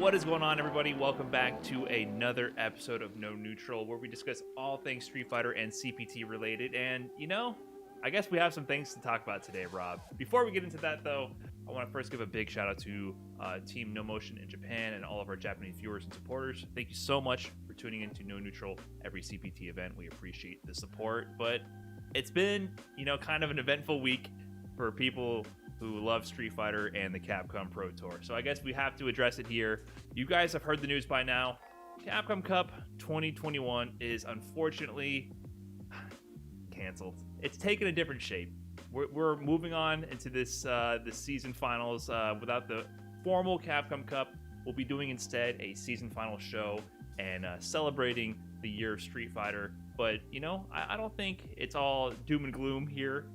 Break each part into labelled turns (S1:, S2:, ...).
S1: What is going on, everybody? Welcome back to another episode of No Neutral, where we discuss all things Street Fighter and CPT related. And, I guess we have some things to talk about today, Rob. Before we get into that, though, I want to first give a big shout out to Team No Motion in Japan and all of our Japanese viewers and supporters. Thank you so much for tuning into No Neutral every CPT event. We appreciate the support. But it's been, kind of an eventful week for people who love Street Fighter and the Capcom Pro Tour. So I guess we have to address it here. You guys have heard the news by now. Capcom Cup 2021 is unfortunately canceled. It's taken a different shape. We're moving on into this season finals without the formal Capcom Cup. We'll be doing instead a season final show and celebrating the year of Street Fighter. But, I don't think it's all doom and gloom here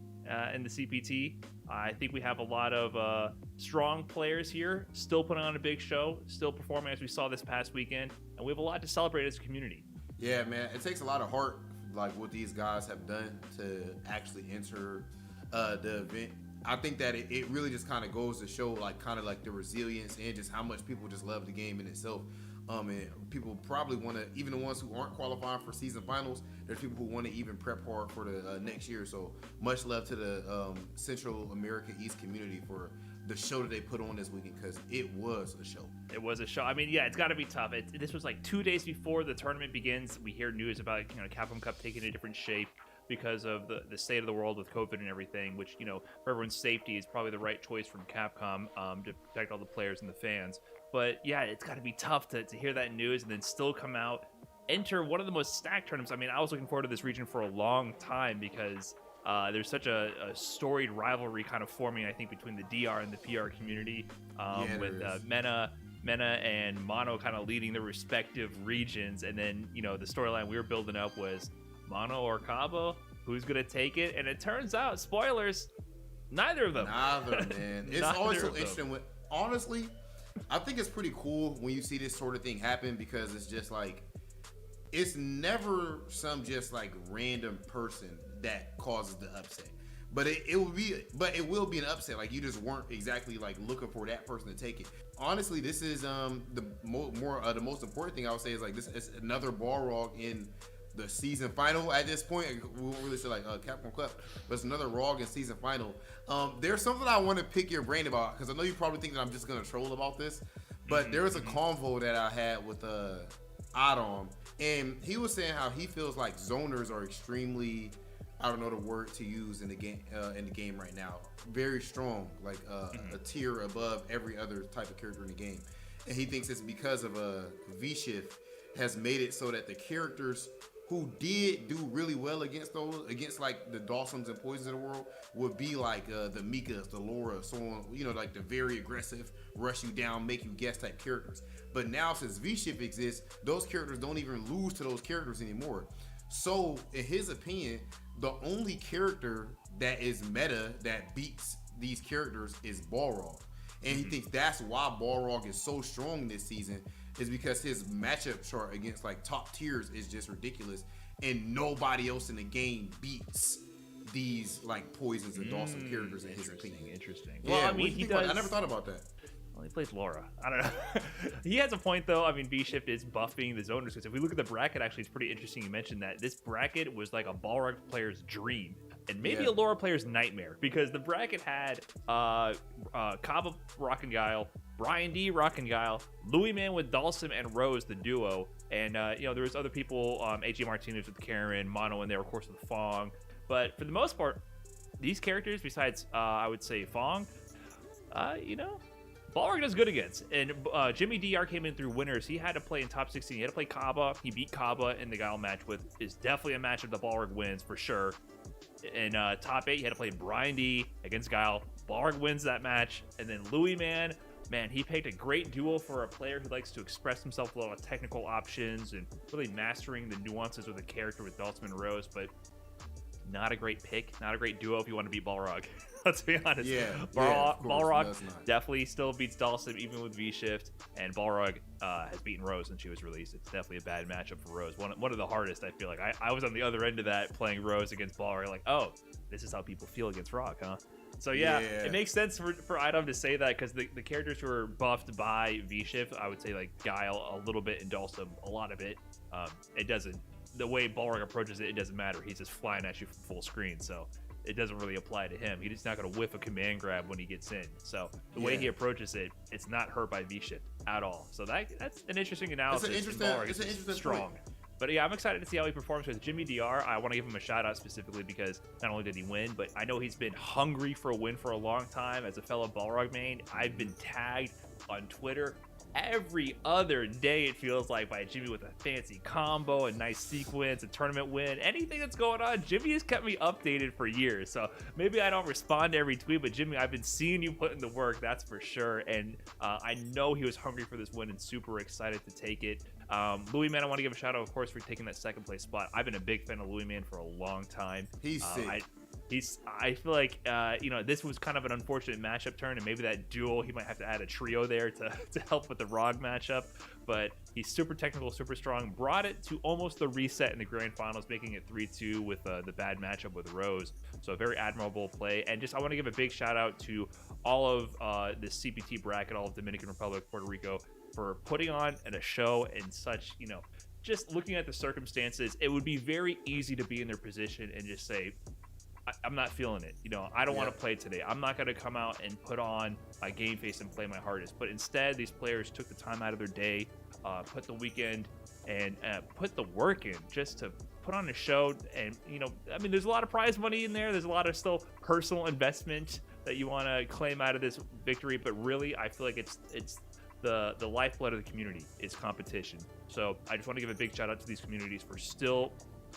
S1: in the CPT. I think we have a lot of strong players here, still putting on a big show, still performing as we saw this past weekend, and we have a lot to celebrate as a community.
S2: Yeah, man, it takes a lot of heart, like what these guys have done to actually enter the event. I think that it really just kind of goes to show like the resilience and just how much people just love the game in itself. And people probably want to, even the ones who aren't qualifying for season finals, there's people who want to even prep hard for the next year. So much love to the Central America East community for the show that they put on this weekend, because it was a show.
S1: It was a show. I mean, yeah, it's got to be tough. This was like 2 days before the tournament begins. We hear news about Capcom Cup taking a different shape because of the state of the world with COVID and everything, which, for everyone's safety is probably the right choice from Capcom to protect all the players and the fans. But yeah, it's got to be tough to hear that news and then still come out, enter one of the most stacked tournaments. I mean, I was looking forward to this region for a long time because there's such a storied rivalry kind of forming, I think, between the DR and the PR community, with Mena and Mono kind of leading their respective regions. And then, the storyline we were building up was Mono or Cabo, who's going to take it? And it turns out, spoilers, neither of them.
S2: Neither, man. It's always so interesting. Honestly, I think it's pretty cool when you see this sort of thing happen, because it's just like, it's never some just like random person that causes the upset. But it will be an upset. Like, you just weren't exactly like looking for that person to take it. Honestly, this is the most important thing I would say is like, this is another Balrog in the season final at this point. We won't really say like Capcom Cup, but it's another ROG in season final. There's something I want to pick your brain about, because I know you probably think that I'm just gonna troll about this, but there was a convo that I had with IDom, and he was saying how he feels like zoners are extremely, I don't know the word to use in the game right now, very strong, like a tier above every other type of character in the game. And he thinks it's because of V-Shift has made it so that the characters who did do really well against like the Dawsons and Poisons of the world would be like the Mikas, the Laura, so on, like the very aggressive, rush you down, make you guess type characters. But now since V-Shift exists, those characters don't even lose to those characters anymore. So in his opinion, the only character that is meta that beats these characters is Balrog. And he thinks that's why Balrog is so strong this season, is because his matchup chart against like top tiers is just ridiculous, and nobody else in the game beats these like Poisons and Dawson characters in his opinion.
S1: Interesting.
S2: Well, yeah, I mean, he does. I never thought about that.
S1: Well, he plays Laura. I don't know. He has a point, though. I mean, V-Shift is buffing the zoners, because if we look at the bracket, actually, it's pretty interesting you mentioned that. This bracket was like a Balrog player's dream, and maybe a Laura player's nightmare, because the bracket had Kaba Rock and Guile, Brian D Rock and Guile, Louis Man with Dalsum and Rose, the duo, and there was other people, AJ Martinez with Karen, Mono in there, of course, with Fong. But for the most part, these characters, besides I would say Fong, Balrog does good against. And Jimmy DR came in through winners. He had to play in top 16. He had to play Kaba. He beat Kaba in the Guile match, is definitely a matchup that Balrog wins for sure. In top 8, he had to play Brian D against Guile. Balrog wins that match. And then Louis Man, he picked a great duo for a player who likes to express himself with a lot of technical options and really mastering the nuances of the character with Dalsum and Rose, but not a great pick, not a great duo if you want to beat Balrog. Let's be honest. Balrog definitely still beats Dalsum even with V-Shift, and Balrog has beaten Rose since she was released. It's definitely a bad matchup for Rose. One of the hardest, I feel like. I was on the other end of that playing Rose against Balrog, like, oh, this is how people feel against Rock, huh? So yeah, it makes sense for IDom to say that, because the characters who are buffed by V-Shift, I would say like Guile a little bit and Dulcim a lot of it. It doesn't, the way Balrog approaches it, it doesn't matter. He's just flying at you from full screen, so it doesn't really apply to him. He's not going to whiff a command grab when he gets in. So the way he approaches it, it's not hurt by V-Shift at all. So that's an interesting analysis.
S2: It's an interesting
S1: strong. Point. But yeah, I'm excited to see how he performs with Jimmy DR. I want to give him a shout out specifically because not only did he win, but I know he's been hungry for a win for a long time. As a fellow Balrog main, I've been tagged on Twitter every other day, it feels like, by Jimmy with a fancy combo, a nice sequence, a tournament win, anything that's going on. Jimmy has kept me updated for years. So maybe I don't respond to every tweet, but Jimmy, I've been seeing you put in the work, that's for sure. And I know he was hungry for this win and super excited to take it. Louis Man, I want to give a shout out, of course, for taking that second place spot. I've been a big fan of Louis Man for a long time.
S2: He's sick.
S1: I feel like this was kind of an unfortunate matchup turn, and maybe that duel, he might have to add a trio there to help with the ROG matchup. But he's super technical, super strong, brought it to almost the reset in the grand finals, making it 3-2 with the bad matchup with Rose. So a very admirable play. And just I want to give a big shout out to all of the CPT bracket, all of Dominican Republic, Puerto Rico, for putting on a show in such, just looking at the circumstances, it would be very easy to be in their position and just say, I'm not feeling it. I don't want to play today. I'm not going to come out and put on a game face and play my hardest. But instead, these players took the time out of their day, put the weekend, and put the work in just to put on a show. And, there's a lot of prize money in there. There's a lot of still personal investment that you want to claim out of this victory. But really, I feel like it's the lifeblood of the community is competition. So I just want to give a big shout out to these communities for still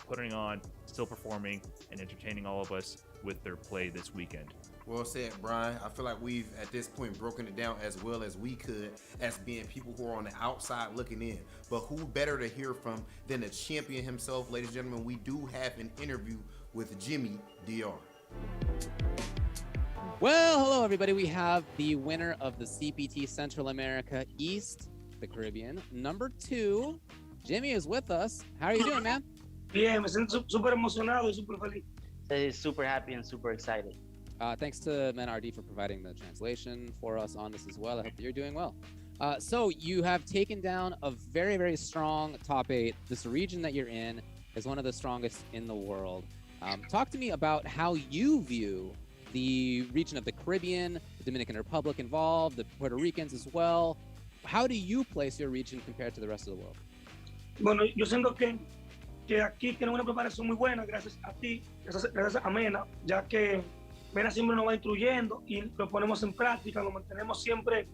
S1: putting on, still performing, and entertaining all of us with their play this weekend.
S2: Well said, Brian. I feel like we've, at this point, broken it down as well as we could as being people who are on the outside looking in. But who better to hear from than the champion himself? Ladies and gentlemen, we do have an interview with Jimmy DR.
S3: Well, hello, everybody. We have the winner of the CPT Central America East, the Caribbean, number 2. Jimmy is with us. How are you doing, man?
S4: Bien, me siento súper emocionado y súper feliz.
S5: He's super happy and super excited.
S3: Thanks to MenRD for providing the translation for us on this as well. I hope that you're doing well. So you have taken down a very, very strong top 8. This region that you're in is one of the strongest in the world. Talk to me about how you view the region of the Caribbean, the Dominican Republic involved, the Puerto Ricans as well. How do you place your region compared to the rest of the world?
S4: Bueno, yo siento que aquí tienen una preparación muy buena, gracias a ti, gracias a Mena, ya que Mena siempre nos va instruyendo y lo ponemos en práctica, lo mantenemos siempre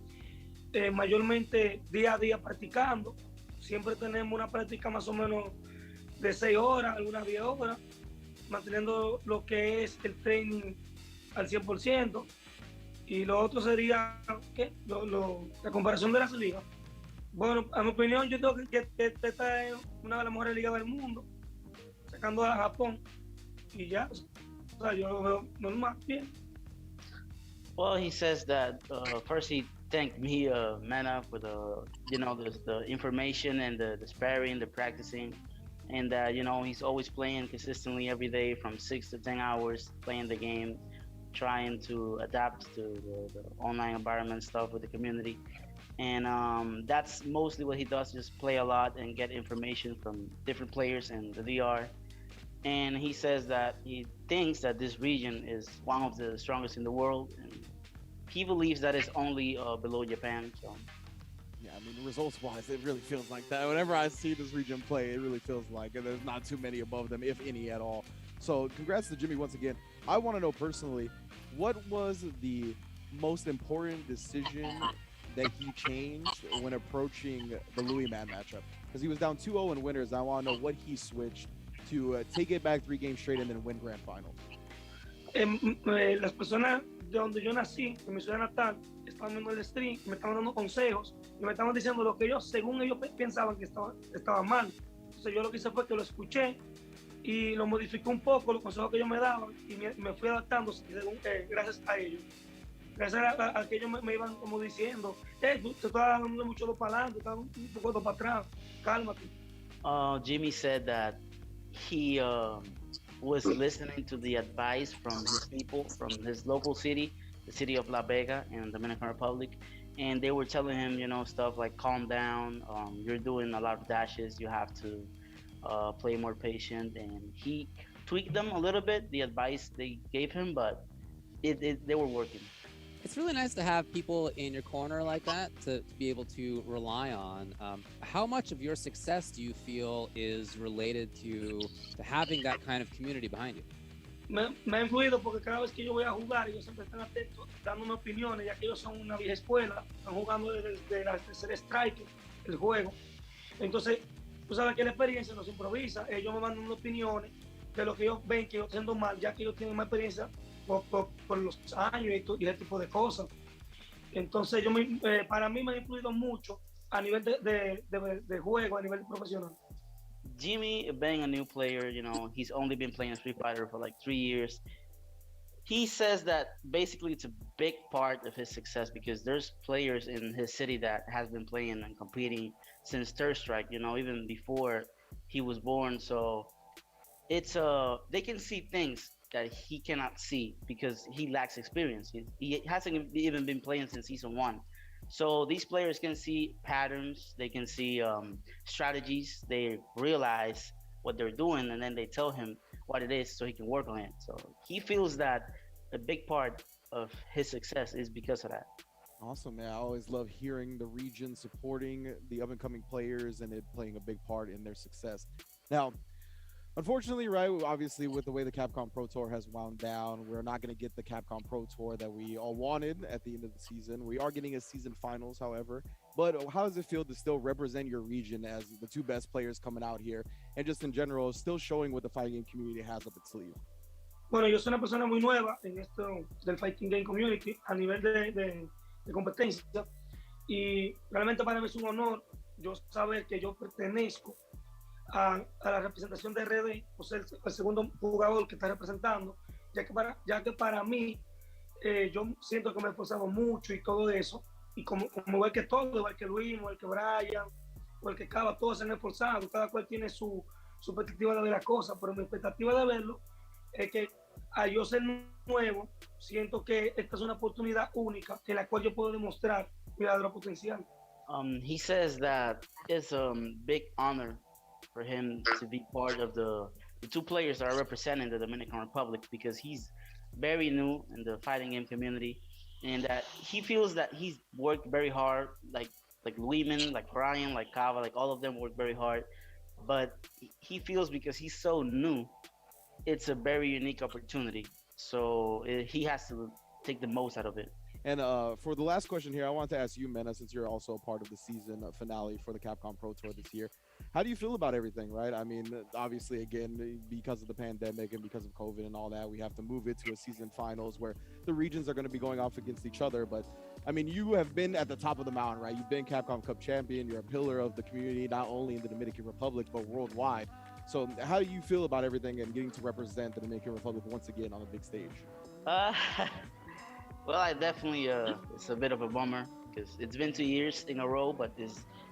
S4: mayormente día a día practicando. Siempre tenemos una práctica más o menos de 6 horas, algunas 10 horas, manteniendo lo que es el training al 100%. Y lo otro sería la comparación de las ligas. Bueno, a mi opinión, yo creo que esta es una de las mejores ligas del mundo, sacando a Japón, y ya, o sea, yo lo veo normal, bien.
S5: Well, he says that first he thanked me, Mena, for the information and the sparring, the practicing, and that he's always playing consistently every day from 6 to 10 hours, playing the game, trying to adapt to the online environment stuff with the community. And that's mostly what he does, just play a lot and get information from different players in the DR. And he says that he thinks that this region is one of the strongest in the world, and he believes that it's only below Japan. So
S6: yeah, I mean, results-wise, it really feels like that. Whenever I see this region play, it really feels like there's not too many above them, if any at all. So congrats to Jimmy once again. I want to know personally, what was the most important decision that he changed when approaching the Louis Man matchup? Because he was down 2-0 in winners. I want to know what he switched to take it back 3 games straight and then win grand finals.
S4: Las personas de donde yo nací, en mi ciudad natal, estaban viendo el stream, me estaban dando consejos y me estaban diciendo lo que ellos, según ellos pensaban que estaba mal. Entonces yo lo que hice fue que lo escuché y lo modifiqué un poco, los consejos que ellos me daban, y me fui adaptando gracias a ellos. Gracias a que ellos me iban como diciendo, tú te estás dando mucho para adelante, estás un poco para atrás, cálmate.
S5: Jimmy said that he was listening to the advice from his people, from his local city, the city of La Vega in Dominican Republic, and they were telling him, stuff like calm down. You're doing a lot of dashes. You have to play more patient, and he tweaked them a little bit, the advice they gave him, but they were working.
S3: It's really nice to have people in your corner like that to be able to rely on. How much of your success do you feel is related to having that kind of community behind you?
S4: Me ha influido porque cada vez que yo voy a jugar, ellos siempre están atentos, dándome opiniones, ya que ellos son una vieja escuela, están jugando desde la tercera strike, el juego. Entonces, tú sabes que la experiencia no se improvisa, ellos me mandan opiniones de lo que ellos ven que yo estoy haciendo mal, ya que ellos tienen más experiencia por los años y ese tipo de cosas. Entonces, para mí me ha influido mucho a nivel de juego, a nivel profesional.
S5: Jimmy, being a new player, he's only been playing Street Fighter for like 3 years. He says that basically it's a big part of his success because there's players in his city that has been playing and competing since Third Strike, even before he was born. So it's they can see things that he cannot see because he lacks experience. He hasn't even been playing since season 1. So these players can see patterns, they can see strategies, they realize what they're doing, and then they tell him what it is so he can work on it. So he feels that a big part of his success is because of that.
S6: Awesome, man. I always love hearing the region supporting the up-and-coming players and it playing a big part in their success. Now, unfortunately, right, obviously with the way the Capcom Pro Tour has wound down, we're not going to get the Capcom Pro Tour that we all wanted at the end of the season. We are getting a season finals, however. But how does it feel to still represent your region as the two best players coming out here and just in general still showing what the fighting game community has up its sleeve?
S4: Bueno, yo soy una persona muy nueva en esto del fighting game community a nivel de competencia y realmente para mí es un honor yo saber que yo pertenezco a la representación de RD, o sea, el segundo jugador que está representando, ya que para mí, yo siento que me he esforzado mucho y todo eso, y como igual que todo, igual que Luis, igual que Brian, igual que Cava, todos se han esforzado, cada cual tiene su perspectiva de ver las cosas, pero mi expectativa de verlo es que al yo ser nuevo, siento que esta es una oportunidad única en la cual yo puedo demostrar mi verdadero potencial.
S5: He says that it's a big honor for him to be part of the two players that are representing the Dominican Republic because he's very new in the fighting game community and that he feels that he's worked very hard, like Luiman, like Brian, like Kava, like all of them work very hard, but he feels because he's so new, it's a very unique opportunity. So he has to take the most out of it.
S6: And for the last question here, I want to ask you, Mena, since you're also a part of the season finale for the Capcom Pro Tour this year. How do you feel about everything, right? I mean, obviously, again, because of the pandemic and because of COVID and all that, we have to move it to a season finals where the regions are going to be going off against each other. But, I mean, you have been at the top of the mountain, right? You've been Capcom Cup champion. You're a pillar of the community, not only in the Dominican Republic, but worldwide. So how do you feel about everything and getting to represent the Dominican Republic once again on a big stage?
S5: Well, I definitely, it's a bit of a bummer because it's been 2 years in a row, but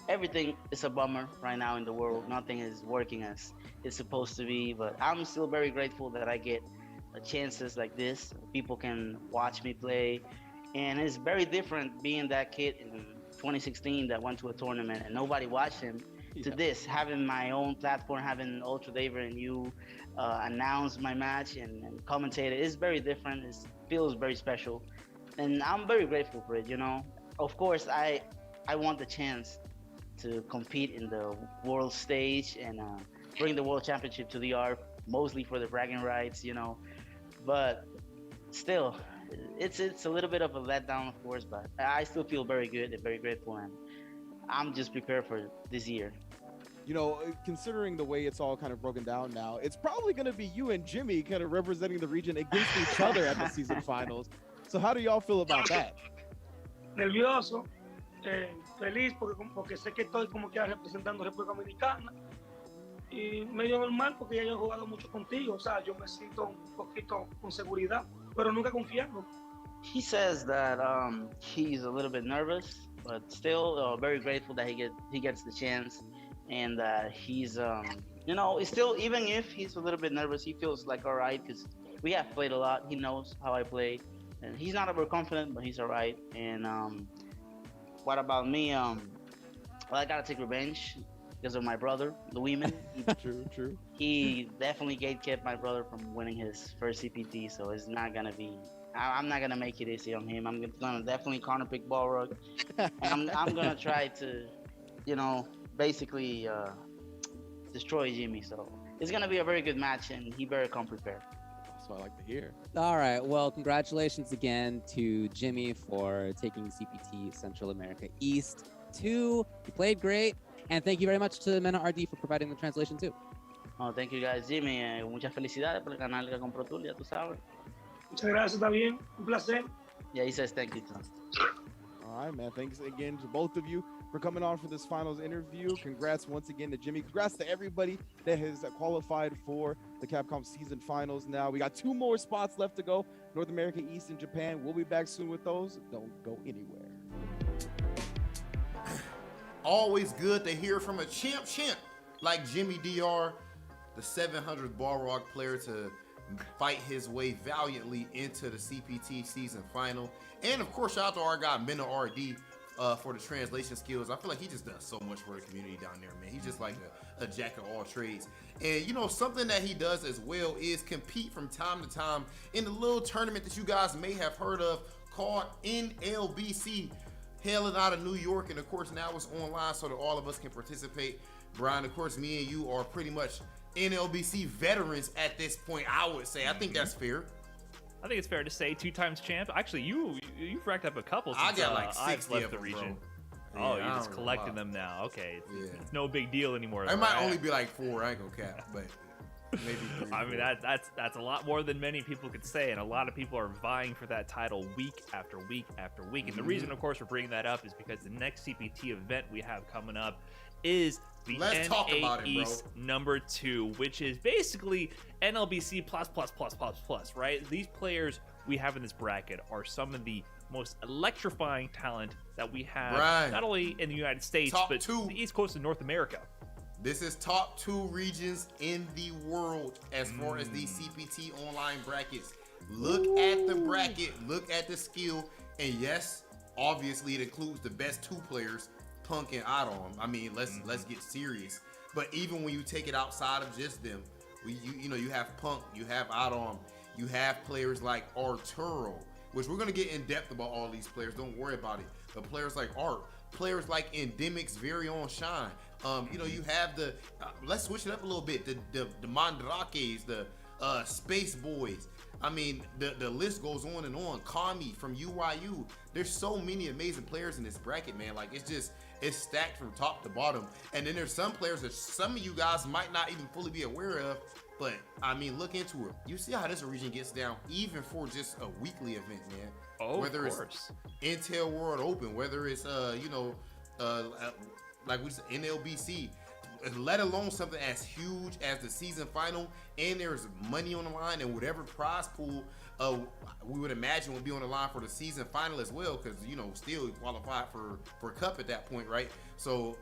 S5: everything is a bummer right now in the world. Nothing is working as it's supposed to be, but I'm still very grateful that I get chances like this. People can watch me play, and it's very different being that kid in 2016 that went to a tournament and nobody watched him to this, having my own platform, having Ultra Daver and you announce my match and commentate it. It's very different. It feels very special. And I'm very grateful for it, Of course, I want the chance to compete in the world stage and bring the world championship to the R, mostly for the bragging rights, But still, it's a little bit of a letdown, of course, but I still feel very good and very grateful, and I'm just prepared for this year.
S6: Considering the way it's all kind of broken down now, it's probably going to be you and Jimmy kind of representing the region against each other at the season finals. So how do y'all feel about that?
S4: Nervioso, feliz porque sé que estoy como que representando a República Dominicana y medio normal porque ya yo he jugado mucho contigo, o sea, yo me siento un poquito con seguridad, pero nunca confiando.
S5: He says that he's a little bit nervous, but still very grateful that he gets the chance, and he's you know, it's still, even if he's a little bit nervous, he feels like all right because we have played a lot. He knows how I play, and he's not overconfident, but he's all right. And what about me? Well, I gotta take revenge because of my brother, Louisman.
S6: True.
S5: He definitely gatekept my brother from winning his first CPT, so it's not gonna be. I'm not gonna make it easy on him. I'm gonna definitely corner pick Balrog. I'm gonna try to, you know, basically destroy Jimmy. So it's gonna be a very good match, and he better come prepared.
S6: That's what I like to hear.
S3: All right. Well, congratulations again to Jimmy for taking CPT Central America East 2. You played great. And thank you very much to Mena RD for providing the translation too.
S5: Oh, thank you guys, Jimmy. Muchas felicidades por el canal de Capcom Pro Tour, ya tú sabes.
S4: Muchas gracias, está bien. Un placer.
S5: Yeah, he says thank you too.
S6: All right, man. Thanks again to both of you for coming on for this finals interview. Congrats once again to Jimmy. Congrats to everybody that has qualified for the Capcom season finals now. We got 2 more spots left to go. North America, East, and Japan. We'll be back soon with those. Don't go anywhere.
S2: Always good to hear from a champ like Jimmy DR, the 700th Balrog player, to fight his way valiantly into the CPT season final. And of course, shout out to our guy Mena RD for the translation skills. I feel like he just does so much for the community down there, man. He's just like a jack of all trades. And you know, something that he does as well is compete from time to time in the little tournament that you guys may have heard of called NLBC, hailing out of New York. And of course, now it's online so that all of us can participate. Brian, of course, me and you are pretty much NLBC veterans at this point, I would say. I think that's fair.
S1: I think it's fair to say 2 times champ. Actually, you've racked up a couple since
S2: I got like 60
S1: I've left
S2: of
S1: the
S2: them,
S1: region.
S2: bro.
S1: Oh,
S2: Yeah,
S1: you're
S2: I
S1: just
S2: don't
S1: collecting
S2: know.
S1: them now. Okay,
S2: Yeah.
S1: it's no big deal anymore.
S2: It might
S1: right?
S2: only be like 4, I ain't gonna cap, but maybe 3.
S1: I mean, that's a lot more than many people could say, and a lot of people are vying for that title week after week after week. And the reason, of course, we're bringing that up is because the next CPT event we have coming up is the
S2: Let's talk about it, bro.
S1: East number 2, which is basically NLBC plus, right? These players we have in this bracket are some of the most electrifying talent that we have,
S2: Brian,
S1: not only in the United States,
S2: top
S1: but
S2: 2.
S1: the East Coast of North America.
S2: This is top 2 regions in the world as far as these CPT online brackets. Look at the bracket, look at the skill, and yes, obviously it includes the best 2 players, Punk and IDom. I mean, let's get serious. But even when you take it outside of just them, you know, you have Punk, you have IDom, you have players like Arturo, which we're gonna get in depth about all these players. Don't worry about it. But players like Art, players like Endemic's very own Shine. You know, you have the let's switch it up a little bit. The Mandrakes, the Space Boys. I mean, the list goes on and on. Kami from UYU. There's so many amazing players in this bracket, man. Like, it's stacked from top to bottom. And then there's some players that some of you guys might not even fully be aware of. But I mean, look into it. You see how this region gets down, even for just a weekly event, man.
S1: Oh,
S2: whether
S1: of course.
S2: It's Intel World Open, whether it's you know, like we said, NLBC, let alone something as huge as the season final, and there's money on the line, and whatever prize pool we would imagine would be on the line for the season final as well, because you know, still qualified for Cup at that point, right? So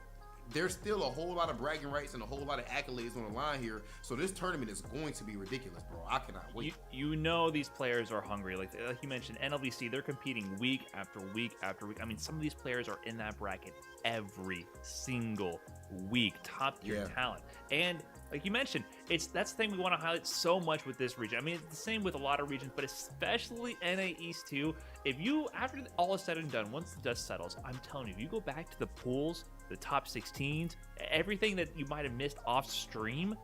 S2: there's still a whole lot of bragging rights and a whole lot of accolades on the line here. So this tournament is going to be ridiculous, bro. I cannot wait.
S1: You know these players are hungry. Like you mentioned, NLBC, they're competing week after week after week. I mean, some of these players are in that bracket every single week. Top tier talent. And like you mentioned, that's the thing we want to highlight so much with this region. I mean, it's the same with a lot of regions, but especially NA East 2. If you, after all is said and done, once the dust settles, I'm telling you, if you go back to the pools, the top 16s, everything that you might have missed off stream,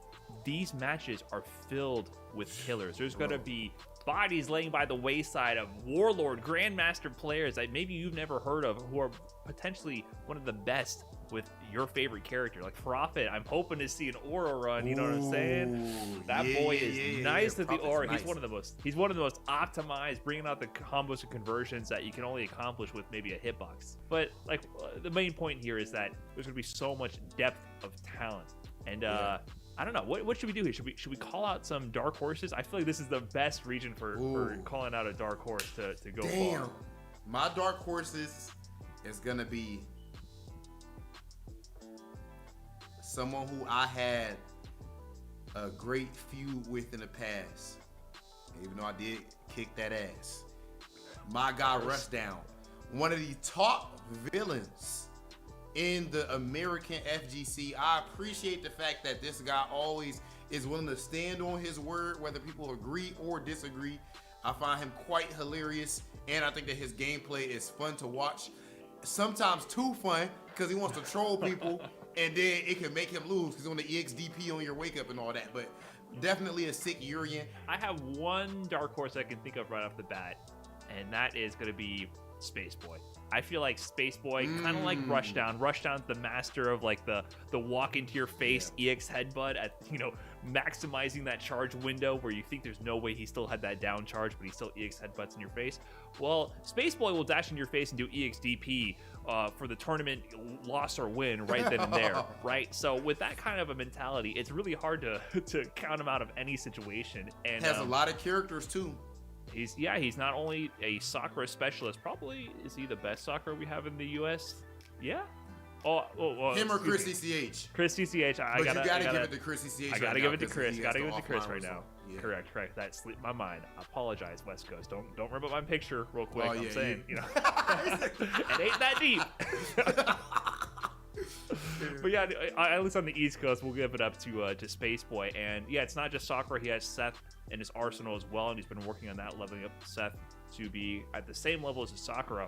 S1: these matches are filled with killers. There's going to be bodies laying by the wayside of Warlord, Grandmaster players that maybe you've never heard of, who are potentially one of the best with your favorite character. Like Prophet, I'm hoping to see an aura run, you know what I'm saying? That boy is nice with the aura.
S2: Nice.
S1: He's one of the most optimized, bringing out the combos and conversions that you can only accomplish with maybe a hitbox. But like the main point here is that there's gonna be so much depth of talent. And I don't know, what should we do here? Should we call out some dark horses? I feel like this is the best region for calling out a dark horse to go far.
S2: My dark horses is gonna be someone who I had a great feud with in the past. Even though I did kick that ass. My guy Rushdown, one of the top villains in the American FGC. I appreciate the fact that this guy always is willing to stand on his word, whether people agree or disagree. I find him quite hilarious, and I think that his gameplay is fun to watch. Sometimes too fun, because he wants to troll people, and then it can make him lose, because on the EXDP on your wake up and all that. But definitely a sick Urian.
S1: I have one dark horse I can think of right off the bat, and that is going to be Space Boy. I feel like Space Boy, kind of like Rushdown. Rushdown's the master of like the walk into your face EX headbutt at, you know, maximizing that charge window where you think there's no way he still had that down charge, but he still EX headbutts in your face. Well, Space Boy will dash in your face and do EX DP for the tournament loss or win right then and there, right? So with that kind of a mentality, it's really hard to count him out of any situation. And
S2: has a lot of characters too.
S1: He's not only a Sakura specialist, probably is he the best Sakura we have in the US? Yeah.
S2: Him or Chris CCH?
S1: Chris CCH.
S2: But you gotta give it to Chris CCH.
S1: I gotta give it to Chris. Gotta give it to Chris right now.
S2: Yeah.
S1: Correct. That slipped my mind. I apologize, West Coast. Don't remember my picture real quick.
S2: Oh, yeah,
S1: I'm saying, you know, it ain't that deep. But yeah, at least on the East Coast, we'll give it up to Space Boy. And yeah, it's not just Sakura. He has Seth in his arsenal as well, and he's been working on that, leveling up Seth to be at the same level as Sakura.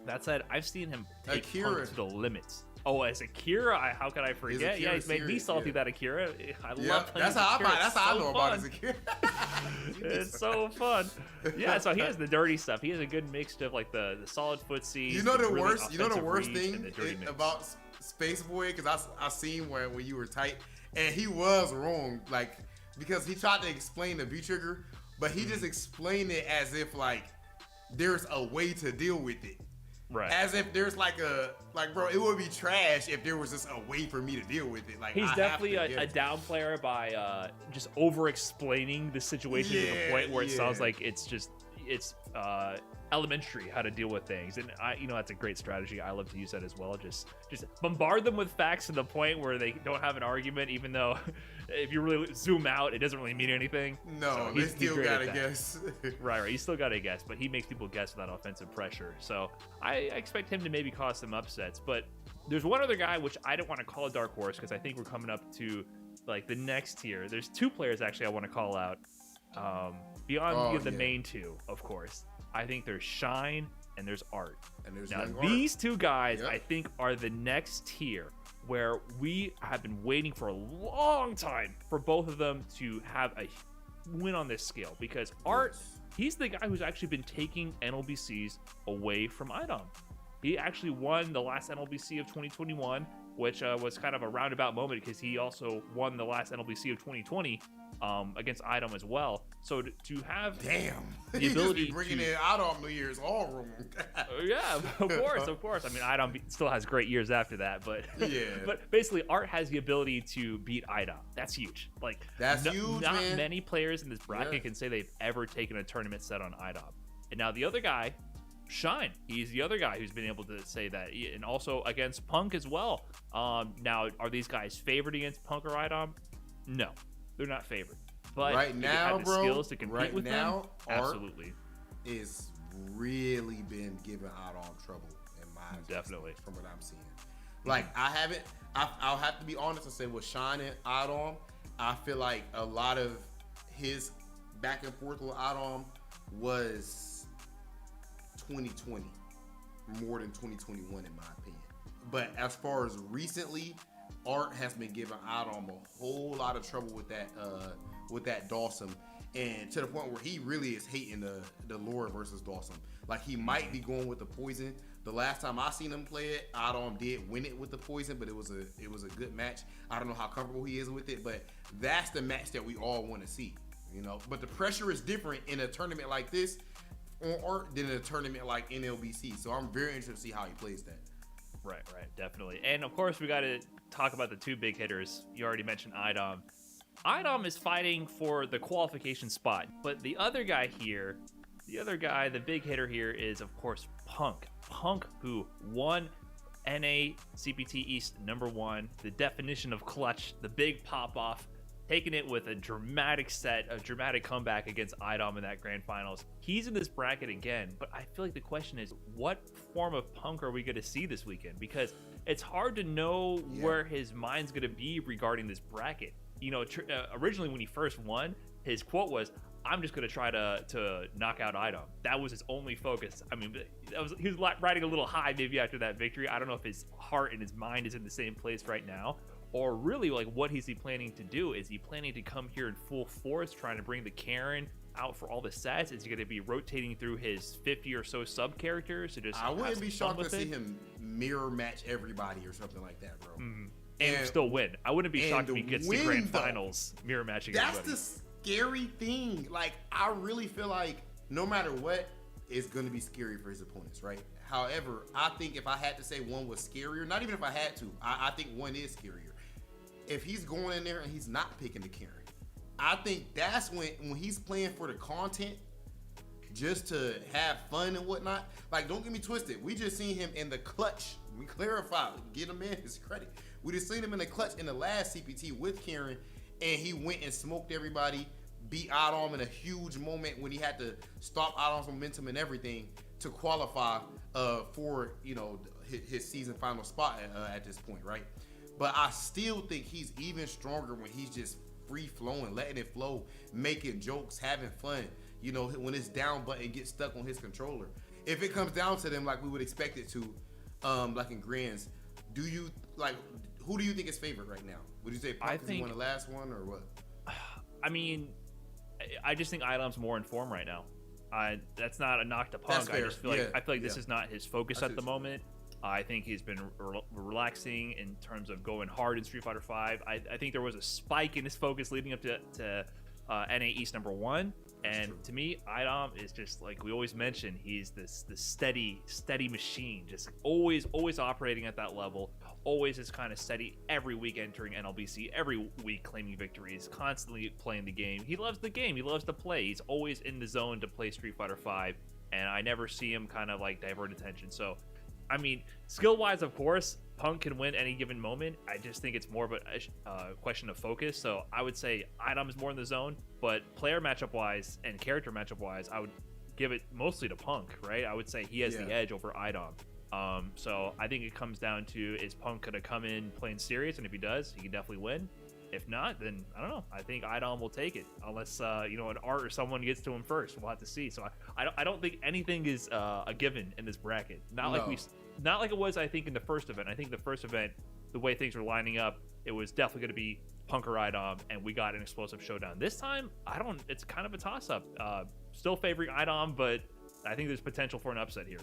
S1: That said, I've seen him take Punk to the limits. Oh, as Akira, how could I forget? Yeah, he's made me salty, that Akira. I love
S2: that's how I know about his Akira.
S1: It's so fun. Yeah, so he has the dirty stuff. He has a good mix of like the solid footsies.
S2: You know the worst thing about Space Boy, because I seen when you were tight, and he was wrong, like, because he tried to explain the V trigger, but he just explained it as if like there's a way to deal with it.
S1: Right.
S2: As if there's bro, it would be trash if there was just a way for me to deal with it. Like,
S1: he's definitely a down player by just over explaining the situation to the point where it sounds like it's elementary how to deal with things. And that's a great strategy. I love to use that as well. Just bombard them with facts to the point where they don't have an argument, even though if you really zoom out, it doesn't really mean anything.
S2: No,
S1: so
S2: they still gotta guess.
S1: Right. You still gotta guess, but he makes people guess without offensive pressure. So I expect him to maybe cause some upsets. But there's one other guy which I don't want to call a dark horse, because I think we're coming up to like the next tier. There's two players actually I want to call out beyond the main two, of course. I think there's Shine and there's Art. And there's these two guys, I think, are the next tier, where we have been waiting for a long time for both of them to have a win on this scale, because Art, he's the guy who's actually been taking NLBCs away from IDom. He actually won the last NLBC of 2021, which was kind of a roundabout moment, because he also won the last NLBC of 2020 against IDom as well. So to have the ability
S2: to bringing in IDom New Year's all wrong.
S1: Yeah, of course. I mean, IDom still has great years after that, but but basically, Art has the ability to beat IDom. That's huge. Like,
S2: that's huge.
S1: Not many players in this bracket can say they've ever taken a tournament set on IDom. And now the other guy, Shine, he's the other guy who's been able to say that, and also against Punk as well. Now, are these guys favored against Punk or IDom? No, they're not favored. But
S2: right now, bro,
S1: skills to compete with them, absolutely,
S2: is really been giving IDom trouble in my
S1: definitely
S2: from what I'm seeing. Like, I'll have to be honest and say with Shine and IDom, I feel like a lot of his back and forth with IDom was 2020 more than 2021 in my opinion. But as far as recently, Art has been giving IDom a whole lot of trouble with that Dawson, and to the point where he really is hating the lore versus Dawson. Like, he might be going with the poison. The last time I seen him play it, IDom did win it with the poison, but it was a good match. I don't know how comfortable he is with it, but that's the match that we all want to see, you know. But the pressure is different in a tournament like this on Art than in a tournament like NLBC. So I'm very interested to see how he plays that.
S1: Right, definitely. And of course, we got to talk about the two big hitters. You already mentioned IDom. IDom is fighting for the qualification spot, but the other guy here, the big hitter here is, of course, Punk. Punk, who won NA CPT East #1, the definition of clutch, the big pop-off, taking it with a dramatic comeback against IDom in that grand finals. He's in this bracket again, but I feel like the question is, what form of Punk are we going to see this weekend? Because it's hard to know where his mind's going to be regarding this bracket. You know, originally when he first won, his quote was, "I'm just going to try to knock out IDom." That was his only focus. I mean, he was riding a little high maybe after that victory. I don't know if his heart and his mind is in the same place right now, or really like what is he planning to do? Is he planning to come here in full force, trying to bring the Karen out for all the sets? Is he going to be rotating through his 50 or so sub characters to just?
S2: I wouldn't be shocked to see him mirror match everybody or something like that, bro.
S1: And still win. I wouldn't be shocked if he gets to grand finals mirror matching everybody.
S2: That's the scary thing. Like, I really feel like no matter what, it's going to be scary for his opponents, right? However, I think if I had to say one was scarier, not even if I had to, I think one is scarier. If he's going in there and he's not picking the Karen, I think that's when he's playing for the content, just to have fun and whatnot. Like, don't get me twisted. We just seen him in the clutch. We clarify, get him in his credit. We just seen him in the clutch in the last CPT with Karen, and he went and smoked everybody, beat IDom in a huge moment when he had to stop IDOM's momentum and everything to qualify for, you know, his season final spot at this point, right? But I still think he's even stronger when he's just free flowing, letting it flow, making jokes, having fun. You know, when his down button gets stuck on his controller. If it comes down to them like we would expect it to, like in grands, do you like, who do you think is favorite right now? Would you say Punk because he won the last one, or what?
S1: I mean, I just think IDOM's more in form right now. That's not a knock to Punk. I just feel like this is not his focus at the moment. I think he's been relaxing in terms of going hard in Street Fighter V. I think there was a spike in his focus leading up to NA East #1. And to me, IDom is just like we always mention, he's this steady machine, just always operating at that level, always is kind of steady every week entering NLBC, every week claiming victories, constantly playing the game. He loves the game, he loves to play, he's always in the zone to play Street Fighter V, and I never see him kind of like divert attention. So, I mean, skill-wise, of course, Punk can win any given moment. I just think it's more of a question of focus. So I would say IDom is more in the zone, but player matchup-wise and character matchup-wise, I would give it mostly to Punk, right? I would say he has the edge over IDom. So I think it comes down to, is Punk going to come in playing serious? And if he does, he can definitely win. If not, then I don't know. I think IDom will take it, unless an Art or someone gets to him first. We'll have to see. So I don't think anything is a given in this bracket. Not like it was, I think, in the first event. I think the first event, the way things were lining up, it was definitely going to be Punk or IDom, and we got an explosive showdown. This time, it's kind of a toss-up. Still favoring IDom, but I think there's potential for an upset here.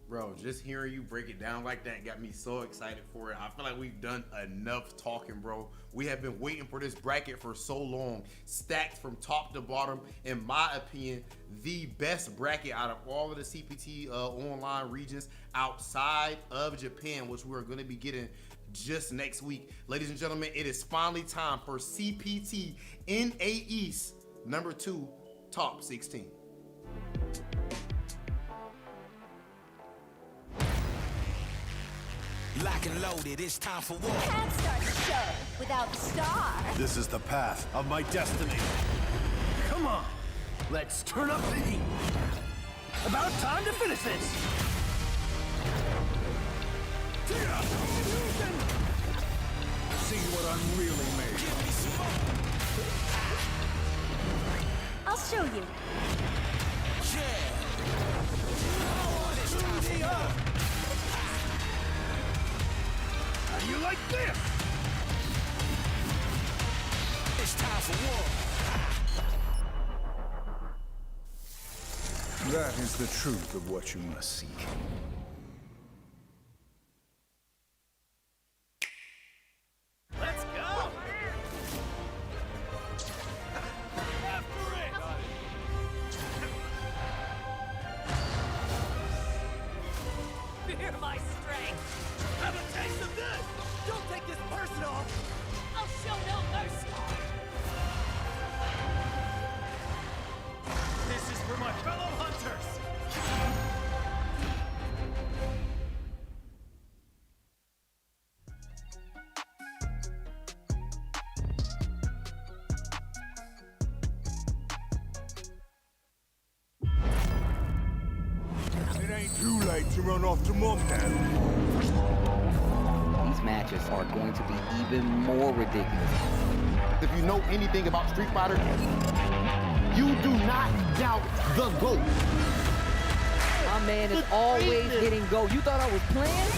S2: Bro, just hearing you break it down like that got me so excited for it. I feel like we've done enough talking, bro. We have been waiting for this bracket for so long. Stacked from top to bottom. In my opinion, the best bracket out of all of the CPT online regions outside of Japan, which we're going to be getting just next week. Ladies and gentlemen, it is finally time for CPT NA East #2 Top 16.
S7: Lock and loaded, it's time for war.
S8: Can't start the show without the star.
S9: This is the path of my destiny.
S10: Come on, let's turn up the heat. About time to finish this.
S9: See what I'm really made of.
S8: I'll show you.
S10: How do you like this?
S7: It's time for war.
S9: That is the truth of what you must seek.
S10: Let's go! After it!
S8: Fear my strength.
S10: Have a taste of this! Don't take this personal!
S8: I'll show no mercy.
S10: This is for my fellow hunters!
S9: can run off to mom now.
S11: These matches are going to be even more ridiculous.
S12: If you know anything about Street Fighter, you do not doubt the GOAT.
S11: My man is always getting go. You thought I was playing?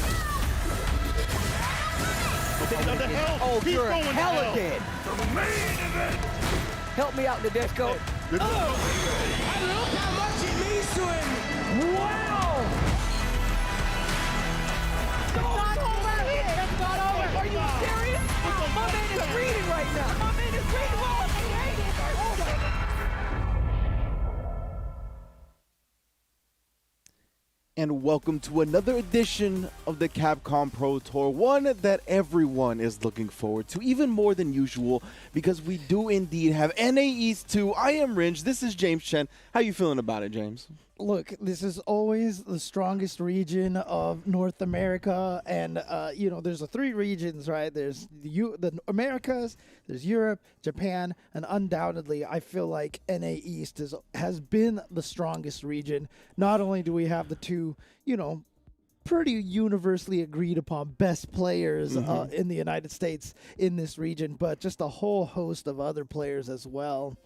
S11: Oh, you're hella dead. Help me out, Nadeshko.
S10: I love how much it means to him. Wow.
S11: That's not over. Are you serious? My man is reading right now. My man is reading.
S6: And welcome to another edition of the Capcom Pro Tour, one that everyone is looking forward to, even more than usual, because we do indeed have NA East 2. I am Ringe. This is James Chen. How you feeling about it, James?
S13: Look, this is always the strongest region of North America, and you know, there's the three regions, right? There's the Americas, there's Europe, Japan, and undoubtedly, I feel like NA East has been the strongest region. Not only do we have the two, you know, pretty universally agreed upon best players in the United States in this region, but just a whole host of other players as well.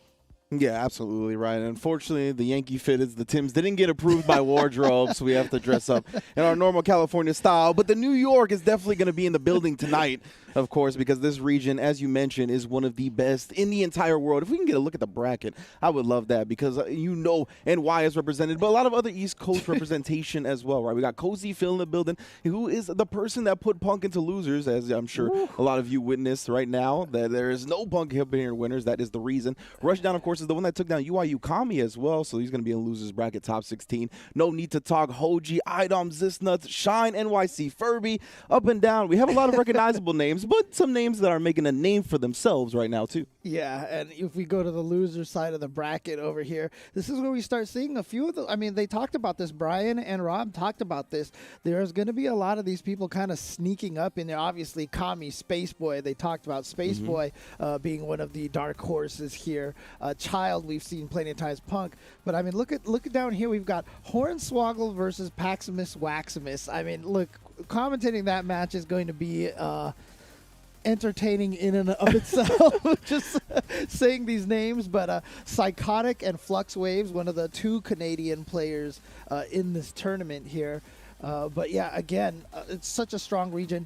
S6: Yeah, absolutely right. And unfortunately, the Yankee fitteds, the Tims, didn't get approved by wardrobe, so we have to dress up in our normal California style. But the New York is definitely going to be in the building tonight, of course, because this region, as you mentioned, is one of the best in the entire world. If we can get a look at the bracket, I would love that because you know NY is represented, but a lot of other East Coast representation as well, right? We got Cozy Phill in the building, who is the person that put Punk into losers, as I'm sure a lot of you witnessed right now, that there is no Punk up here in winners. That is the reason. Rushdown, of course, is the one that took down UIU Kami as well, so he's going to be in losers bracket top 16. No need to talk. Hoji, IDom, Zisnuts, Shine, NYCFurby, up and down. We have a lot of recognizable names, but some names that are making a name for themselves right now too.
S13: Yeah, and if we go to the loser side of the bracket over here, this is where we start seeing a few of the, I mean, they talked about this, Brian and Rob talked about this. There's going to be a lot of these people kind of sneaking up in there. Obviously, Kami, Space Boy, they talked about Space Boy being one of the dark horses here. Child, we've seen plenty of times, Punk. But I mean, look at down here, we've got Hornswoggle versus Maximus Waximus. I mean, look, commentating that match is going to be entertaining in and of itself, just saying these names. But Psychotic and Flux Waves, one of the two Canadian players in this tournament here. But yeah, again, it's such a strong region.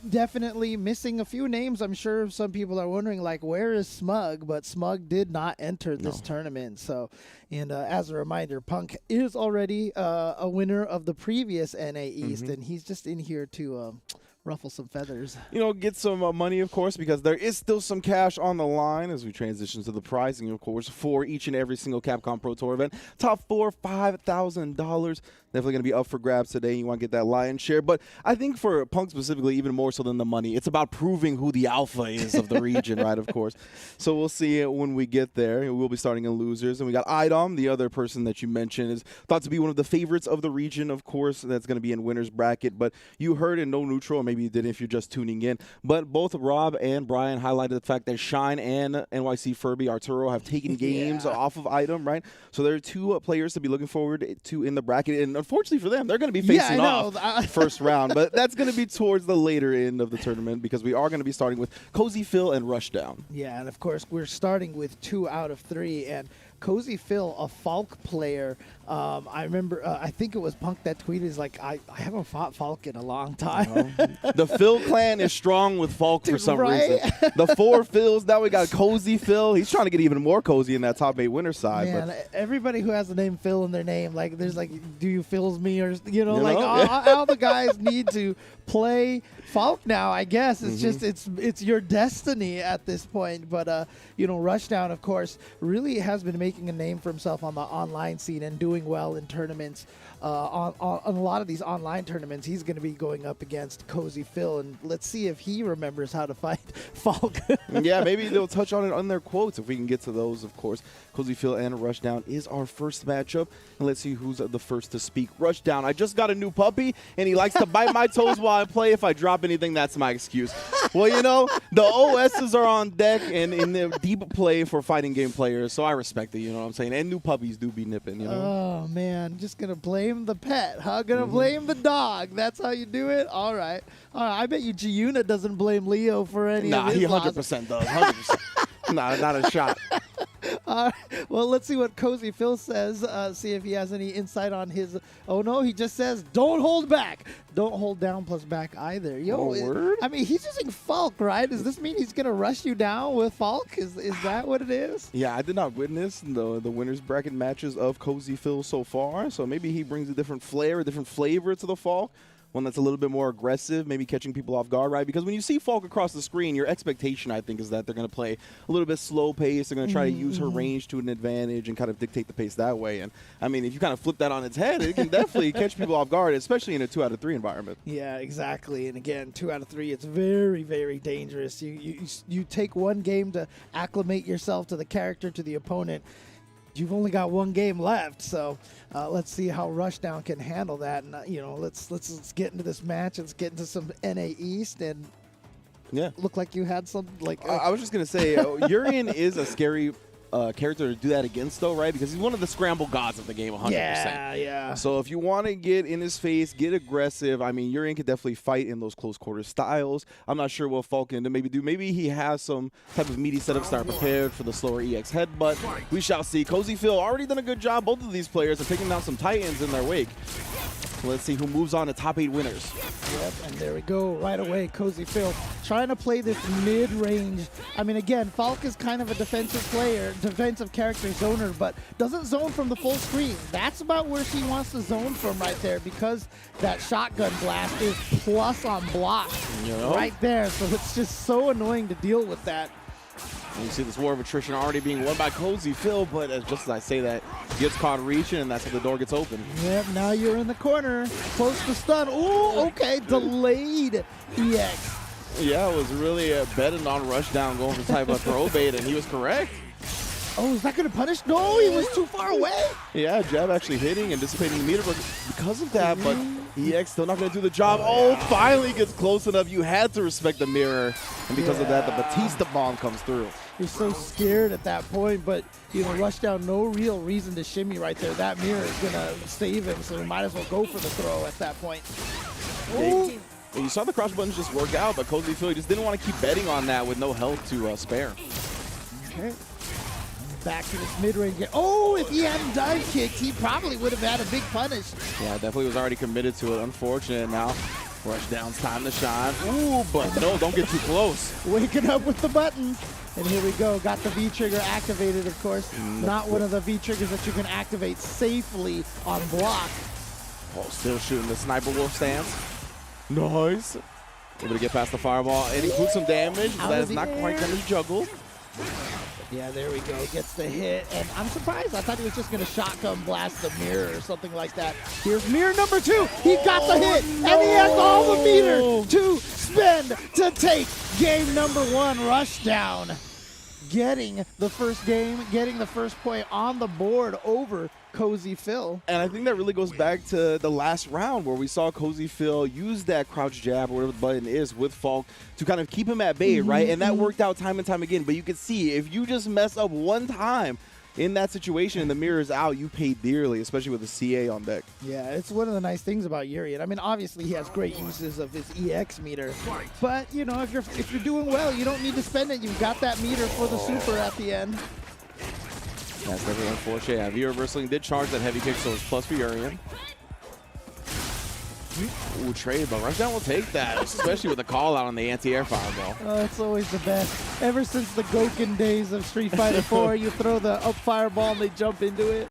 S13: Definitely missing a few names. I'm sure some people are wondering, like, where is Smug? But Smug did not enter this tournament. So, and as a reminder, Punk is already a winner of the previous NA East, and he's just in here to ruffle some feathers. You
S6: know, get some money, of course, because there is still some cash on the line as we transition to the pricing, of course, for each and every single Capcom Pro Tour event. Top four, $5,000. Definitely going to be up for grabs today. You want to get that lion's share. But I think for Punk specifically, even more so than the money, it's about proving who the alpha is of the region, right, of course. So we'll see it when we get there. We'll be starting in losers. And we got IDom, the other person that you mentioned, is thought to be one of the favorites of the region, of course. That's going to be in winners bracket. But you heard in No Neutral, or maybe you didn't if you're just tuning in. But both Rob and Brian highlighted the fact that Shine and NYCFurby, Arturo, have taken games off of IDom, right? So there are two players to be looking forward to in the bracket. And unfortunately for them, they're going to be facing off first round, but that's going to be towards the later end of the tournament because we are going to be starting with Cozy Phill and Rushdown.
S13: Yeah, and of course, we're starting with 2 out of 3, and Cozy Phill, a Falk player. I remember, I think it was Punk that tweeted, is like, I haven't fought Falk in a long time.
S6: The Phill clan is strong with Falk for some reason. The 4 Phils, now we got Cozy Phill. He's trying to get even more cozy in that top 8 winner side.
S13: Man, but everybody who has the name Phill in their name, like, there's like, do you Phil's me? Or, all the guys need to play Falk now, I guess. It's just, it's your destiny at this point. But, you know, Rushdown, of course, really has been making a name for himself on the online scene and doing well in tournaments. On a lot of these online tournaments, he's going to be going up against Cozy Phill, and let's see if he remembers how to fight Falk.
S6: Yeah, maybe they'll touch on it on their quotes if we can get to those, of course. Cozy Phill and Rushdown is our first matchup, and let's see who's the first to speak. Rushdown, I just got a new puppy, and he likes to bite my toes while I play. If I drop anything, that's my excuse. Well, you know, the OSs are on deck and in the deep play for fighting game players, so I respect it. healthy. You know what I'm saying? And new puppies do be nipping. You know.
S13: Oh man, just gonna blame the pet, huh? Gonna blame the dog. That's how you do it. All right. I bet you Giuna doesn't blame Leo for any.
S6: Nah,
S13: of his
S6: he
S13: losses.
S6: 100% does. 100%. Nah, not a shot.
S13: Well, let's see what Cozy Phill says. See if he has any insight on his. Oh no, he just says, "Don't hold back. Don't hold down plus back either." Yo,
S6: word?
S13: I mean, he's using Falk, right? Does this mean he's gonna rush you down with Falk? Is that what it is?
S6: Yeah, I did not witness the winners bracket matches of Cozy Phill so far. So maybe he brings a different flair, a different flavor to the Falk. One that's a little bit more aggressive, maybe catching people off guard, right? Because when you see Falk across the screen, your expectation, I think, is that they're going to play a little bit slow pace. They're going to try to use her range to an advantage and kind of dictate the pace that way. And, I mean, if you kind of flip that on its head, it can definitely catch people off guard, especially in a 2 out of 3 environment.
S13: Yeah, exactly. And again, 2 out of 3, it's very, very dangerous. You take one game to acclimate yourself to the character, to the opponent. You've only got one game left, so let's see how Rushdown can handle that. And let's get into this match. Let's get into some NA East. And
S6: yeah,
S13: look like you had some like.
S6: I was just gonna say, Urian is a scary character to do that against, though, right? Because he's one of the scramble gods of the game, 100%.
S13: Yeah.
S6: So if you want to get in his face, get aggressive, I mean, Urian could definitely fight in those close quarter styles. I'm not sure what Falcon to maybe do. Maybe he has some type of meaty setups that are prepared for the slower EX headbutt. We shall see. Cozy Phill already done a good job, both of these players, of taking down some Titans in their wake. Let's see who moves on to top 8 winners.
S13: Yep, and there we go. Right away, Cozy Phill trying to play this mid-range. I mean, again, Falk is kind of a defensive player, defensive character zoner, but doesn't zone from the full screen. That's about where she wants to zone from right there, because that shotgun blast is plus on block right there. So it's just so annoying to deal with that.
S6: And you see this war of attrition already being won by Cozy Phill, but just as I say that, he gets caught reaching, and that's how the door gets open.
S13: Yep, now you're in the corner, close to stun. Ooh, okay, delayed EX.
S6: Yeah, it was really betting on Rushdown going for type of throw bait, and he was correct.
S13: Oh, is that going to punish? No, he was too far away.
S6: Yeah, jab actually hitting and dissipating the meter because of that, but EX still not going to do the job. Oh, finally gets close enough. You had to respect the mirror, and because of that, the Batista bomb comes through.
S13: You're so scared at that point, but, Rushdown, no real reason to shimmy right there. That mirror is going to save him, so he might as well go for the throw at that point.
S6: Yeah, you saw the crouch buttons just work out, but Cozy Phill just didn't want to keep betting on that with no health to spare.
S13: Okay. Back to this mid-range. Oh, if he hadn't dive kicked, he probably would have had a big punish.
S6: Yeah, definitely was already committed to it. Unfortunate now. Rushdown's time to shine. Ooh, but no, don't get too close.
S13: Waking up with the button. And here we go. Got the V-trigger activated, of course. Not one of the V-triggers that you can activate safely on block.
S6: Oh, still shooting the Sniper Wolf stance. Nice. Able to get past the fireball and include some damage. That is not quite going to juggle.
S13: Yeah, there we go. Gets the hit. And I'm surprised. I thought he was just going to shotgun blast the mirror or something like that. Here's mirror number 2. He got the hit. And he has all the meter to spend to take game number 1 Rushdown. Getting the first game, getting the first point on the board over Cozy Phill.
S6: And I think that really goes back to the last round where we saw Cozy Phill use that crouch jab, or whatever the button is, with Falk to kind of keep him at bay, right? And that worked out time and time again. But you can see, if you just mess up one time in that situation and the mirror is out, you pay dearly, especially with the CA on deck.
S13: Yeah, it's one of the nice things about Urian. I mean, obviously he has great uses of his EX meter, but if you're doing well, you don't need to spend it. You've got that meter for the super at the end.
S6: That's definitely unfortunate. Yeah, V reversing did charge that heavy kick, so it's plus for Urian. Ooh, trade, but Rushdown will take that, especially with the call out on the anti-air fireball.
S13: Oh, it's always the best. Ever since the Goken days of Street Fighter 4, you throw the up fireball and they jump into it.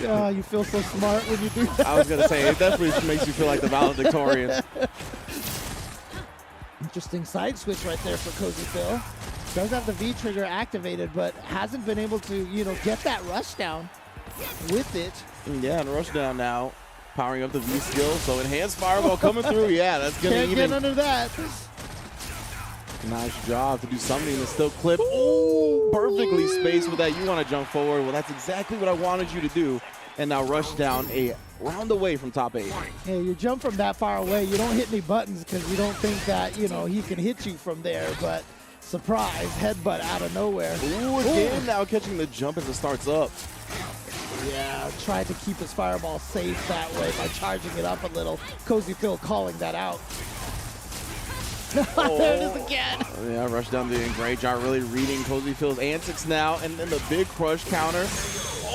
S13: Oh, you feel so smart when you do that.
S6: I was going to say, it definitely makes you feel like the valedictorian.
S13: Interesting side switch right there for Cozy Phill. Does have the V-trigger activated, but hasn't been able to, get that Rushdown with it.
S6: Yeah, and Rushdown now powering up the V skill, so enhanced fireball coming through. Yeah, that's gonna
S13: Can't get under that.
S6: Nice job to do something to still clip. Oh, perfectly spaced with that. You want to jump forward. Well, that's exactly what I wanted you to do. And now Rushdown a round away from top 8.
S13: Hey, you jump from that far away. You don't hit any buttons because you don't think that, he can hit you from there. But Surprise, headbutt out of nowhere.
S6: Ooh, again, now catching the jump as it starts up.
S13: Yeah, tried to keep his fireball safe that way by charging it up a little. Cozy Phill calling that out. There it is again.
S6: Yeah, Rushdown doing a great job really reading Cozy Phil's antics now. And then the big crush counter.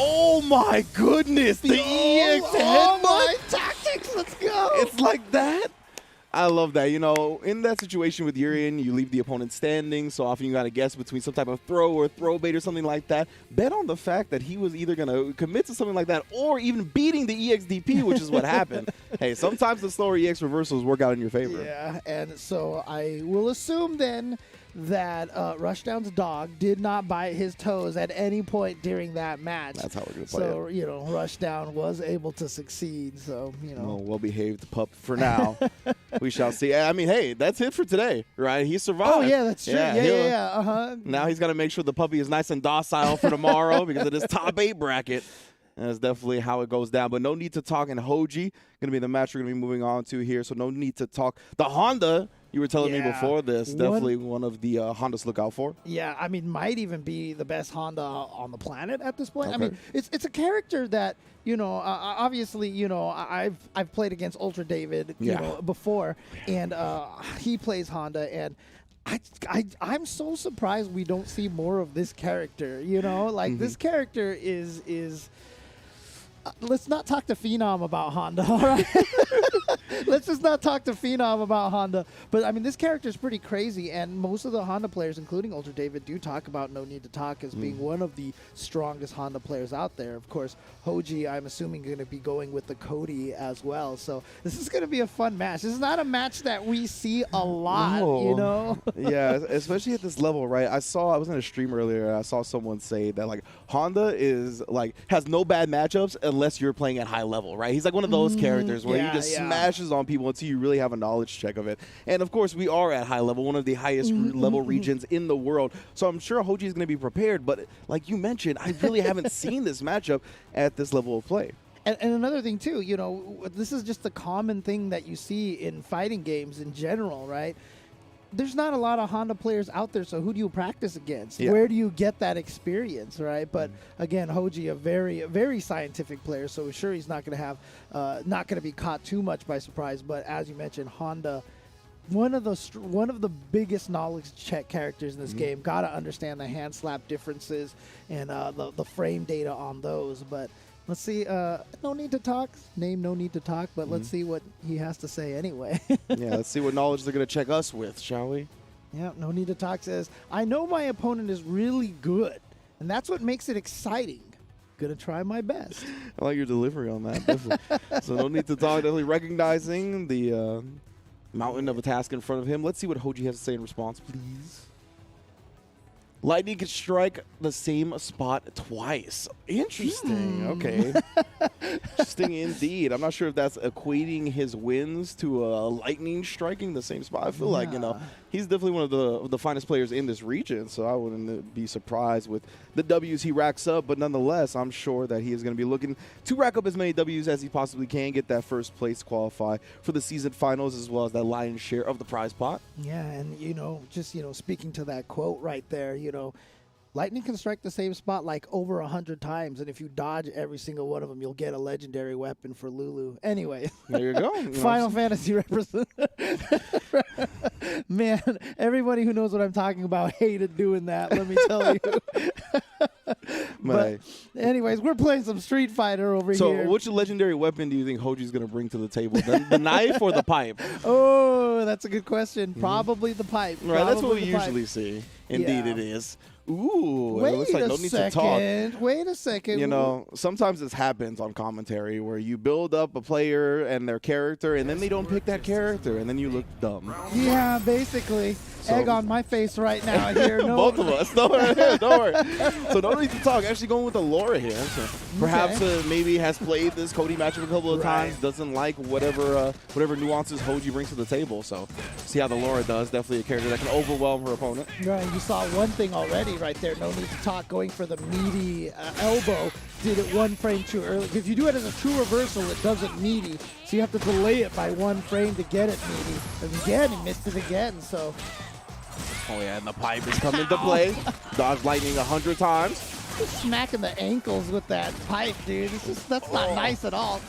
S6: Oh my goodness, the EX headbutt.
S13: My tactics, let's go.
S6: It's like that. I love that. You know, in that situation with Urian, you leave the opponent standing, so often you got to guess between some type of throw or throw bait or something like that. Bet on the fact that he was either going to commit to something like that or even beating the EXDP, which is what happened. Hey, sometimes the slower EX reversals work out in your favor.
S13: Yeah, and so I will assume then that Rushdown's dog did not bite his toes at any point during that match.
S6: That's how we're going to play it.
S13: So, you know, Rushdown was able to succeed, so, you know.
S6: Well-behaved pup for now. We shall see. I mean, hey, that's it for today, right? He survived.
S13: Oh, yeah, that's true. Yeah. Uh-huh.
S6: Now he's got to make sure the puppy is nice and docile for tomorrow because it is top 8 bracket. And that's definitely how it goes down. But no need to talk in Hoji. Going to be the match we're going to be moving on to here. So no need to talk. The Honda, you were telling me before this, definitely one of the Hondas to look out for.
S13: Yeah, I mean, might even be the best Honda on the planet at this point. Okay. I mean, it's a character that, you know, obviously, you know, I've played against Ultra David, you know, before, and he plays Honda, and I'm so surprised we don't see more of this character. You know, like this character is. Let's not talk to Phenom about Honda, all right? Let's just not talk to Phenom about Honda. But, I mean, this character is pretty crazy, and most of the Honda players, including Ultra David, do talk about No Need to Talk as being one of the strongest Honda players out there. Of course, Hoji, I'm assuming, going to be going with the Cody as well. So this is going to be a fun match. This is not a match that we see a lot, you know?
S6: Yeah, especially at this level, right? I was in a stream earlier, and I saw someone say that, like, Honda is, like, has no bad matchups unless you're playing at high level, right? He's like one of those characters where he just smashes on people until you really have a knowledge check of it. And of course, we are at high level, one of the highest level regions in the world. So I'm sure Hoji is going to be prepared. But like you mentioned, I really haven't seen this matchup at this level of play.
S13: And another thing, too, you know, this is just a common thing that you see in fighting games in general, right? There's not a lot of Honda players out there, so who do you practice against? Yeah. Where do you get that experience, right? But again, Hoji, a very, very scientific player, so we're sure he's not going to have, not going to be caught too much by surprise. But as you mentioned, Honda, one of the biggest knowledge check characters in this game. Got to understand the hand slap differences and the frame data on those, but. Let's see. No need to talk. Name no need to talk, but let's see what he has to say anyway.
S6: Yeah, let's see what knowledge they're going to check us with, shall we?
S13: Yeah, no need to talk says, I know my opponent is really good, and that's what makes it exciting. Gonna try my best.
S6: I like your delivery on that, definitely. So no need to talk, definitely recognizing the mountain of a task in front of him. Let's see what Hoji has to say in response, please. Lightning can strike the same spot twice. Interesting. Okay. Interesting indeed. I'm not sure if that's equating his wins to lightning striking the same spot. I feel like, you know, he's definitely one of the finest players in this region, so I wouldn't be surprised with the W's he racks up. But nonetheless, I'm sure that he is going to be looking to rack up as many W's as he possibly can, get that first place qualify for the season finals as well as that lion's share of the prize pot.
S13: Yeah, and, you know, just, you know, speaking to that quote right there, you know, lightning can strike the same spot like over 100 times, and if you dodge every single one of them, you'll get a legendary weapon for Lulu. Anyway.
S6: There you go.
S13: Final Fantasy representative. Man, everybody who knows what I'm talking about hated doing that, let me tell you. But anyways, we're playing some Street Fighter over here.
S6: So which legendary weapon do you think Hoji's going to bring to the table? The knife or the pipe?
S13: Oh, that's a good question. Probably the pipe.
S6: Right, that's what we usually see. Indeed it is. Ooh,
S13: wait
S6: it looks like no need to talk.
S13: Wait a second.
S6: You know, sometimes this happens on commentary where you build up a player and their character, and then they don't pick that character, and then you look dumb.
S13: Yeah, basically. So, egg on my face right now here. No.
S6: Both of us. Don't worry. So no need to talk. Actually going with the Laura here. So perhaps maybe has played this Cody matchup a couple of times. Doesn't like whatever nuances Hoji brings to the table. So see how the Laura does. Definitely a character that can overwhelm her opponent.
S13: Right. You saw one thing already right there. No need to talk. Going for the meaty elbow. Did it one frame too early. If you do it as a true reversal, it doesn't meaty. So you have to delay it by one frame to get it meaty. And again, he missed it again. So
S6: Oh yeah, and the pipe is coming into play. Dodge lightning 100 times.
S13: Just smacking the ankles with that pipe, dude. That's not nice at all.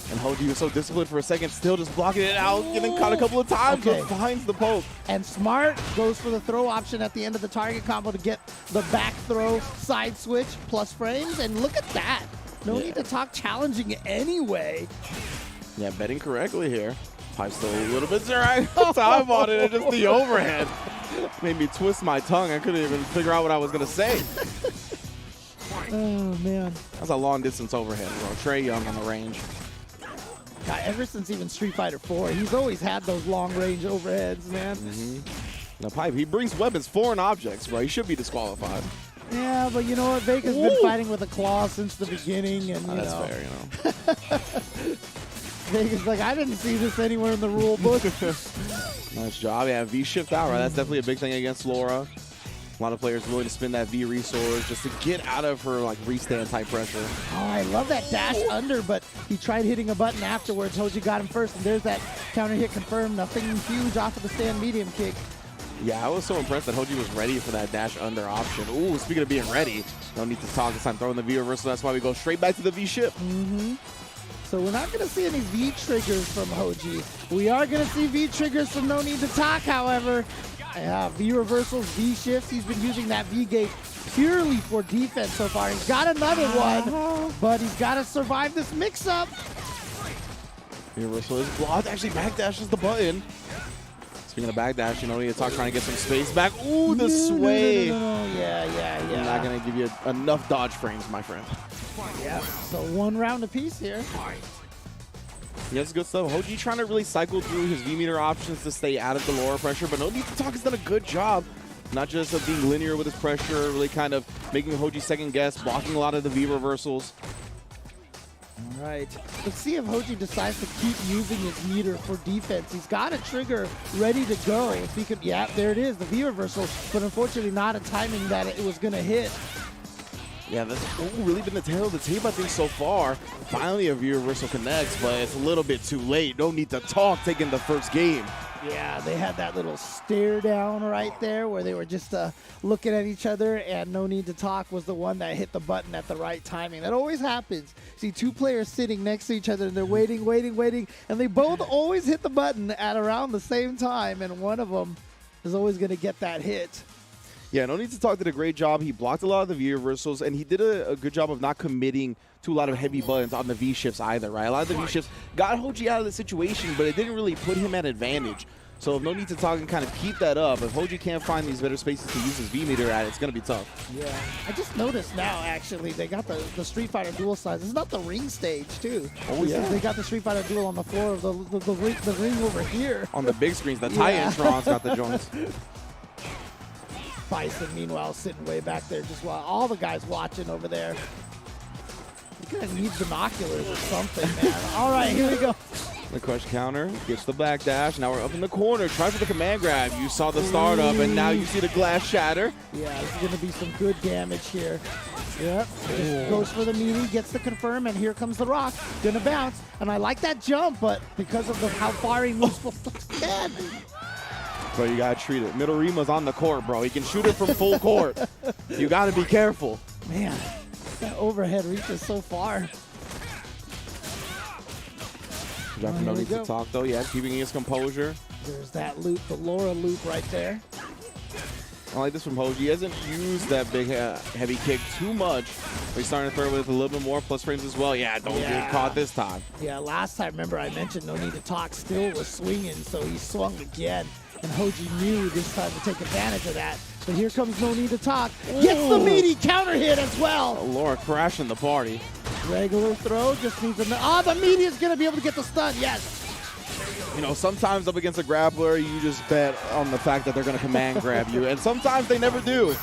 S6: And Hoji was so disciplined for a second, still just blocking it out, getting caught a couple of times, but finds the poke.
S13: And Smart goes for the throw option at the end of the target combo to get the back throw side switch plus frames. And look at that. No need to talk challenging anyway.
S6: Yeah, betting correctly here. Pipe still a little bit time on it, and just the overhead made me twist my tongue. I couldn't even figure out what I was going to say.
S13: Oh, man.
S6: That's a long distance overhead, bro. Trey Young on the range.
S13: God, ever since even Street Fighter 4, he's always had those long range overheads, man.
S6: The pipe, he brings weapons, foreign objects, bro. He should be disqualified.
S13: Yeah, but you know what? Vega's been fighting with a claw since the beginning, and
S6: that's fair, you know.
S13: Vega's like, I didn't see this anywhere in the rule book.
S6: Nice job. Yeah, V shift out, right? That's definitely a big thing against Laura. A lot of players willing to spin that V resource just to get out of her like restand type pressure.
S13: Oh, I love that dash under, but he tried hitting a button afterwards. Hoji got him first, and there's that counter hit confirmed. Nothing huge off of the stand medium kick.
S6: Yeah, I was so impressed that Hoji was ready for that dash under option. Ooh, speaking of being ready, no need to talk this time throwing the V reversal. That's why we go straight back to the V ship.
S13: So we're not going to see any V triggers from Hoji. We are going to see V triggers from No Need to Talk, however. V reversals, V shifts. He's been using that V gate purely for defense so far. He's got another one, but he's got to survive this mix-up.
S6: V reversal is blocked. Actually, backdash is the button. Speaking of backdash, you know, need to talk trying to get some space back. Ooh, the sway.
S13: No. Yeah.
S6: I'm not going to give you enough dodge frames, my friend.
S13: Yeah, so one round apiece here.
S6: Yes, good stuff. Hoji trying to really cycle through his V-meter options to stay out of the lower pressure, but No Need to Talk has done a good job, not just of being linear with his pressure, really kind of making Hoji second guess, blocking a lot of the V reversals.
S13: All right, let's see if Hoji decides to keep using his meter for defense. He's got a trigger ready to go. If he could, yeah, there it is, the V reversal, but unfortunately not a timing that it was gonna hit.
S6: Yeah, that's really been the tail of the tape, I think, so far. Finally, a V reversal connects, but it's a little bit too late. No Need to Talk taking the first game.
S13: Yeah, they had that little stare down right there where they were just looking at each other, and No Need to Talk was the one that hit the button at the right timing. That always happens. See two players sitting next to each other, and they're waiting, and they both always hit the button at around the same time, and one of them is always going to get that hit.
S6: Yeah, No Need to Talk did a great job. He blocked a lot of the V reversals, and he did a good job of not committing to a lot of heavy buttons on the V shifts either, right? A lot of the V shifts got Hoji out of the situation, but it didn't really put him at advantage. So if No Need to Talk and kind of keep that up, if Hoji can't find these better spaces to use his V meter at, it's going to be tough.
S13: Yeah, I just noticed now, actually, they got the Street Fighter Duel size. It's not the ring stage, too.
S6: Oh, yeah.
S13: They got the Street Fighter Duel on the floor of the ring over here.
S6: On the big screens, the Titantron's got the joints.
S13: Bison, meanwhile, sitting way back there just while all the guys watching over there. You kind of need binoculars or something, man. All right, here we go.
S6: The crush counter gets the backdash. Now we're up in the corner. Try for the command grab. You saw the startup, and now you see the glass shatter.
S13: Yeah, this is going to be some good damage here. Yep, just goes for the meaty, gets the confirm, and here comes the rock. Gonna bounce, and I like that jump, but because of how far he moves, again.
S6: Bro, you gotta treat it. Middle Rima's on the court, bro. He can shoot it from full court. You gotta be careful.
S13: Man, that overhead reaches so far.
S6: Dropping No Need to Talk, though. Yeah, keeping his composure.
S13: There's that loop, the Laura loop right there.
S6: I like this from Hoji. He hasn't used that big heavy kick too much. But he's starting to throw it with a little bit more plus frames as well. Yeah, don't get caught this time.
S13: Yeah, last time, remember I mentioned No Need to Talk still was swinging, so he swung again. And Hoji knew this time to take advantage of that. But here comes No Need to Talk. Gets the meaty counter hit as well.
S6: Oh, Laura crashing the party.
S13: Regular throw, just needs a... Oh, the meaty is going to be able to get the stun, yes.
S6: You know, sometimes up against a grappler, you just bet on the fact that they're going to command grab you. And sometimes they never do,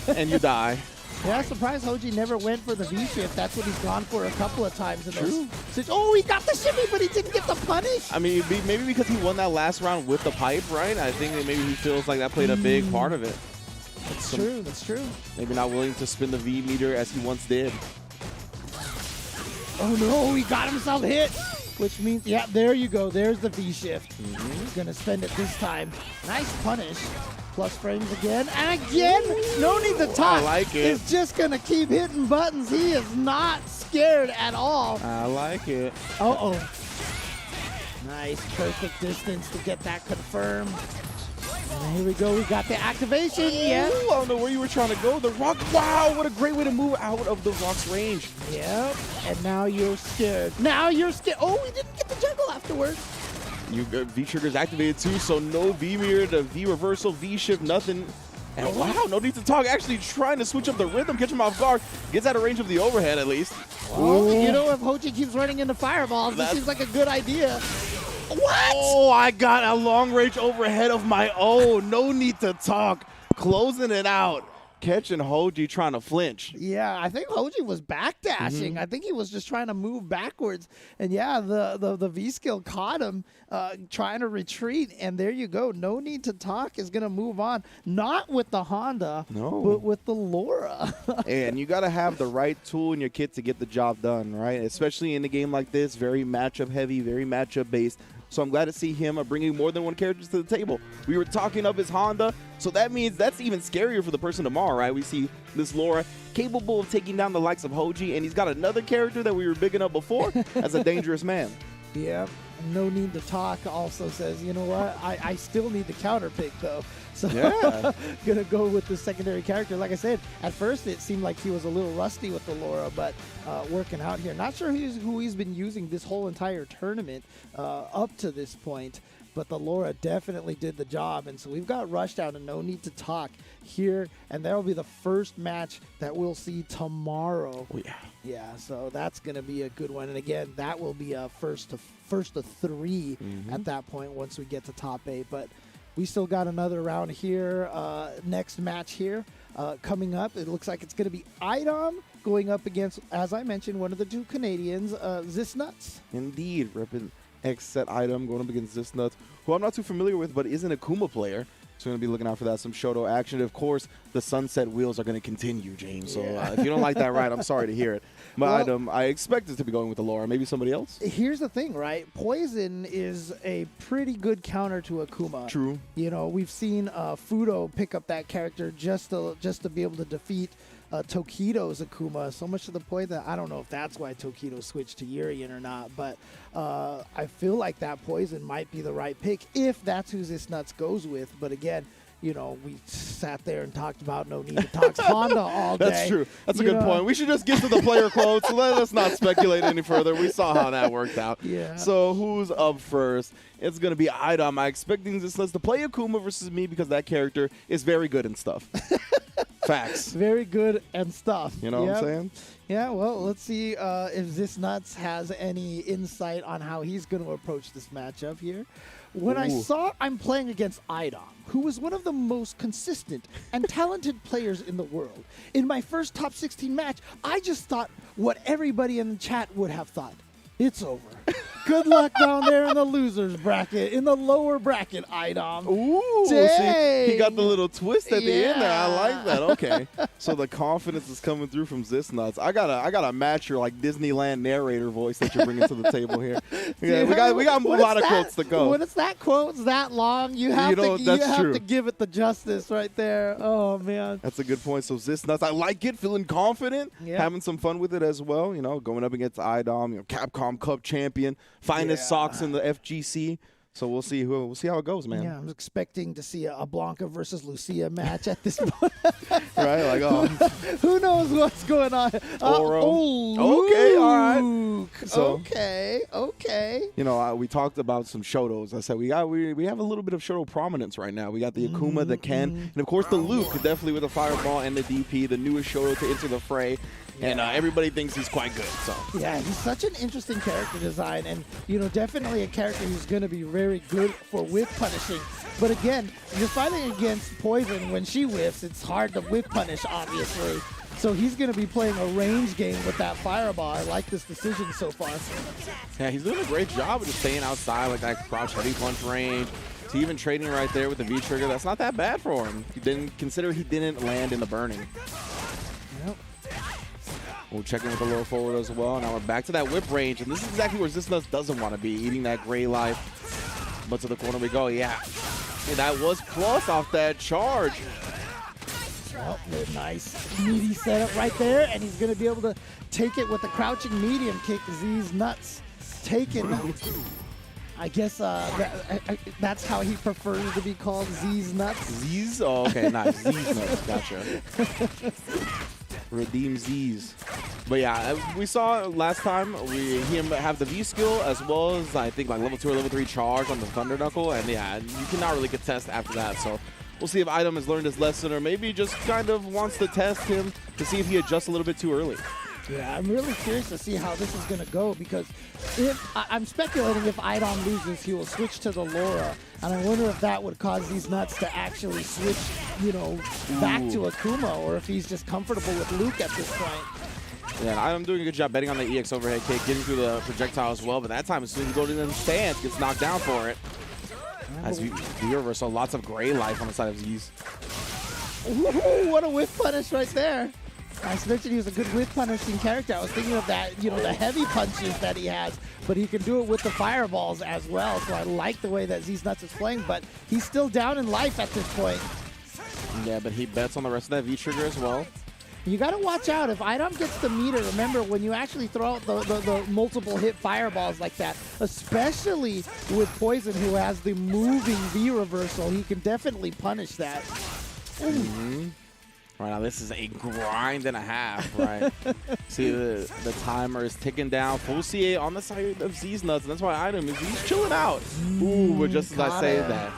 S6: and you die.
S13: Yeah, I'm surprised Hoji never went for the V-shift. That's what he's gone for a couple of times. In those. Oh, he got the shimmy, but he didn't get the punish.
S6: I mean, maybe because he won that last round with the pipe, right? I think that maybe he feels like that played a big part of it.
S13: That's true, that's true.
S6: Maybe not willing to spin the V meter as he once did.
S13: Oh no, he got himself hit. Which means, yeah, there you go. There's the V-shift. He's going to spend it this time. Nice punish. Plus frames again, and again, no need to talk.
S6: I like it.
S13: He's just gonna keep hitting buttons. He is not scared at all.
S6: I like it.
S13: Uh-oh. Nice, perfect distance to get that confirmed. And here we go, we got the activation, yeah.
S6: Ooh, I don't know where you were trying to go. The rock, wow, what a great way to move out of the rock's range.
S13: Yep, and now you're scared. Now you're scared. Oh, we didn't get the juggle afterwards.
S6: You got V-triggers activated too, so no V-mirror, the V-reversal, V-shift, nothing. And wow, no need to talk. Actually trying to switch up the rhythm, catch him off guard. Gets out of range of the overhead at least.
S13: Well, you know, if Hoji keeps running into fireballs, this seems like a good idea. What?
S6: Oh, I got a long range overhead of my own. No need to talk. Closing it out. Catching Hoji trying to flinch.
S13: Yeah, I think Hoji was backdashing. I think he was just trying to move backwards. And yeah, the V-skill caught him trying to retreat. And there you go. No need to talk is going to move on. Not with the Honda, but with the Laura.
S6: And you got to have the right tool in your kit to get the job done, right? Especially in a game like this, very matchup heavy, very matchup based. So I'm glad to see him bringing more than one character to the table. We were talking up his Honda, so that means that's even scarier for the person tomorrow, right? We see this Laura capable of taking down the likes of Hoji, and he's got another character that we were bigging up before as a dangerous man.
S13: Yeah, no need to talk also says, you know what, I still need the counter pick though. So
S6: yeah.
S13: Gonna go with the secondary character. Like I said, at first it seemed like he was a little rusty with the Laura, but working out here. Not sure who he's been using this whole entire tournament up to this point, but the Laura definitely did the job. And so we've got Rushdown and no need to talk here, and that'll be the first match that we'll see tomorrow.
S6: Oh, yeah.
S13: Yeah, so that's going to be a good one. And again, that will be a first of 3 at that point once we get to top 8. But we still got another round here. Next match here coming up. It looks like it's going to be IDom going up against, as I mentioned, one of the 2 Canadians, Zisnuts.
S6: Indeed, repping X-Set IDom going up against Zisnuts, who I'm not too familiar with, but is an Akuma player. So we're going to be looking out for that. Some Shoto action. Of course, the sunset wheels are going to continue, James. So if you don't like that ride, I'm sorry to hear it. But well, I expect it to be going with the Laura. Maybe somebody else?
S13: Here's the thing, right? Poison is a pretty good counter to Akuma.
S6: True.
S13: You know, we've seen Fudo pick up that character just to be able to defeat Tokido's Akuma, so much to the point that I don't know if that's why Tokido switched to Urian or not, but I feel like that Poison might be the right pick if that's who Zisnuts goes with. But again, you know, we sat there and talked about no need to talk Honda all day.
S6: That's true. That's a good point. We should just get to the player quotes. Let's not speculate any further. We saw how that worked out.
S13: Yeah.
S6: So who's up first? It's going to be IDom. I'm expecting Zisnuts to play Akuma versus me because that character is very good and stuff. Facts.
S13: Very good and stuff.
S6: You know what I'm saying?
S13: Yeah, well, let's see if Zisnuts has any insight on how he's going to approach this matchup here. When I saw I'm playing against IDom, who is one of the most consistent and talented players in the world, in my first top 16 match, I just thought what everybody in the chat would have thought. It's over. Good luck down there in the losers bracket, in the lower bracket, IDom.
S6: Ooh, see, he got the little twist at the end there. I like that. Okay, so the confidence is coming through from Zisnuts. I gotta match your like Disneyland narrator voice that you're bringing to the table here. Yeah, we got a lot of quotes to go.
S13: When it's that quote's that long, you have to give it the justice right there. Oh man,
S6: that's a good point. So Zisnuts, I like it, feeling confident, having some fun with it as well. You know, going up against IDom, you know, Capcom Cup champion. Finest socks in the FGC. So we'll see how it goes, man.
S13: Yeah, I'm expecting to see a Blanca versus Lucia match at this point.
S6: Right? Like,
S13: who knows what's going on?
S6: Okay, all right. So,
S13: okay.
S6: You know, we talked about some Shotos. I said we have a little bit of Shoto prominence right now. We got the Akuma, the Ken, and of course the Luke, definitely with the Fireball and the DP, the newest Shoto to enter the fray. And everybody thinks he's quite good. So
S13: yeah, he's such an interesting character design, and you know, definitely a character who's going to be very good for whiff punishing. But again, you're fighting against Poison. When she whiffs, it's hard to whiff punish, obviously. So he's going to be playing a range game with that Fireball. I like this decision so far.
S6: Yeah, he's doing a great job of just staying outside like that crouch heavy punch range. To even trading right there with the V trigger, that's not that bad for him. He didn't land in the burning.
S13: Yep.
S6: We'll check in with the lower forward as well. Now we're back to that whip range, and this is exactly where Zisnuts doesn't want to be, eating that gray life. But to the corner we go, yeah. And that was plus off that charge.
S13: Oh, nice meaty setup right there, and he's going to be able to take it with the crouching medium kick. Zisnuts taken. I guess that's how he prefers to be called, Zisnuts.
S6: Z's? Oh, okay, nice. Zisnuts, gotcha. Redeem Z's. But yeah, we saw last time him have the V skill as well as I think like level 2 or level 3 charge on the Thunder Knuckle, and yeah, you cannot really contest after that. So we'll see if IDom has learned his lesson, or maybe just kind of wants to test him to see if he adjusts a little bit too early.
S13: Yeah, I'm really curious to see how this is going to go, because I'm speculating if IDom loses, he will switch to the Laura, and I wonder if that would cause these nuts to actually switch, back to Akuma, or if he's just comfortable with Luke at this point.
S6: Yeah, and IDom doing a good job betting on the EX overhead kick, getting through the projectile as well, but that time as soon as he goes in the stance, gets knocked down for it. As the reversal, lots of gray life on the side of Z's.
S13: Ooh, what a whiff punish right there. I mentioned he was a good whiff punishing character. I was thinking of that, the heavy punches that he has, but he can do it with the fireballs as well. So I like the way that Zisnuts is playing, but he's still down in life at this point.
S6: Yeah, but he bets on the rest of that V-trigger as well.
S13: You got to watch out. If IDom gets the meter, remember, when you actually throw out the multiple hit fireballs like that, especially with Poison, who has the moving V reversal, he can definitely punish that.
S6: Right now, this is a grind and a half, right? See, the timer is ticking down. Full CA on the side of Zisnuts, and that's why IDom is he's chilling out. Ooh, but just as I say that.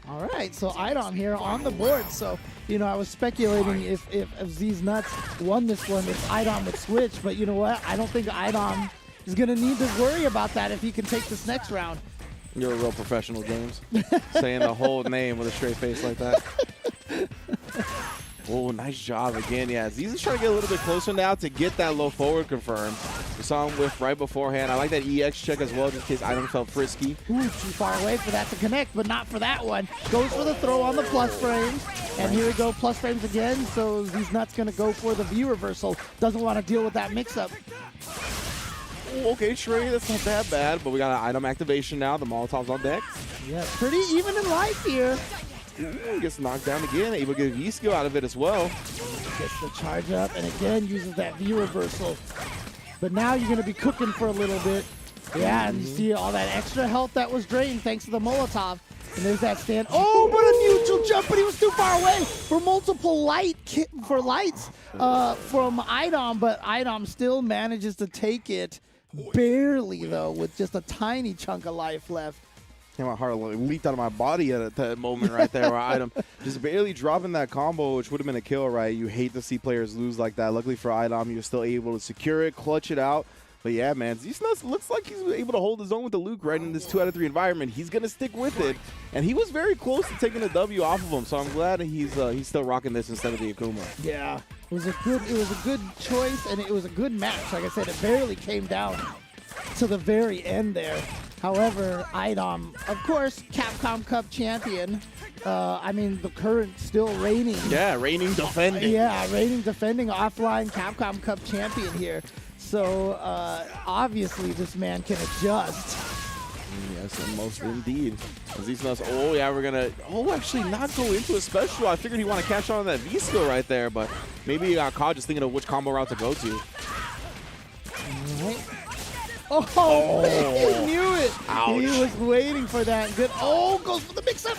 S13: All right, so IDom here on the board. So, I was speculating if Zisnuts won this one, if IDom would switch. But you know what? I don't think IDom is going to need to worry about that if he can take this next round.
S6: You're a real professional, James. Saying the whole name with a straight face like that. Oh, nice job again. Yeah, Z's is trying to get a little bit closer now to get that low forward confirmed. We saw him whiff right beforehand. I like that EX check as well, just in case IDom felt frisky.
S13: Ooh, too far away for that to connect, but not for that one. Goes for the throw on the plus frames. And here we go, plus frames again. So Zisnuts going to go for the V reversal. Doesn't want to deal with that mix-up.
S6: Okay, Trey, that's not that bad, but we got an IDom activation now. The Molotov's on deck.
S13: Yeah, pretty even in life here.
S6: Ooh, gets knocked down again, able to get a V skill out of it as well.
S13: Gets the charge up and again uses that V reversal. But now you're going to be cooking for a little bit. Yeah, and you see all that extra health that was drained thanks to the Molotov. And there's that stand. Oh, but a neutral jump, but he was too far away for multiple lights from IDom, but IDom still manages to take it barely, though, with just a tiny chunk of life left.
S6: Yeah, my heart leaped out of my body at that moment right there where IDom just barely dropping that combo, which would have been a kill, right? You hate to see players lose like that. Luckily for IDom, he was still able to secure it, clutch it out. But yeah, man, Zisnuts looks like he's able to hold his own with the Luke right in this 2 out of 3 environment. He's going to stick with it. And he was very close to taking a W off of him, so I'm glad he's still rocking this instead of the Akuma.
S13: Yeah, it was a good choice, and it was a good match. Like I said, it barely came down to the very end there. However, IDom, of course, Capcom Cup champion. The current still reigning.
S6: Yeah, reigning defending.
S13: Reigning defending offline Capcom Cup champion here. So, obviously, this man can adjust.
S6: Yes, most indeed. Zisnuts, we're going to, actually not go into a special. I figured he want to catch on that V-skill right there, but maybe he got caught just thinking of which combo route to go to.
S13: All right. Oh, man, he knew it.
S6: Ouch.
S13: He was waiting for that. Good. Oh, goes for the mix-up.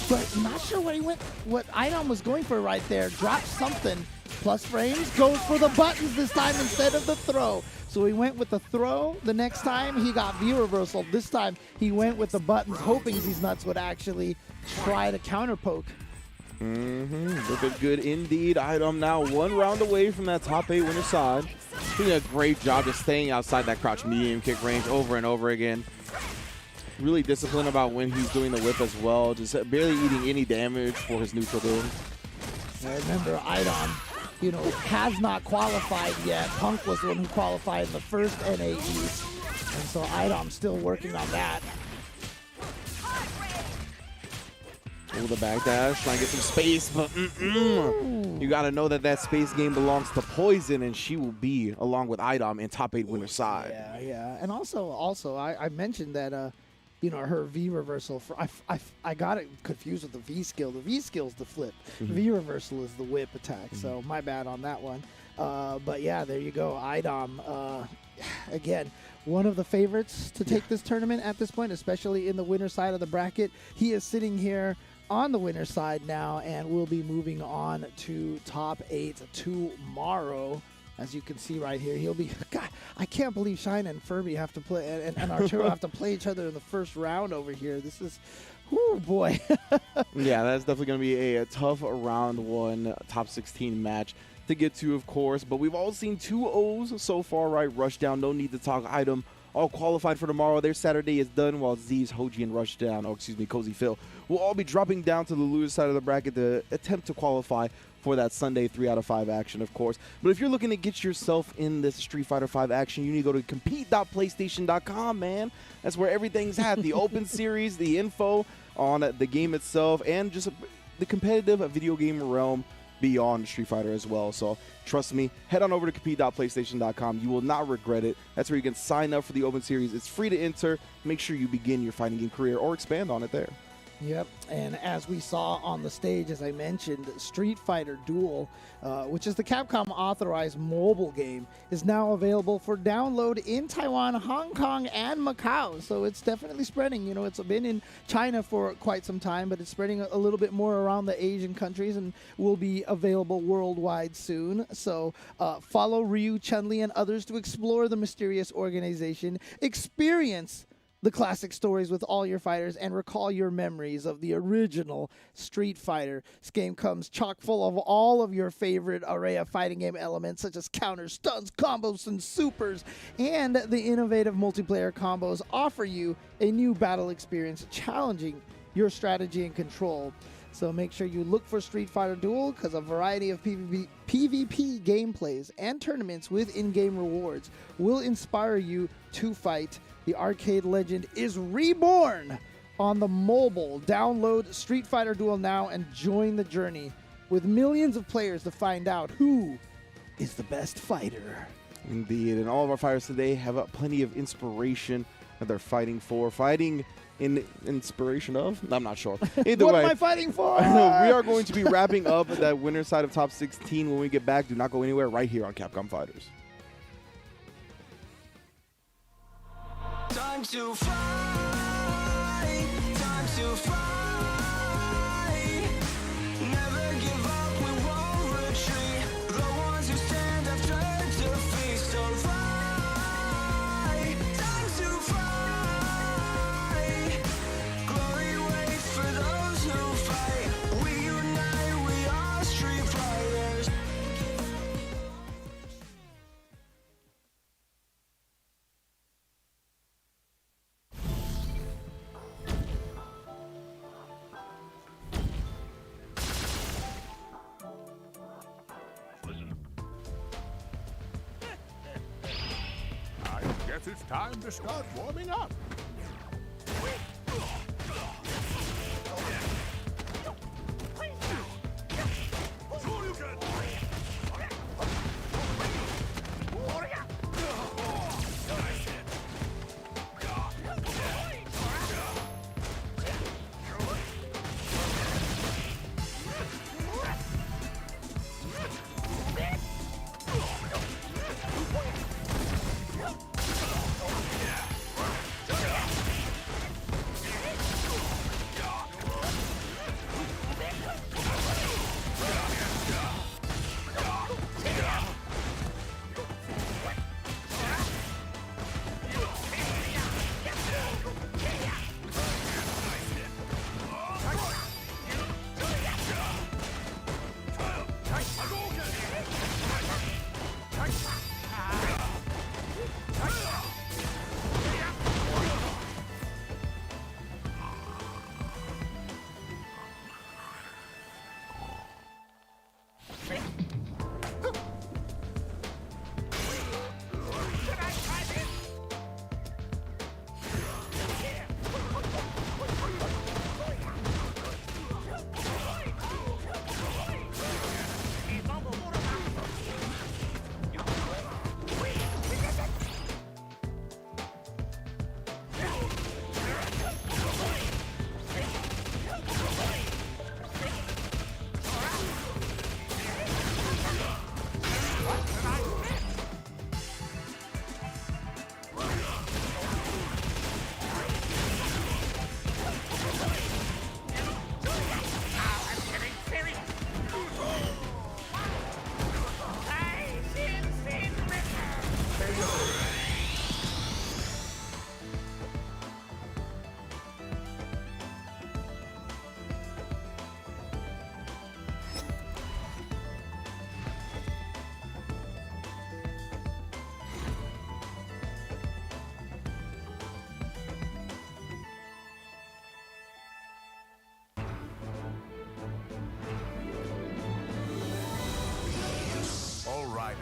S13: But not sure what IDom was going for right there. Dropped something. Plus frames, goes for the buttons this time instead of the throw. So he went with the throw. The next time, he got V reversal. This time, he went with the buttons, hoping Zisnuts would actually try to counter poke.
S6: Looking good indeed. IDom now 1 round away from that top 8 winner side. Doing a great job just staying outside that crouch medium kick range over and over again. Really disciplined about when he's doing the whip as well. Just barely eating any damage for his neutral build.
S13: I remember IDom, has not qualified yet. Punk was the one who qualified in the first NA East. And so IDOM's still working on that.
S6: Oh, the backdash, trying to get some space, but you got to know that space game belongs to Poison, and she will be, along with IDom, in top 8 winner side.
S13: Yeah. And also, I mentioned that her V reversal. I got it confused with the V skill. The V skill is the flip. V reversal is the whip attack. So my bad on that one. But yeah, there you go. IDom, again, one of the favorites to take this tournament at this point, especially in the winner side of the bracket. He is sitting here on the winner side now, and we'll be moving on to top 8 tomorrow. As you can see right here, he'll be. God, I can't believe Shine and Furby have to play, and Arturo have to play each other in the first round over here. This is, whoo boy.
S6: Yeah, that's definitely going to be a tough round 1 top 16 match to get to, of course. But we've all seen 2 O's so far, right? Rushdown, no need to talk. IDom, all qualified for tomorrow. Their Saturday is done, while Z's, Hoji, and Rushdown, Cozy Phill, will all be dropping down to the loser side of the bracket to attempt to qualify for that Sunday 3 out of 5 action, of course. But if you're looking to get yourself in this Street Fighter V action, you need to go to compete.playstation.com, man. That's where everything's at. The open series, the info on the game itself, and just the competitive video game realm beyond Street Fighter as well. So trust me, head on over to compete.playstation.com. You will not regret it. That's where you can sign up for the open series. It's free to enter. Make sure you begin your fighting game career or expand on it there.
S13: Yep, and as we saw on the stage, as I mentioned, Street Fighter Duel, which is the Capcom authorized mobile game, is now available for download in Taiwan, Hong Kong, and Macau. So it's definitely spreading. It's been in China for quite some time, but it's spreading a little bit more around the Asian countries and will be available worldwide soon. So follow Ryu, Chun-Li, and others to explore the mysterious organization, experience the classic stories with all your fighters, and recall your memories of the original Street Fighter. This game comes chock full of all of your favorite array of fighting game elements, such as counters, stuns, combos, and supers, and the innovative multiplayer combos offer you a new battle experience challenging your strategy and control. So make sure you look for Street Fighter Duel, because a variety of PvP gameplays and tournaments with in-game rewards will inspire you to fight. The arcade legend is reborn on the mobile. Download Street Fighter Duel now and join the journey with millions of players to find out who is the best fighter.
S6: Indeed, and all of our fighters today have plenty of inspiration that they're fighting for. Fighting in inspiration of? I'm not sure. Either
S13: what
S6: way,
S13: am I fighting for?
S6: We are going to be wrapping up that winner side of top 16 when we get back. Do not go anywhere, right here on Capcom Fighters.
S7: Time to fly, time to fly. Never give up, we won't retreat. The ones who stand have turned to feast. Alright, time to fly. Glory waits for those who fight. We unite, we are Street Fighters.
S9: Guess it's time to start warming up.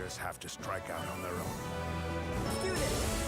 S9: fighters have to strike out on their own.
S8: Let's do this.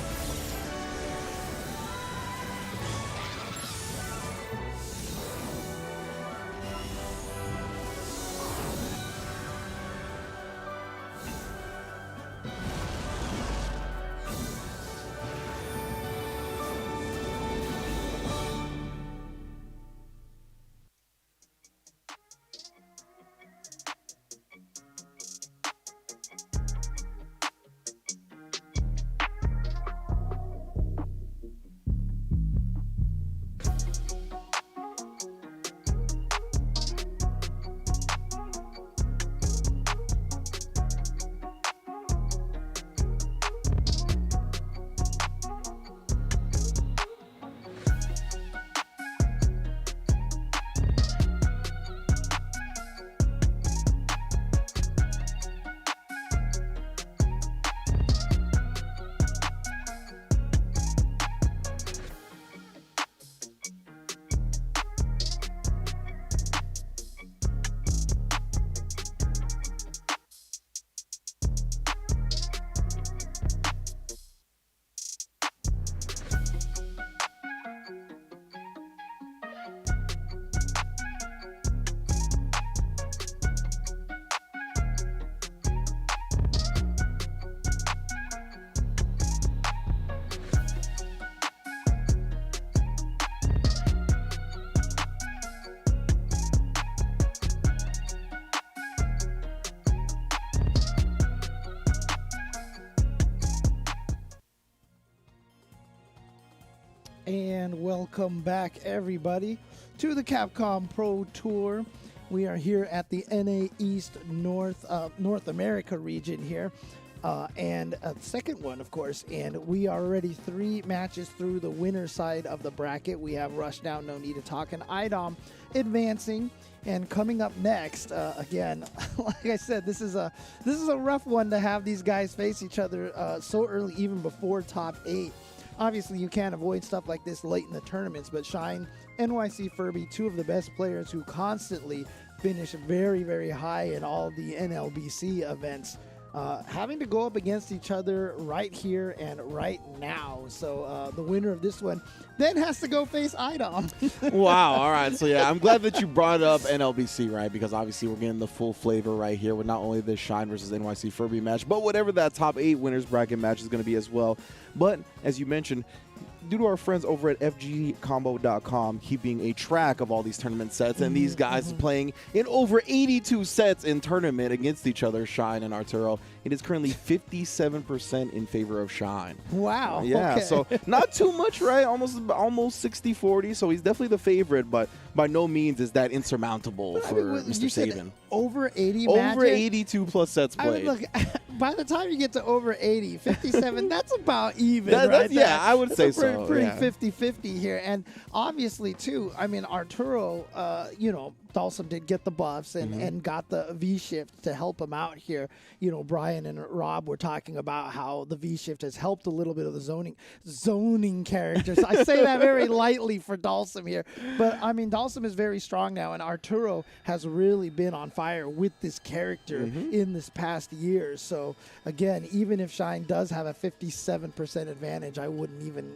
S13: And welcome back, everybody, to the Capcom Pro Tour. We are here at the NA East North America region here, and a second one, of course. And we are already 3 matches through the winner side of the bracket. We have Rushdown, no need to talk, and IDom advancing. And coming up next, again, like I said, this is a rough one to have these guys face each other so early, even before top 8. Obviously, you can't avoid stuff like this late in the tournaments, but Shine, NYCFurby, 2 of the best players who constantly finish very, very high in all the NLBC events, having to go up against each other right here and right now. So the winner of this one then has to go face IDom.
S6: Wow. All right. So, yeah, I'm glad that you brought up NLBC, right? Because obviously we're getting the full flavor right here with not only the Shine versus NYCFurby match, but whatever that top 8 winners bracket match is going to be as well. But as you mentioned, due to our friends over at fgcombo.com keeping a track of all these tournament sets, and these guys playing in over 82 sets in tournament against each other, Shine and Arturo, it is currently 57% in favor of Shine.
S13: Wow.
S6: Yeah,
S13: okay.
S6: So not too much, right? Almost 60-40, so he's definitely the favorite, but by no means is that insurmountable for Mr. Saban.
S13: Over 80
S6: Over
S13: matches?
S6: 82 plus sets played.
S13: I mean, look, by the time you get to over 80, 57, that's about even,
S6: right? Yeah, I would say so.
S13: Pretty 50-50 here. And obviously, too, I mean, Arturo, Dalsum did get the buffs and got the V-shift to help him out here. You know, Brian and Rob were talking about how the V-shift has helped a little bit of the zoning characters. I say that very lightly for Dalsum here. But, I mean, Dalsum is very strong now, and Arturo has really been on fire with this character in this past year. So, again, even if Shine does have a 57% advantage, I wouldn't even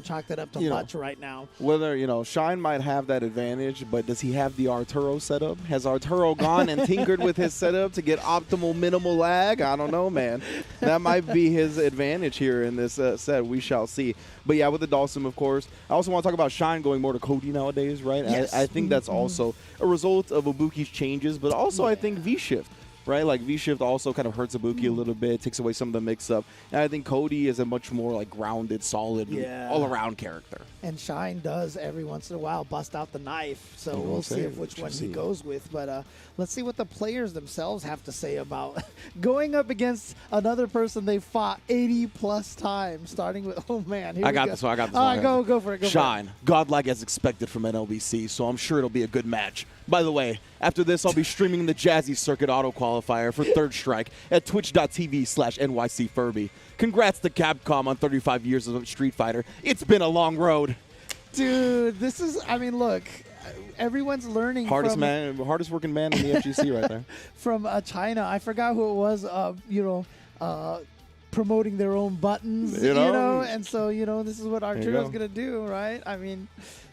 S13: chalk that up to much right now.
S6: Whether, Shine might have that advantage, but does he have the Arturo setup? Has Arturo gone and tinkered with his setup to get optimal minimal lag? I don't know, man. That might be his advantage here in this set. We shall see. But yeah, with the Dalsum, of course. I also want to talk about Shine going more to Cody nowadays, right?
S13: Yes.
S6: I think that's also a result of Ibuki's changes, but also I think V-Shift. Right, like V-Shift also kind of hurts Ibuki a little bit, takes away some of the mix-up. And I think Cody is a much more like grounded, solid, all-around character.
S13: And Shine does every once in a while bust out the knife, so we'll see which one he goes with. But let's see what the players themselves have to say about going up against another person they fought 80-plus times, starting with, oh, man. Here
S6: I got this one.
S13: All right, go for it.
S6: Shine, godlike as expected from NLBC, so I'm sure it'll be a good match. By the way, after this, I'll be streaming the Jazzy Circuit Auto Qualifier for Third Strike at twitch.tv/NYCFurby. Congrats to Capcom on 35 years of Street Fighter. It's been a long road.
S13: Dude, this is, I mean, look, everyone's learning.
S6: Hardest working man in the FGC right there.
S13: From China. I forgot who it was. Promoting their own buttons, you know, and so this is what Arturo's gonna do, right? I mean,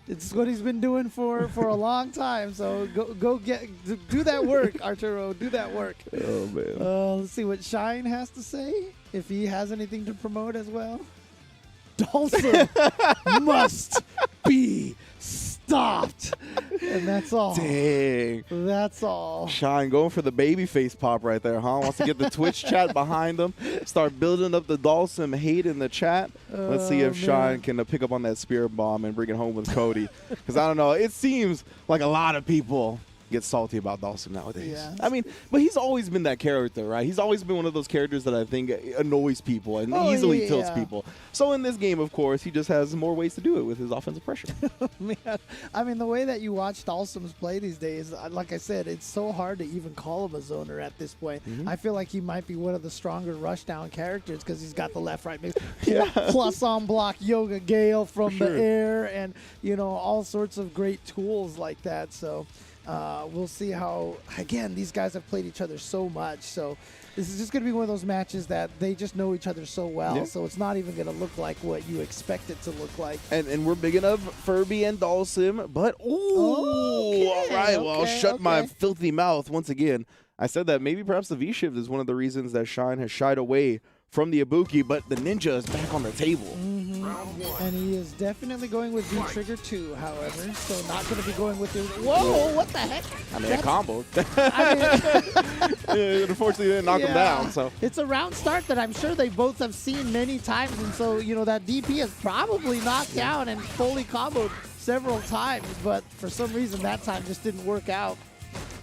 S13: it's what he's been doing for a long time. So do that work, Arturo. Do that work.
S6: Oh man.
S13: Let's see what Shine has to say. If he has anything to promote as well. Dawson must be stopped. And that's all.
S6: Dang.
S13: That's all.
S6: Shine going for the baby face pop right there, huh? Wants to get the Twitch chat behind him. Start building up the Dawson hate in the chat. Let's see if Shine can pick up on that spirit bomb and bring it home with Cody. Because I don't know. It seems like a lot of people get salty about Dawson nowadays.
S13: Yeah.
S6: I mean, but he's always been that character, right? He's always been one of those characters that I think annoys people and easily tilts people. So in this game, of course, he just has more ways to do it with his offensive pressure.
S13: Man, I mean, the way that you watch Dawson's play these days, like I said, it's so hard to even call him a zoner at this point. I feel like he might be one of the stronger Rushdown characters because he's got the left-right mix. Plus on block Yoga Gale from the air and, all sorts of great tools like that. So we'll see how, again, these guys have played each other so much. So this is just going to be one of those matches that they just know each other so well.
S6: Yeah.
S13: So it's not even going to look like what you expect it to look like.
S6: And we're big enough, Furby and Dawson, but all right, well, I'll shut my filthy mouth once again. I said that maybe perhaps the V-shift is one of the reasons that Shine has shied away from the Ibuki, but the Ninja is back on the table.
S13: And he is definitely going with V-Trigger 2, however, so not going to be going with the... Whoa, what the heck?
S6: I mean, a combo. Unfortunately, they didn't knock him down. So
S13: it's a round start that I'm sure they both have seen many times, and so, that DP is probably knocked down and fully comboed several times, but for some reason that time just didn't work out.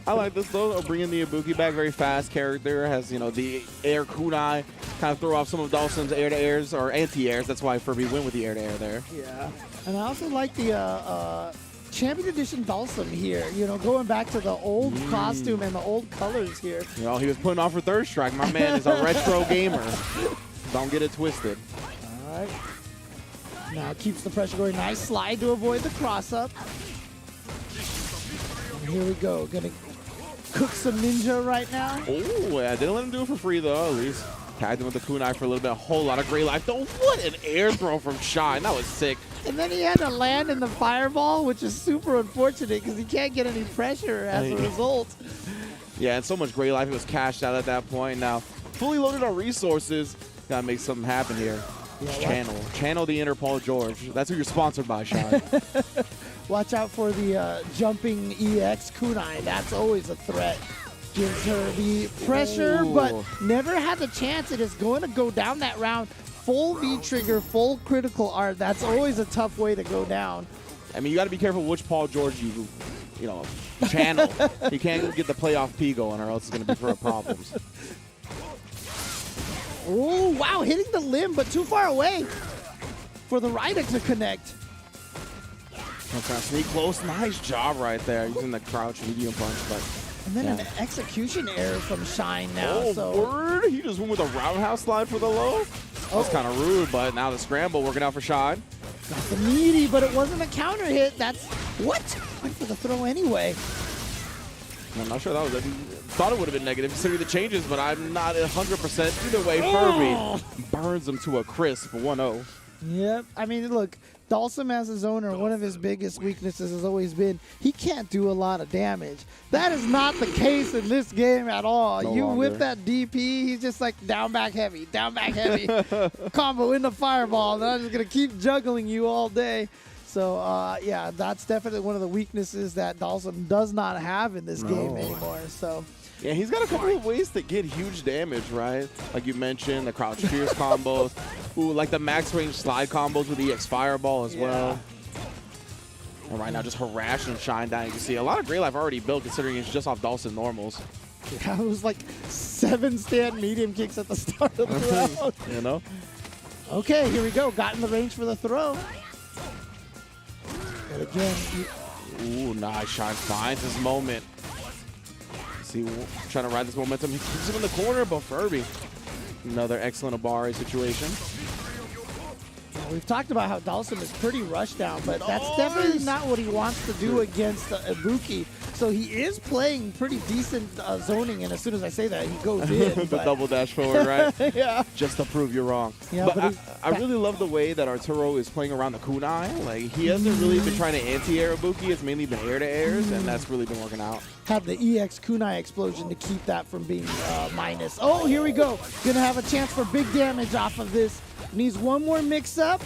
S6: I like this, though. Bringing the Ibuki back, very fast character. Has, the air kunai, kind of throw off some of Dawson's air-to-airs or anti-airs. That's why Furby went with the air-to-air there.
S13: Yeah. And I also like the Champion Edition Dawson here, going back to the old costume and the old colors here.
S6: He was putting on for Third Strike. My man is a retro gamer. Don't get it twisted.
S13: All right. Now keeps the pressure going. Nice slide to avoid the cross-up. And here we go. Gonna cook some ninja right now.
S6: Oh, yeah, didn't let him do it for free, though, at least. Tagged him with the kunai for a little bit. A whole lot of great life, though. What an air throw from Shine. That was sick.
S13: And then he had to land in the fireball, which is super unfortunate because he can't get any pressure as a result.
S6: Yeah, and so much great life. He was cashed out at that point. Now, fully loaded on resources. Gotta make something happen here. Yeah, Channel the inner Paul George. That's who you're sponsored by, Shine.
S13: Watch out for the jumping EX kunai. That's always a threat. Gives her the pressure, but never had the chance. It is going to go down that round. Full V-trigger, full critical art. That's always a tough way to go down.
S6: I mean, you got to be careful which Paul George you channel. You can't get the playoff P going or else it's going to be for problems.
S13: Oh, wow, hitting the limb, but too far away for the rider to connect.
S6: Trying to sneak close. Nice job right there using the crouch medium punch, but...
S13: And then an execution error from Shine now.
S6: Word! He just went with a roundhouse slide for the low. That was kind of rude, but now the scramble working out for Shine.
S13: Got the meaty, but it wasn't a counter hit. That's... What? Went for the throw anyway.
S6: I'm not sure that was... Thought it would have been negative considering the changes, but I'm not 100%. Either way, Furby burns him to a crisp 1-0.
S13: Yep. I mean, look, Dawson as his owner, one of his biggest weaknesses has always been he can't do a lot of damage. That is not the case in this game at all.
S6: No
S13: you
S6: longer.
S13: whip that DP, he's just like down back heavy, combo into fireball, and I'm just going to keep juggling you all day. So, yeah, that's definitely one of the weaknesses that Dawson does not have in this game anymore. So.
S6: Yeah, he's got a couple of ways to get huge damage, right? Like you mentioned, the crouch fierce combos. Ooh, like the max range slide combos with EX Fireball as well. And right now just harassing Shine down. You can see a lot of great life already built considering it's just off Dawson normals.
S13: Yeah, it was like 7 stand medium kicks at the start of the round. Okay, here we go. Got in the range for the throw. But again,
S6: ooh, nice. Shine finds his moment. See, trying to ride this momentum. He keeps him in the corner, but Furby. Another excellent Abari situation.
S13: We've talked about how Dhalsim is pretty rushed down, but that's definitely not what he wants to do against Ibuki. So he is playing pretty decent zoning, and as soon as I say that, he goes in.
S6: The double dash forward, right?
S13: Yeah.
S6: Just to prove you're wrong.
S13: Yeah,
S6: but I really love the way that Arturo is playing around the kunai. Like, he hasn't really been trying to anti-air Ibuki. It's mainly been air-to-airs, and that's really been working out.
S13: Have the EX kunai explosion to keep that from being minus. Oh, here we go. Gonna have a chance for big damage off of this. Needs one more mix-up.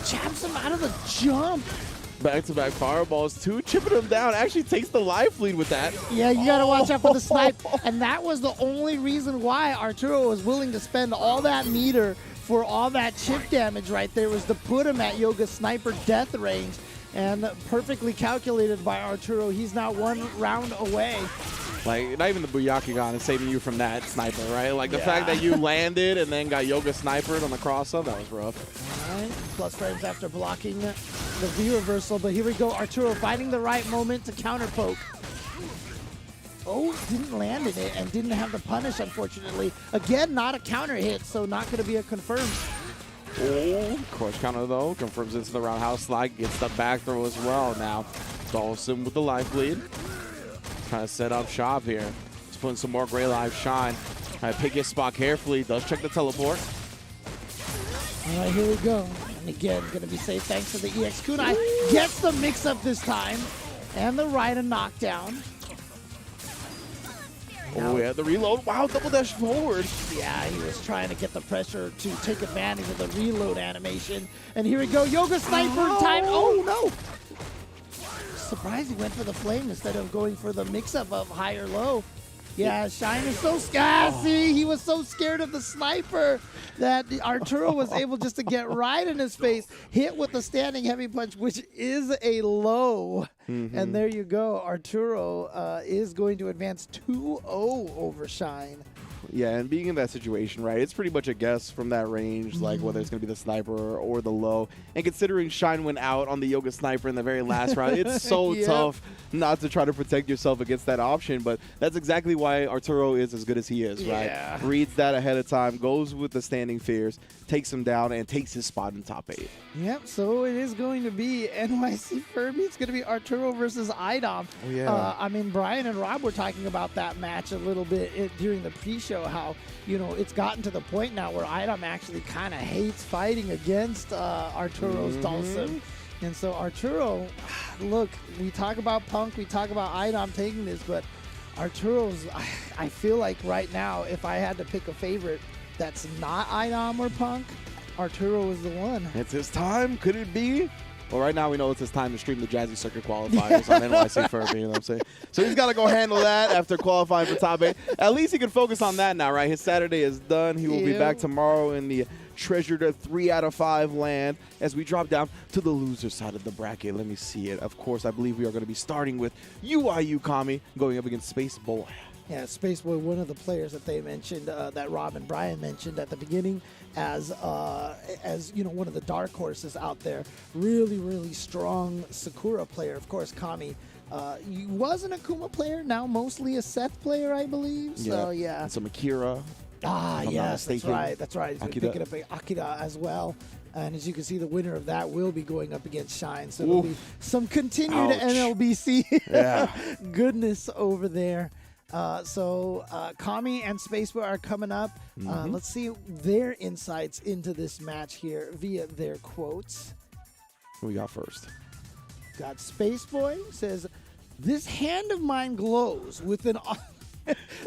S13: Jabs him out of the jump.
S6: Back-to-back fireballs, too. Chipping him down. Actually takes the life lead with that.
S13: Yeah, you got to watch out for the snipe. And that was the only reason why Arturo was willing to spend all that meter for all that chip damage right there, was to put him at Yoga Sniper death range. And perfectly calculated by Arturo. He's now 1 round away.
S6: Like, not even the Booyakugan is saving you from that sniper, right? Like, the fact that you landed and then got Yoga Snipered on the cross-up, that was rough.
S13: All right, plus frames after blocking the V reversal. But here we go, Arturo finding the right moment to counter poke. Oh, didn't land in it and didn't have the punish, unfortunately. Again, not a counter hit, so not going to be a confirmed.
S6: Oh, crush counter, though. Confirms into the roundhouse slide. Gets the back throw as well now. Dhalsim with the life lead. Trying to set up shop here. He's putting some more Gray Life shine. Trying to pick his spot carefully. Does check the teleport.
S13: All right, here we go. And again, going to be safe thanks to the EX kunai. Gets the mix-up this time. And the Rida knockdown.
S6: Oh, yeah, the reload. Wow, double dash forward.
S13: Yeah, he was trying to get the pressure to take advantage of the reload animation. And here we go. Yoga Sniper time. Oh, no. Surprised he went for the flame instead of going for the mix-up of high or low. Yeah, Shine is so scared. See, he was so scared of the sniper that Arturo was able just to get right in his face, hit with the standing heavy punch, which is a low. And there you go. Arturo is going to advance 2-0 over Shine.
S6: Yeah, and being in that situation, right, it's pretty much a guess from that range, like whether it's going to be the sniper or the low. And considering Shine went out on the Yoga Sniper in the very last round, it's so tough not to try to protect yourself against that option. But that's exactly why Arturo is as good as he is, right? Reads that ahead of time, goes with the standing fears, takes him down, and takes his spot in top 8.
S13: Yep, so it is going to be NYCFurby. It's going to be Arturo versus IDom.
S6: Oh, yeah.
S13: I mean, Brian and Rob were talking about that match a little bit during the pre-show, how, you know, it's gotten to the point now where IDom actually kind of hates fighting against Arturo's Dhalsim. And so Arturo, look, we talk about Punk, we talk about IDom taking this, but Arturo's, I feel like right now, if I had to pick a favorite that's not IDom or Punk, Arturo is the one.
S6: It's his time. Could it be? Well, right now we know it's his time to stream the Jazzy Circuit qualifiers on NYCFurby, you know what I'm saying? So he's got to go handle that after qualifying for top 8. At least he can focus on that now, right? His Saturday is done. He will be back tomorrow in the treasured 3 out of 5 land as we drop down to the loser side of the bracket. Let me see it. Of course, I believe we are going to be starting with UIU Kami going up against Space Boy.
S13: Yeah, Space Boy, one of the players that they mentioned, that Rob and Brian mentioned at the beginning, as you know, one of the dark horses out there. Really, really strong Sakura player. Of course, Kami he was an Akuma player, now mostly a Seth player, I believe. So yeah,
S6: and some Akira.
S13: Yes, that's right. That's right. He's been picking up Akira as well. And as you can see, the winner of that will be going up against Shine. So there'll be some continued NLBC goodness over there. So Kami and Spaceboy are coming up. Let's see their insights into this match here via their quotes.
S6: What we got first?
S13: Got Spaceboy says, "This hand of mine glows with an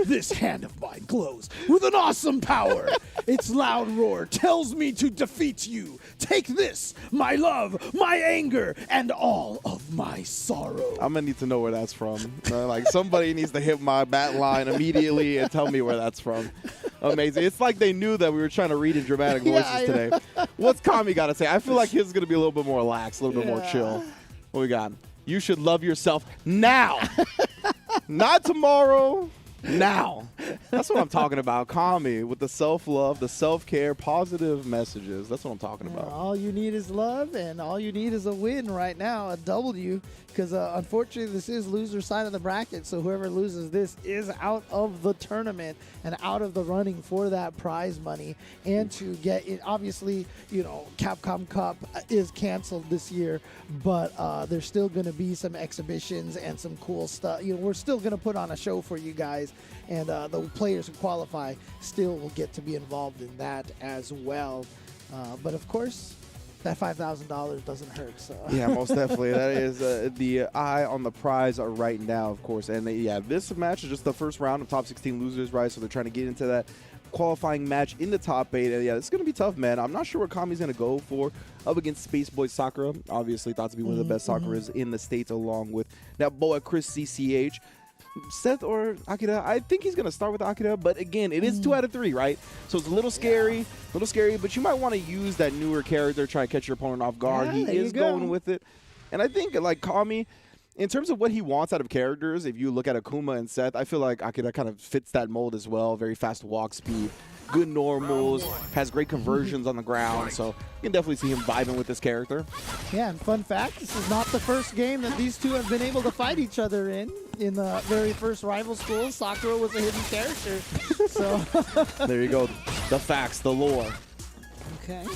S13: this hand of mine glows with an awesome power. Its loud roar tells me to defeat you. Take this, my love, my anger, and all of my sorrow."
S6: I'm going to need to know where that's from. Like, somebody needs to hit my bat line immediately and tell me where that's from. Amazing. It's like they knew that we were trying to read in dramatic voices today. What's Kami got to say? I feel like his is going to be a little bit more lax, a little bit more chill. What we got? "You should love yourself now." Not tomorrow. Now. That's what I'm talking about. Kami with the self-love, the self-care, positive messages. That's what I'm talking about.
S13: All you need is love, and all you need is a win right now, a W, because unfortunately this is loser side of the bracket, so whoever loses this is out of the tournament and out of the running for that prize money. And to get it, obviously, you know, Capcom Cup is canceled this year, but there's still going to be some exhibitions and some cool stuff. You know, we're still going to put on a show for you guys, and the players who qualify still will get to be involved in that as well. But of course, that $5,000 doesn't hurt. So
S6: yeah, most definitely. That is the eye on the prize right now, of course. And yeah, this match is just the first round of top 16 losers, right? So they're trying to get into that qualifying match in the top 8. And yeah, it's going to be tough, man. I'm not sure what Kami's going to go for up against Space Boy Sakura. Obviously thought to be one of the best Sakuras in the States, along with that boy Chris CCH. Seth or Akira, I think he's going to start with Akira, but again, it is 2 out of 3, right? So it's a little scary, but you might want to use that newer character, try to catch your opponent off guard.
S13: Yeah,
S6: he is going with it. And I think, like, Kami, in terms of what he wants out of characters, if you look at Akuma and Seth, I feel like Akira kind of fits that mold as well. Very fast walk speed, good normals, has great conversions on the ground, so you can definitely see him vibing with this character.
S13: Yeah, and fun fact, this is not the first game that these two have been able to fight each other in. In the very first rival school, Sakura was a hidden character. So
S6: there you go. The facts, the lore.
S13: Okay.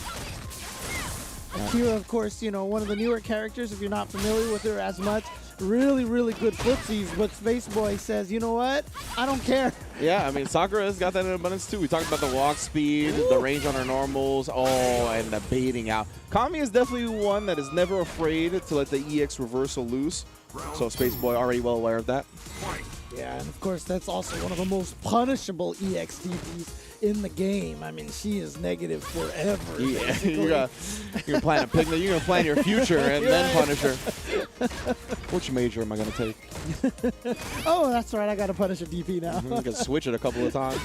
S13: Akira, of course, you know, one of the newer characters, if you're not familiar with her as much. Really, really good footsies, but Space Boy says, you know what? I don't care.
S6: Yeah, I mean, Sakura's got that in abundance too. We talked about the walk speed, the range on her normals, and the baiting out. Kami is definitely one that is never afraid to let the EX reversal loose. So Space Boy already well aware of that.
S13: Yeah, and of course, that's also one of the most punishable EX DPs in the game. I mean, she is negative forever.
S6: Yeah, you're gonna plan a picnic. You're gonna plan your future and then punish her. Which major am I gonna take?
S13: Oh, that's right. I gotta punish a DP now.
S6: You can switch it a couple of times.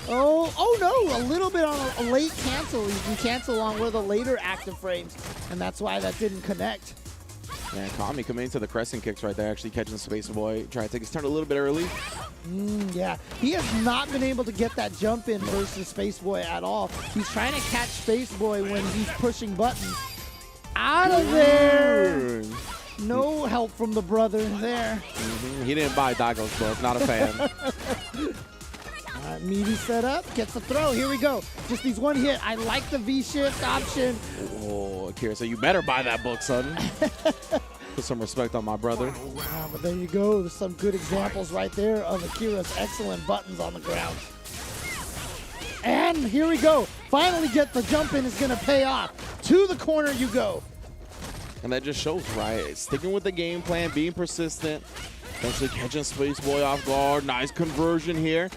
S13: Oh no! A little bit on a late cancel. You can cancel on one of the later active frames, and that's why that didn't connect.
S6: Yeah, Kami coming into the crescent kicks right there, actually catching Space Boy. Trying to take his turn a little bit early.
S13: Yeah, he has not been able to get that jump in versus Space Boy at all. He's trying to catch Space Boy when he's pushing buttons. Out of there! No help from the brother there.
S6: He didn't buy Daigo's book. Not a fan.
S13: Meaty set up, gets the throw. Here we go. Just these one hit. I like the V-shift option.
S6: Oh, Akira, so you better buy that book, son. Put some respect on my brother.
S13: But there you go. There's some good examples right there of Akira's excellent buttons on the ground. And here we go. Finally get the jump in is going to pay off. To the corner you go.
S6: And that just shows, right? Sticking with the game plan, being persistent. Eventually catching Space Boy off guard. Nice conversion here.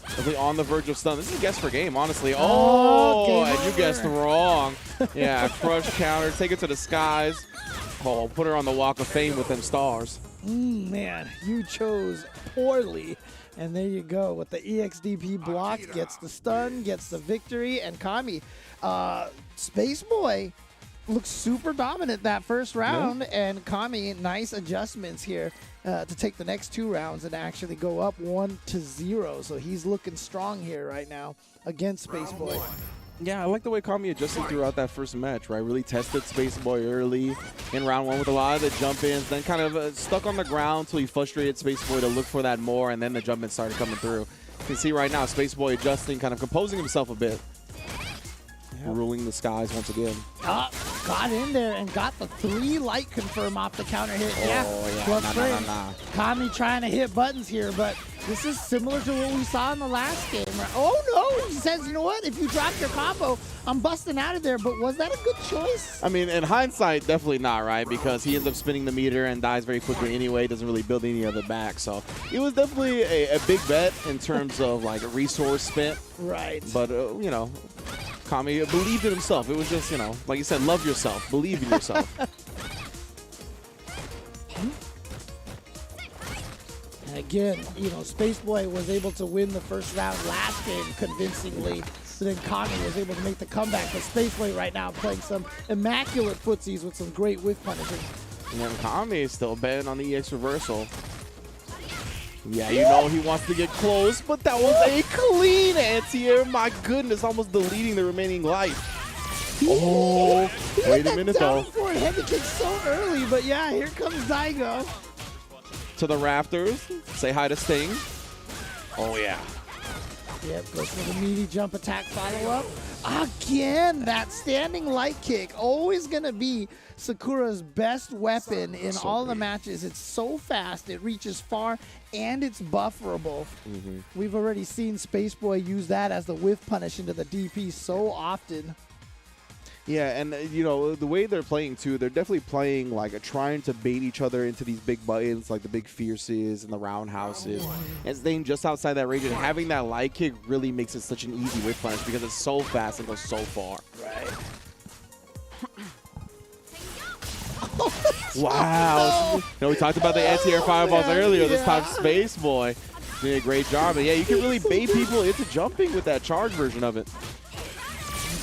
S6: Definitely on the verge of stun. This is a guess for game, honestly. Oh, and you guessed wrong. Yeah, crush counter, take it to the skies. Oh, put her on the Walk of Fame with them stars.
S13: Man, you chose poorly. And there you go. With the EXDP blocked, gets the stun, gets the victory, and Kami. Space Boy looks super dominant that first round, and Kami, nice adjustments here to take the next 2 rounds and actually go up 1-0. So he's looking strong here right now against Space Boy.
S6: Yeah, I like the way Kami adjusted throughout that first match, right? Really tested Space Boy early in round 1 with a lot of the jump-ins, then kind of stuck on the ground until he frustrated Space Boy to look for that more, and then the jump-ins started coming through. You can see right now Space Boy adjusting, kind of composing himself a bit. Ruling the skies once again.
S13: Got in there and got the 3 light confirm off the counter hit. Kami trying to hit buttons here, but this is similar to what we saw in the last game. Oh no, he says, you know what, if you drop your combo, I'm busting out of there, but was that a good choice?
S6: I mean, in hindsight, definitely not, right? Because he ends up spinning the meter and dies very quickly anyway, doesn't really build any of it back. So it was definitely a big bet in terms of like a resource spent.
S13: Right.
S6: But, you know, Kami believed in himself. It was just, you know, like you said, love yourself. Believe in yourself.
S13: And again, you know, Space Boy was able to win the first round last game convincingly. So then Kami was able to make the comeback. But Space Boy right now playing some immaculate footsies with some great whiff punishing.
S6: And then Kami is still betting on the EX reversal. Yeah, you know he wants to get close, but that was a clean anti-air. My goodness, almost deleting the remaining life. Oh, wait a minute though.
S13: Forward heavy kick so early, but yeah, here comes Zygo.
S6: To the rafters. Say hi to Sting. Oh yeah.
S13: Yep, goes for the meaty jump attack follow-up. Again, that standing light kick, always going to be Sakura's best weapon in all the matches. It's so fast, it reaches far, and it's bufferable. We've already seen Space Boy use that as the whiff punish into the DP so often.
S6: Yeah, and you know, the way they're playing too, they're definitely playing like trying to bait each other into these big buttons, like the big fierces and the roundhouses, and staying just outside that range. And having that light kick really makes it such an easy whip punish because it's so fast and goes so far.
S13: Right.
S6: Wow. You know, we talked about the anti-air fireballs earlier. This time, Space Boy did a great job. And yeah, you can really bait people into jumping with that charge version of it.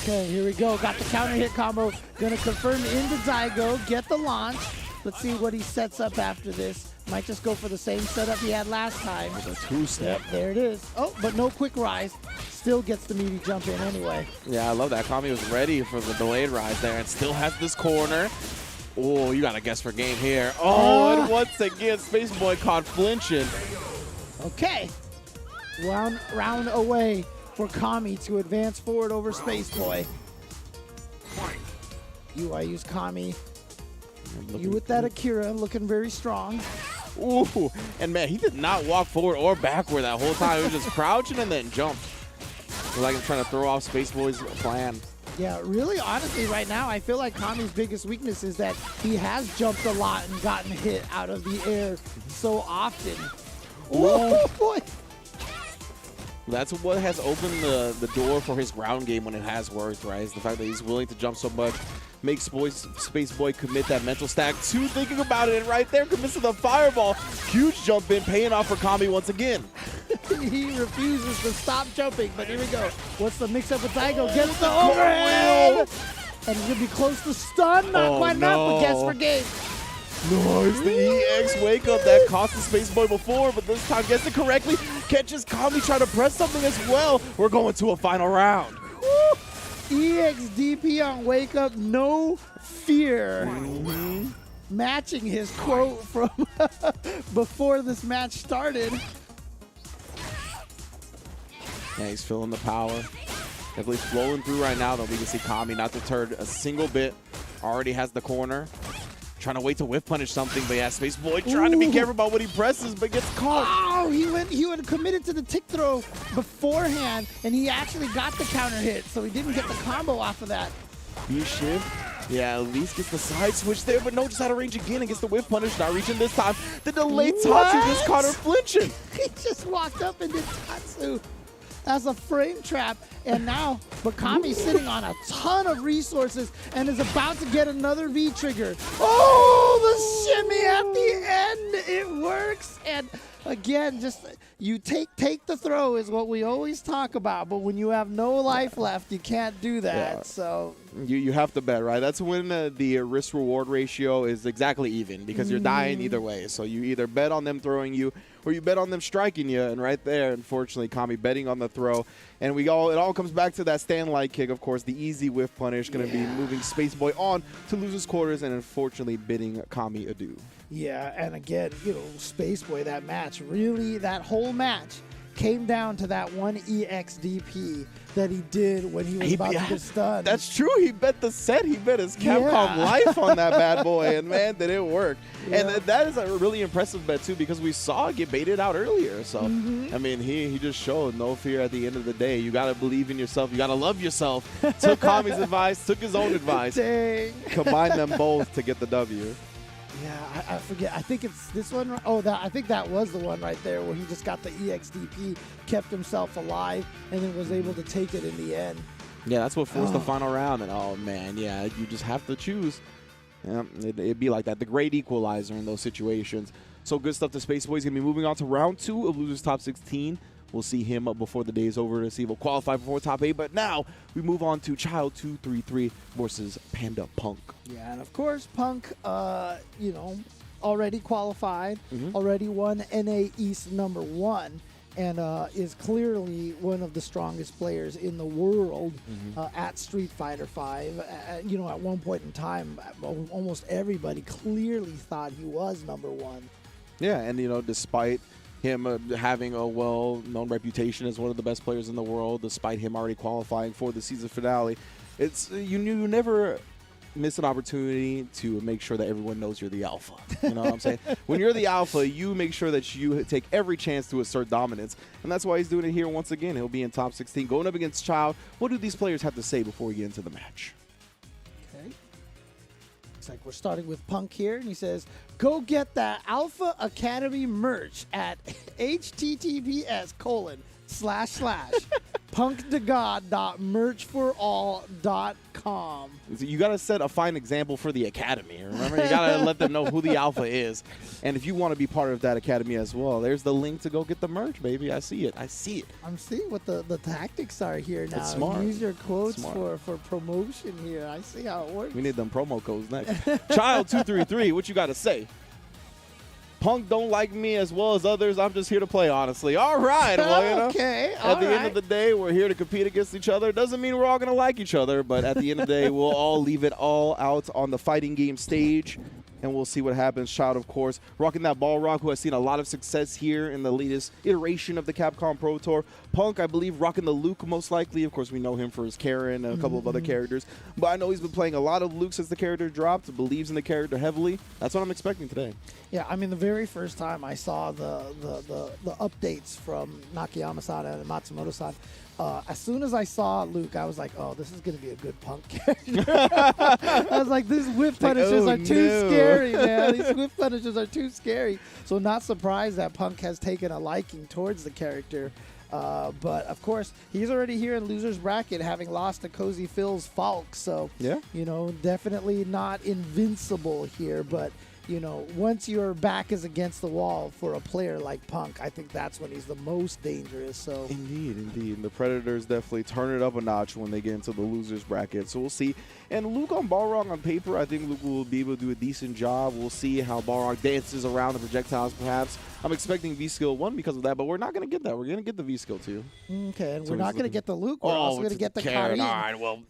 S13: Okay, here we go. Got the counter hit combo. Gonna confirm into Zygo. Get the launch. Let's see what he sets up after this. Might just go for the same setup he had last time.
S6: With a two-step.
S13: Yep, there it is. Oh, but no quick rise. Still gets the meaty jump in anyway.
S6: Yeah, I love that. Kami was ready for the delayed rise there and still has this corner. Oh, you got to guess for game here. Oh, and once again, Space Boy caught flinching.
S13: Okay. Round away for Kami to advance forward over Space Boy. I use Kami. You with that Akira, looking very strong.
S6: Ooh, and man, he did not walk forward or backward that whole time. He was just crouching and then jumped. It was like I'm trying to throw off Space Boy's plan.
S13: Yeah, really, honestly, right now, I feel like Kami's biggest weakness is that he has jumped a lot and gotten hit out of the air so often. Oh, boy.
S6: That's what has opened the door for his ground game when it has worked, right? Is the fact that he's willing to jump so much, makes Space Boy commit that mental stack to thinking about it, and right there commits to the fireball. Huge jump in, paying off for Kami once again.
S13: He refuses to stop jumping, but here we go. What's the mix-up with Zygo? Gets the overhead! And he's going to be close to stun. Not quite enough, but guess for game.
S6: Nice, the EX wake up that cost the Space Boy before, but this time gets it correctly. Catches Kami trying to press something as well. We're going to a final round.
S13: EX DP on wake up, no fear. Matching his quote from before this match started.
S6: Yeah, he's feeling the power. Definitely flowing through right now, though. We can see Kami not deterred a single bit. Already has the corner. Trying to wait to whiff punish something, but yeah, Space Boy trying to be careful about what he presses, but gets caught.
S13: Oh, he would have committed to the tick throw beforehand, and he actually got the counter hit, so he didn't get the combo off of that.
S6: B-shift. Yeah, at least gets the side switch there, but no, just out of range again and gets the whiff punish. Not reaching this time. The delayed Tatsu just caught her flinching.
S13: He just walked up and did Tatsu as a frame trap, and now Kami's sitting on a ton of resources and is about to get another V-trigger. Oh, the shimmy at the end, it works. And again, just you take the throw is what we always talk about, but when you have no life left, you can't do that.
S6: Yeah.
S13: So
S6: you have to bet, right? That's when the risk-reward ratio is exactly even because you're dying either way. So you either bet on them throwing you or you bet on them striking you, and right there, unfortunately, Kami betting on the throw. And it all comes back to that stand light kick, of course, the easy whiff punish, going to be moving Space Boy on to lose his quarters and unfortunately bidding Kami adieu.
S13: yeah, and again, Space Boy, that match, really, that whole match came down to that one EXDP that he did when he was about to get stunned.
S6: That's true. He bet the set. He bet his Capcom life on that bad boy, and man, did it work. Yeah. And that is a really impressive bet too, because we saw it get baited out earlier. So I mean, he just showed no fear at the end of the day. You gotta believe in yourself. You gotta love yourself. Took Kami's advice. Took his own advice.
S13: Dang.
S6: Combined them both to get the W.
S13: Yeah, I forget. I think it's this one. Oh, I think that was the one right there where he just got the EXDP, kept himself alive, and then was able to take it in the end.
S6: Yeah, that's what forced the final round. And oh man, yeah, you just have to choose. Yeah, it'd be like that. The great equalizer in those situations. So good stuff to Space Boy. He's going to be moving on to round 2 of Losers Top 16. We'll see him before the day is over to see if he'll qualify before Top 8. But now we move on to Child 233 versus Panda Punk.
S13: Yeah, and of course, Punk, already qualified, already won NA East #1, and is clearly one of the strongest players in the world at Street Fighter V. You know, at one point in time, almost everybody clearly thought he was #1.
S6: Yeah, and you know, despite him having a well-known reputation as one of the best players in the world, despite him already qualifying for the season finale, it's you never miss an opportunity to make sure that everyone knows you're the alpha. You know what I'm saying? When you're the alpha, you make sure that you take every chance to assert dominance, and that's why he's doing it here once again. He'll be in top 16, going up against Child. What do these players have to say before we get into the match?
S13: Okay. Looks like we're starting with Punk here, and he says, go get that Alpha Academy merch at https://punkthegod.merchforall.com.
S6: You got to set a fine example for the academy. Remember, you got to let them know who the alpha is. And if you want to be part of that academy as well, there's the link to go get the merch, baby. I see it. I see it.
S13: I'm seeing what the tactics are here now.
S6: It's smart.
S13: Use your quotes for promotion here. I see how it works.
S6: We need them promo codes next. Child233, what you got to say? Punk don't like me as well as others. I'm just here to play, honestly. All right. Well, you know,
S13: okay.
S6: At the end of the day, we're here to compete against each other. Doesn't mean we're all going to like each other, but at the end of the day, we'll all leave it all out on the fighting game stage, and we'll see what happens. Child, of course, rocking that Balrog, who has seen a lot of success here in the latest iteration of the Capcom Pro Tour. Punk, I believe, rocking the Luke most likely. Of course, we know him for his Karen and a couple of other characters, but I know he's been playing a lot of Luke since the character dropped, believes in the character heavily. That's what I'm expecting today.
S13: Yeah, I mean, the very first time I saw the updates from Nakayama-san and Matsumoto-san, as soon as I saw Luke, I was like, oh, this is going to be a good Punk character. I was like, these whip punishers are too scary, man. These whip punishers are too scary. So not surprised that Punk has taken a liking towards the character. But, of course, he's already here in loser's bracket, having lost to Cozy Phil's Falk. So, you know, definitely not invincible here. But, you know, once your back is against the wall for a player like Punk, I think that's when he's the most dangerous. So
S6: Indeed. And the Predators definitely turn it up a notch when they get into the losers bracket. So we'll see. And Luke on Balrog on paper, I think Luke will be able to do a decent job. We'll see how Balrog dances around the projectiles, perhaps. I'm expecting V-Skill 1 because of that, but we're not going to get that. We're going to get the V-Skill 2.
S13: Okay, and so we're not going to get the Luke. We're also going to get the Karin.
S6: All right, well,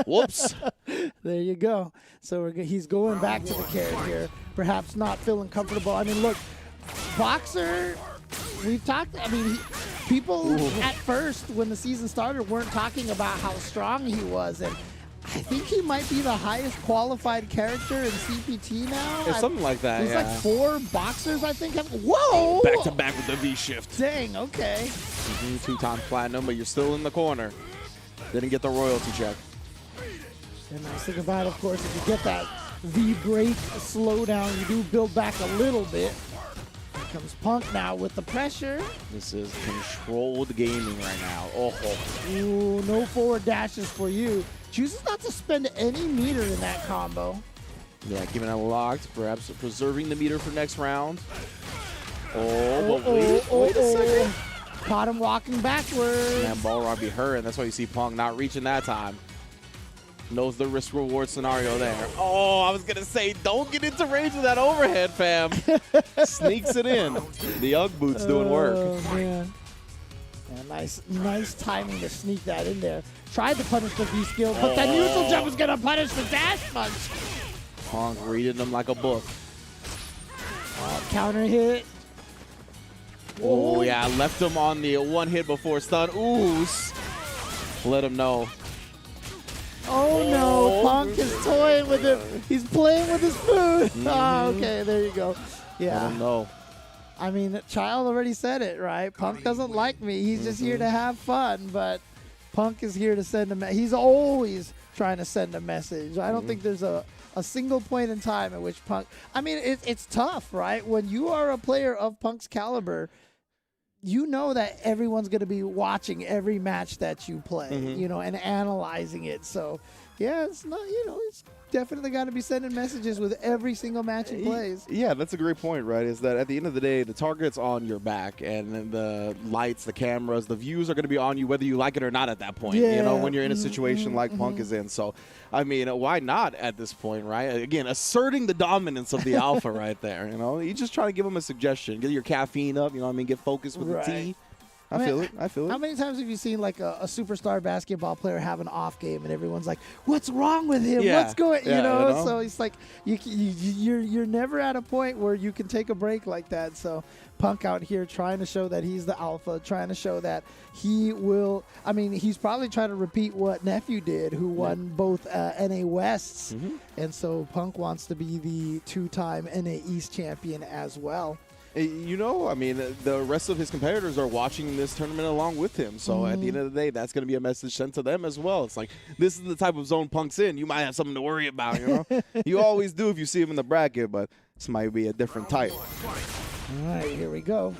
S6: whoops.
S13: There you go. So he's going back to the Karin here, perhaps not feeling comfortable. I mean, look, Boxer, we've talked, I mean, people at first when the season started weren't talking about how strong he was, and I think he might be the highest qualified character in CPT now.
S6: Yeah, something like that,
S13: There's like 4 boxers, I think. Whoa!
S6: Back to back with the V-shift.
S13: Dang, okay.
S6: 2-time platinum, but you're still in the corner. Didn't get the royalty check.
S13: And nice thing about it, of course, if you get that V-break slowdown, you do build back a little bit. Here comes Punk now with the pressure.
S6: This is controlled gaming right now.
S13: Ooh, no forward dashes for you. Chooses not to spend any meter in that combo.
S6: Yeah, keeping it locked, perhaps preserving the meter for next round. Wait a second.
S13: Caught him walking backwards.
S6: Man, Balrog be hurt, and that's why you see Punk not reaching that time. Knows the risk-reward scenario there. Oh, I was going to say, don't get into range of that overhead, fam. Sneaks it in. The Ugg boot's doing work.
S13: Oh, man. Yeah, nice timing to sneak that in there. Tried to punish the V-skill, but that neutral jump is going to punish the dash punch.
S6: Punk reading them like a book.
S13: Counter hit.
S6: Oh, yeah, left him on the one hit before stun. Ooh, let him know.
S13: Oh no, Punk is toying with him. He's playing with his food. Oh, okay, there you go. Yeah.
S6: Let him know.
S13: I mean, Child already said it, right? Punk doesn't like me. He's just here to have fun, but Punk is here to send a message. He's always trying to send a message. I don't think there's a single point in time at which Punk... I mean, it's tough, right? When you are a player of Punk's caliber, you know that everyone's going to be watching every match that you play, you know, and analyzing it. So Yeah, it's not, it's definitely got to be sending messages with every single match he plays.
S6: Yeah, that's a great point, right? Is that at the end of the day, the target's on your back, and then the lights, the cameras, the views are going to be on you whether you like it or not at that point, when you're in a situation like Punk is in. So, I mean, why not at this point, right? Again, asserting the dominance of the alpha right there, You just try to give him a suggestion. Get your caffeine up, get focused with the tea. I feel it.
S13: How many times have you seen like a superstar basketball player have an off game and everyone's like, "What's wrong with him?
S6: Yeah.
S13: What's going?"
S6: Yeah,
S13: So it's like you're never at a point where you can take a break like that. So Punk out here trying to show that he's the alpha, trying to show that he will. I mean, he's probably trying to repeat what Nephew did, who won both NA Wests, and so Punk wants to be the 2-time NA East champion as well.
S6: I mean, the rest of his competitors are watching this tournament along with him. So at the end of the day, that's going to be a message sent to them as well. It's like, this is the type of zone Punk's in. You might have something to worry about, You always do if you see him in the bracket, but this might be a different type.
S13: All right, here we go.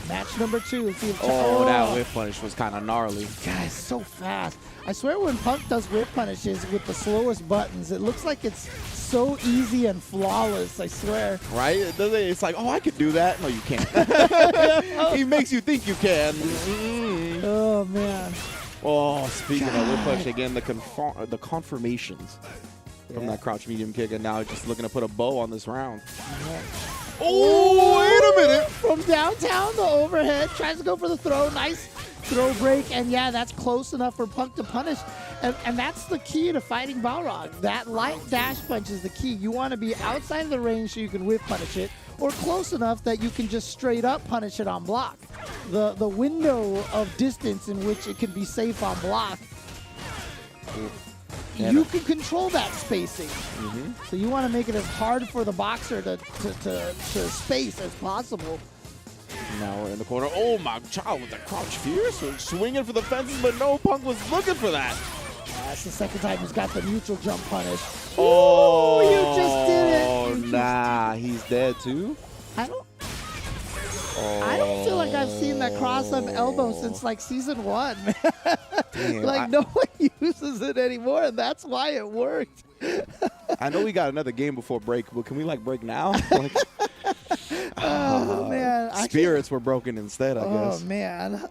S13: Match number 2. Let's see if
S6: that whip punish was kind of gnarly.
S13: Guys, so fast. I swear when Punk does whip punishes with the slowest buttons, it looks like it's so easy and flawless, I swear.
S6: Right? It's like, I could do that. No, you can't. He makes you think you can.
S13: Oh, man.
S6: Oh, speaking of whip punish, again, the confirmations from that crouch medium kick, and now just looking to put a bow on this round. Oh, wait a minute.
S13: From downtown, the overhead, tries to go for the throw. Nice throw break, and yeah, that's close enough for Punk to punish. And that's the key to fighting Balrog. That light dash punch is the key. You want to be outside of the range so you can whip punish it, or close enough that you can just straight up punish it on block. The window of distance in which it can be safe on block, you can control that spacing. So you want to make it as hard for the boxer to space as possible.
S6: Now we're in the corner. Oh, my child with the crouch fierce. Swinging for the fences, but no, Punk was looking for that.
S13: That's the second time he's got the neutral jump punish.
S6: Oh,
S13: you just did it.
S6: Nah, he's dead too?
S13: I don't feel like I've seen that cross-up elbow since like season 1.
S6: Damn,
S13: like no one uses it anymore, and that's why it worked.
S6: I know we got another game before break, but can we break now?
S13: Oh man,
S6: spirits were broken instead, I guess.
S13: Oh man,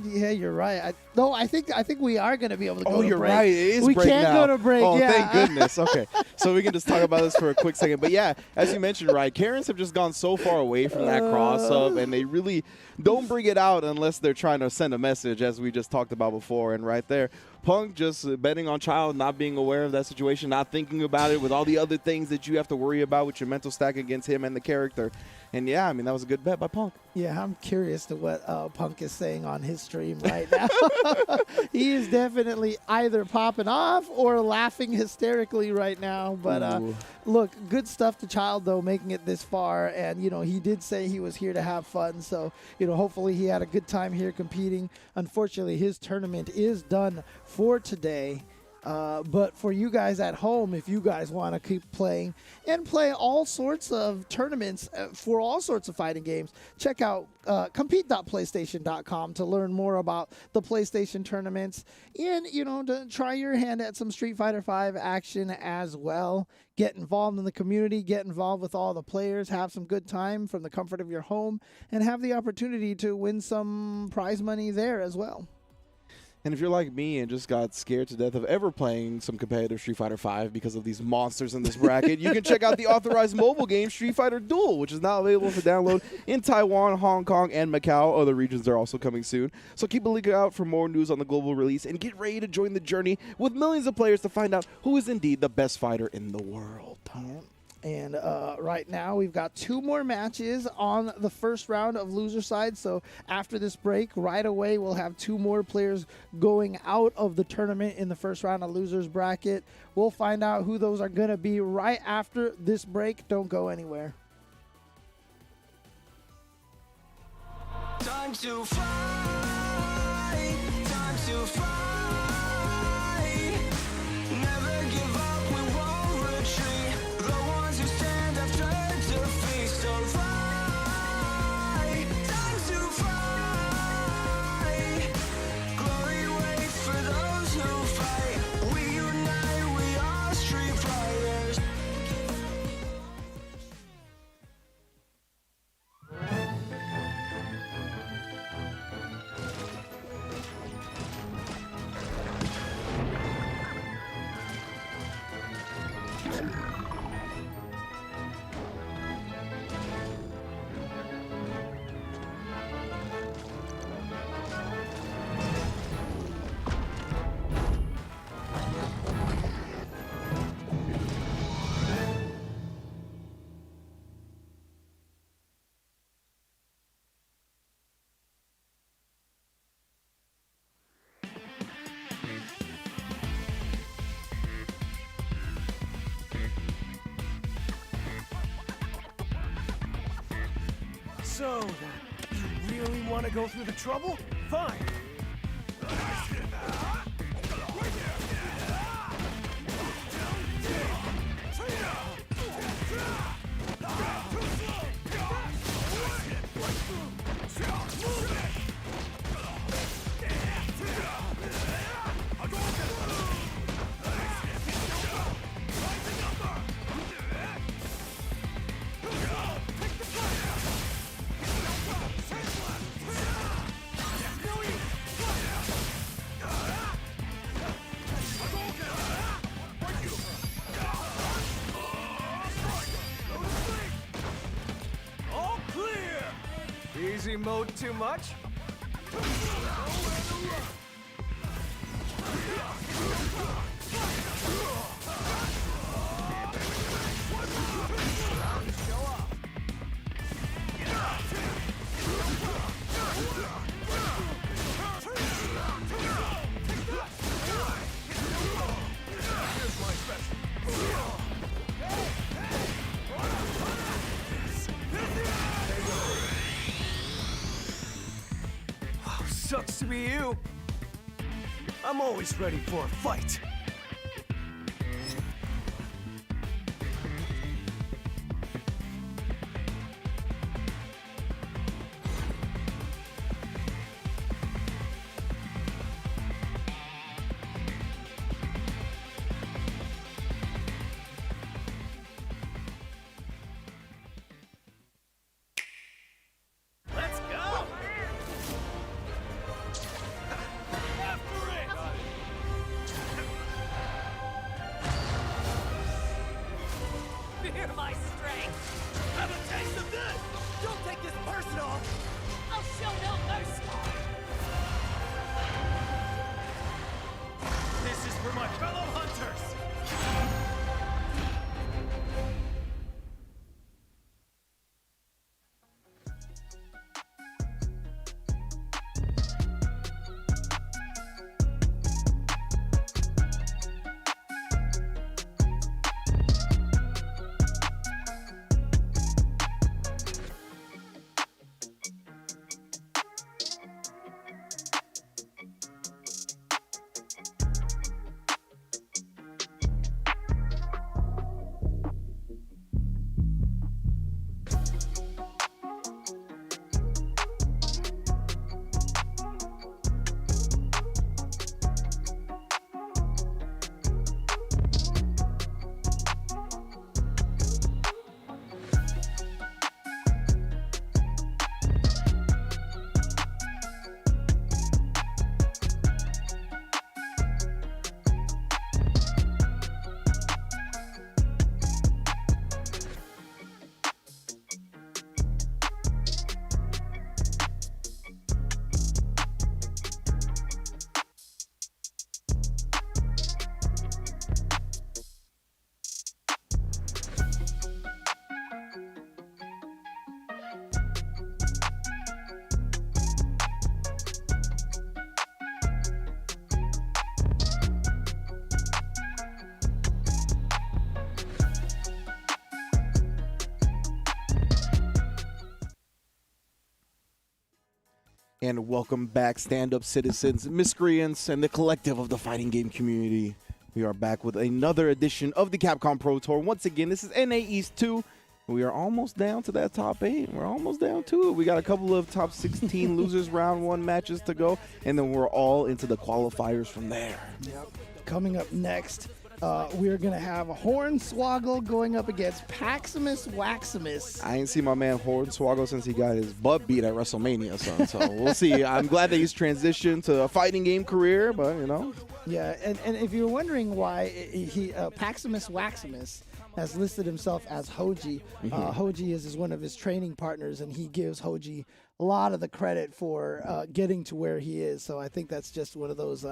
S13: yeah, you're right. I think we are going to be able to go to break.
S6: Oh, you're right. It is
S13: we
S6: break
S13: can
S6: now.
S13: go to break.
S6: Oh,
S13: yeah.
S6: Thank goodness. Okay, so we can just talk about this for a quick second. But yeah, as you mentioned, right, Karens have just gone so far away from that cross-up, and they really don't bring it out unless they're trying to send a message, as we just talked about before. And right there, Punk just betting on Child, not being aware of that situation, not thinking about it with all the other things that you have to worry about with your mental stack against him and the character. And yeah, I mean, that was a good bet by Punk.
S13: Yeah, I'm curious to what Punk is saying on his stream right now. He is definitely either popping off or laughing hysterically right now. But look, good stuff to Child, though, making it this far. And, he did say he was here to have fun. So, hopefully he had a good time here competing. Unfortunately, his tournament is done for today. But for you guys at home, if you guys want to keep playing and play all sorts of tournaments for all sorts of fighting games, check out compete.playstation.com to learn more about the PlayStation tournaments and, to try your hand at some Street Fighter V action as well. Get involved in the community, get involved with all the players, have some good time from the comfort of your home, and have the opportunity to win some prize money there as well.
S6: And if you're like me and just got scared to death of ever playing some competitive Street Fighter V because of these monsters in this bracket, you can check out the authorized mobile game Street Fighter Duel, which is now available for download in Taiwan, Hong Kong, and Macau. Other regions are also coming soon. So keep a lookout for more news on the global release and get ready to join the journey with millions of players to find out who is indeed the best fighter in the world.
S13: Yeah. And right now we've got 2 more matches on the first round of loser side. So after this break, right away, we'll have 2 more players going out of the tournament in the first round of losers bracket. We'll find out who those are going to be right after this break. Don't go anywhere.
S7: Time to fight, time to fight. Never give up, we won't retreat. The ones who stand have turned to feast. Alright, time to fight. Glory waits for those who fight. We unite.
S10: So, you really want to go through the trouble? Fine. All clear! Easy mode too much? Sucks to be you. I'm always ready for a fight.
S11: Let's go! Fear my strength! Have a taste of this! Don't take this personal! I'll show no mercy! This is for my fellow hunters!
S6: And welcome back, stand-up citizens, miscreants, and the collective of the fighting game community. We are back with another edition of the Capcom Pro Tour. Once again, this is NA East 2. We are almost down to that top 8. We're almost down to it. We got a couple of top 16 losers round 1 matches to go, and then we're all into the qualifiers from there.
S13: Yep. Coming up next, we're going to have Hornswoggle going up against Maximus.
S6: I ain't seen my man Hornswoggle since he got his butt beat at WrestleMania, son. So we'll see. I'm glad that he's transitioned to a fighting game career, but, you know.
S13: Yeah, and if you're wondering why he Maximus has listed himself as Hoji. Hoji is one of his training partners, and he gives Hoji a lot of the credit for getting to where he is. So I think that's just one of those,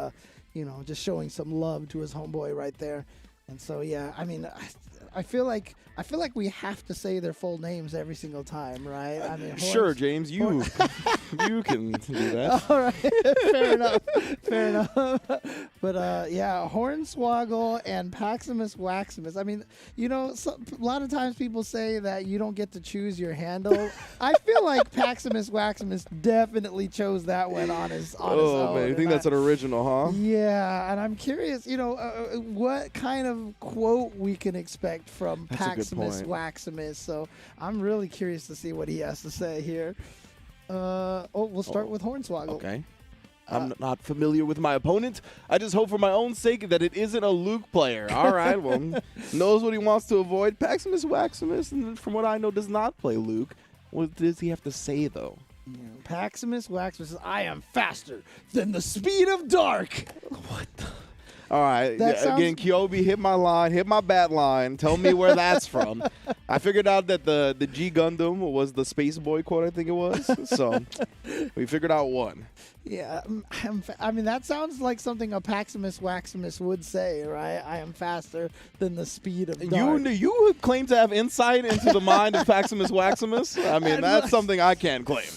S13: just showing some love to his homeboy right there. And so, yeah, I mean, I feel like we have to say their full names every single time, right? I mean,
S6: sure, James, you can do that.
S13: All right, fair enough. But yeah, Hornswoggle and Maximus. I mean, you know, a lot of times people say that you don't get to choose your handle. I feel like Maximus definitely chose that one on his own.
S6: Oh man, you think that's an original, huh?
S13: Yeah, and I'm curious, you know, what kind of quote we can expect from Maximus. So I'm really curious to see what he has to say here. We'll start with Hornswoggle.
S6: Okay. I'm not familiar with my opponent. I just hope for my own sake that it isn't a Luke player. All right, well, knows what he wants to avoid. Maximus, and from what I know, does not play Luke. What does he have to say, though?
S13: Maximus says, I am faster than the speed of dark.
S6: What the? All right, again, Kyobi, hit my line, hit my bat line. Tell me where that's from. I figured out that the G Gundam was the Space Boy quote, I think it was. So we figured out one.
S13: Yeah, I mean, that sounds like something a Maximus would say, right? I am faster than the speed of dark.
S6: You claim to have insight into the mind of Maximus. I mean, that's something I can't claim.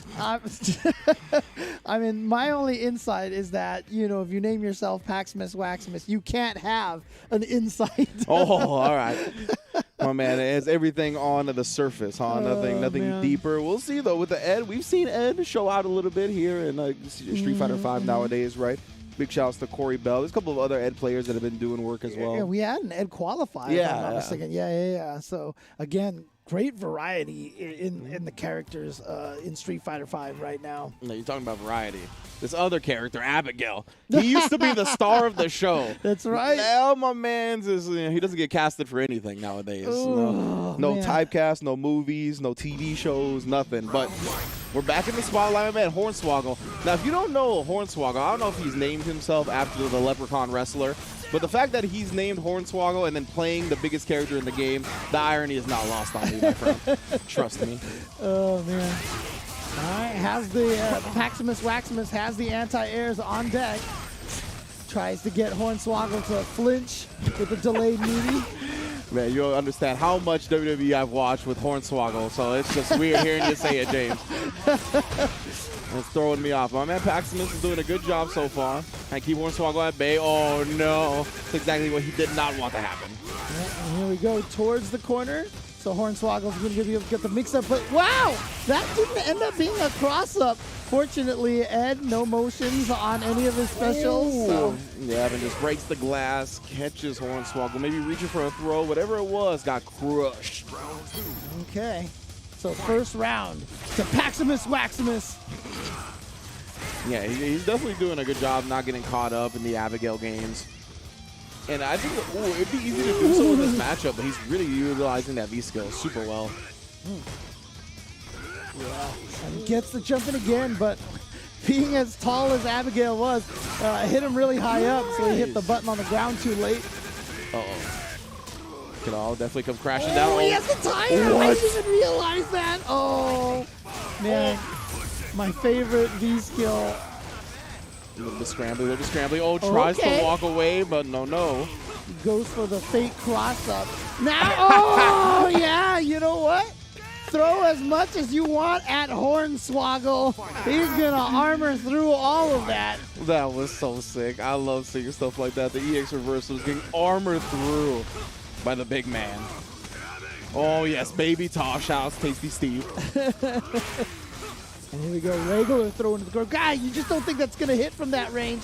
S13: I mean, my only insight is that, you know, if you name yourself Maximus, you can't have an insight.
S6: Oh, all right. Oh, man, it's everything on the surface, huh? Nothing deeper. We'll see, though, with the Ed. We've seen Ed show out a little bit here in Street Fighter V nowadays, right? Big shouts to Corey Bell. There's a couple of other Ed players that have been doing work as well.
S13: Yeah, we had an Ed qualifier. Yeah. So, again, great variety in the characters in Street Fighter V right now.
S6: No, you're talking about variety. This other character, Abigail, he used to be the star of the show.
S13: That's right.
S6: Now my man's he doesn't get casted for anything nowadays. No typecast, no movies, no TV shows, nothing. But we're back in the spotlight, man. Hornswoggle. Now, if you don't know Hornswoggle, I don't know if he's named himself after the Leprechaun wrestler, but the fact that he's named Hornswoggle and then playing the biggest character in the game, the irony is not lost on me, my friend. Trust me.
S13: Oh, man. All right, has the Maximus has the anti-airs on deck. Tries to get Hornswoggle to flinch with a delayed meaty.
S6: Man, you'll understand how much WWE I've watched with Hornswoggle, so it's just weird hearing you say it, James. It's throwing me off. My man Maximus is doing a good job so far. I keep Hornswoggle at bay. Oh, no. That's exactly what he did not want to happen.
S13: Yeah, and here we go towards the corner. So Hornswoggle's going to get the mix-up. But, wow, that didn't end up being a cross-up. Fortunately, Ed, no motions on any of his specials. So.
S6: Yeah, and just breaks the glass, catches Hornswoggle, maybe reaching for a throw. Whatever it was, got crushed.
S13: Okay. So first round to Maximus.
S6: Yeah, he's definitely doing a good job not getting caught up in the Abigail games. And I think it'd be easy to do so in this matchup, but he's really utilizing that V-skill super well.
S13: Yeah, and he gets the jump in again, but being as tall as Abigail was, hit him really high up, so he hit the button on the ground too late.
S6: Can all definitely come crashing down.
S13: Oh, he has the tire! What? I didn't even realize that! Oh, man. My favorite V-skill.
S6: A little bit scrambly. Oh, tries to walk away, but no.
S13: Goes for the fake cross-up. Now, yeah, you know what? Throw as much as you want at Hornswoggle. He's going to armor through all of that.
S6: That was so sick. I love seeing stuff like that. The EX reversal is getting armored through by the big man. Oh, yes, baby top. Shouts, Tasty Steve.
S13: And here we go, regular throw into the ground. Guy, you just don't think that's going to hit from that range.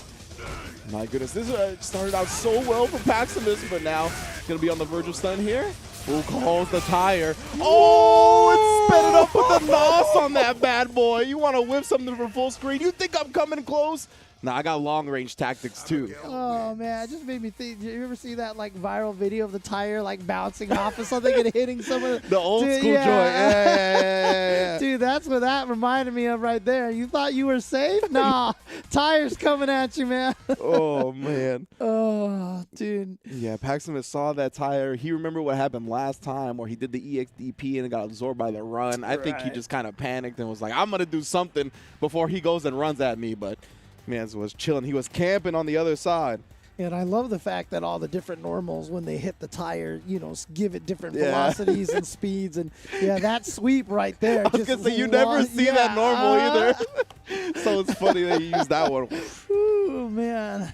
S6: My goodness, this started out so well for Maximus, but now it's going to be on the verge of stun here. Who calls the tire? Oh, it sped it up with the NOS on that bad boy. You want to whip something for full screen? You think I'm coming close? Nah, I got long range tactics too.
S13: Oh man, it just made me think. Did you ever see that like viral video of the tire like bouncing off of something and hitting some of
S6: the old school joint? Yeah.
S13: Dude, that's what that reminded me of right there. You thought you were safe? Nah, tires coming at you, man.
S6: Oh man.
S13: Oh, dude.
S6: Yeah, Maximus saw that tire. He remembered what happened last time where he did the EXDP and it got absorbed by the run. I think he just kind of panicked and was like, I'm gonna do something before he goes and runs at me, but. Man was chilling. He was camping on the other side.
S13: And I love the fact that all the different normals, when they hit the tire, give it different velocities and speeds. And that sweep right there.
S6: I was gonna say, you never see that normal either. So it's funny that you use that one.
S13: Oh, man.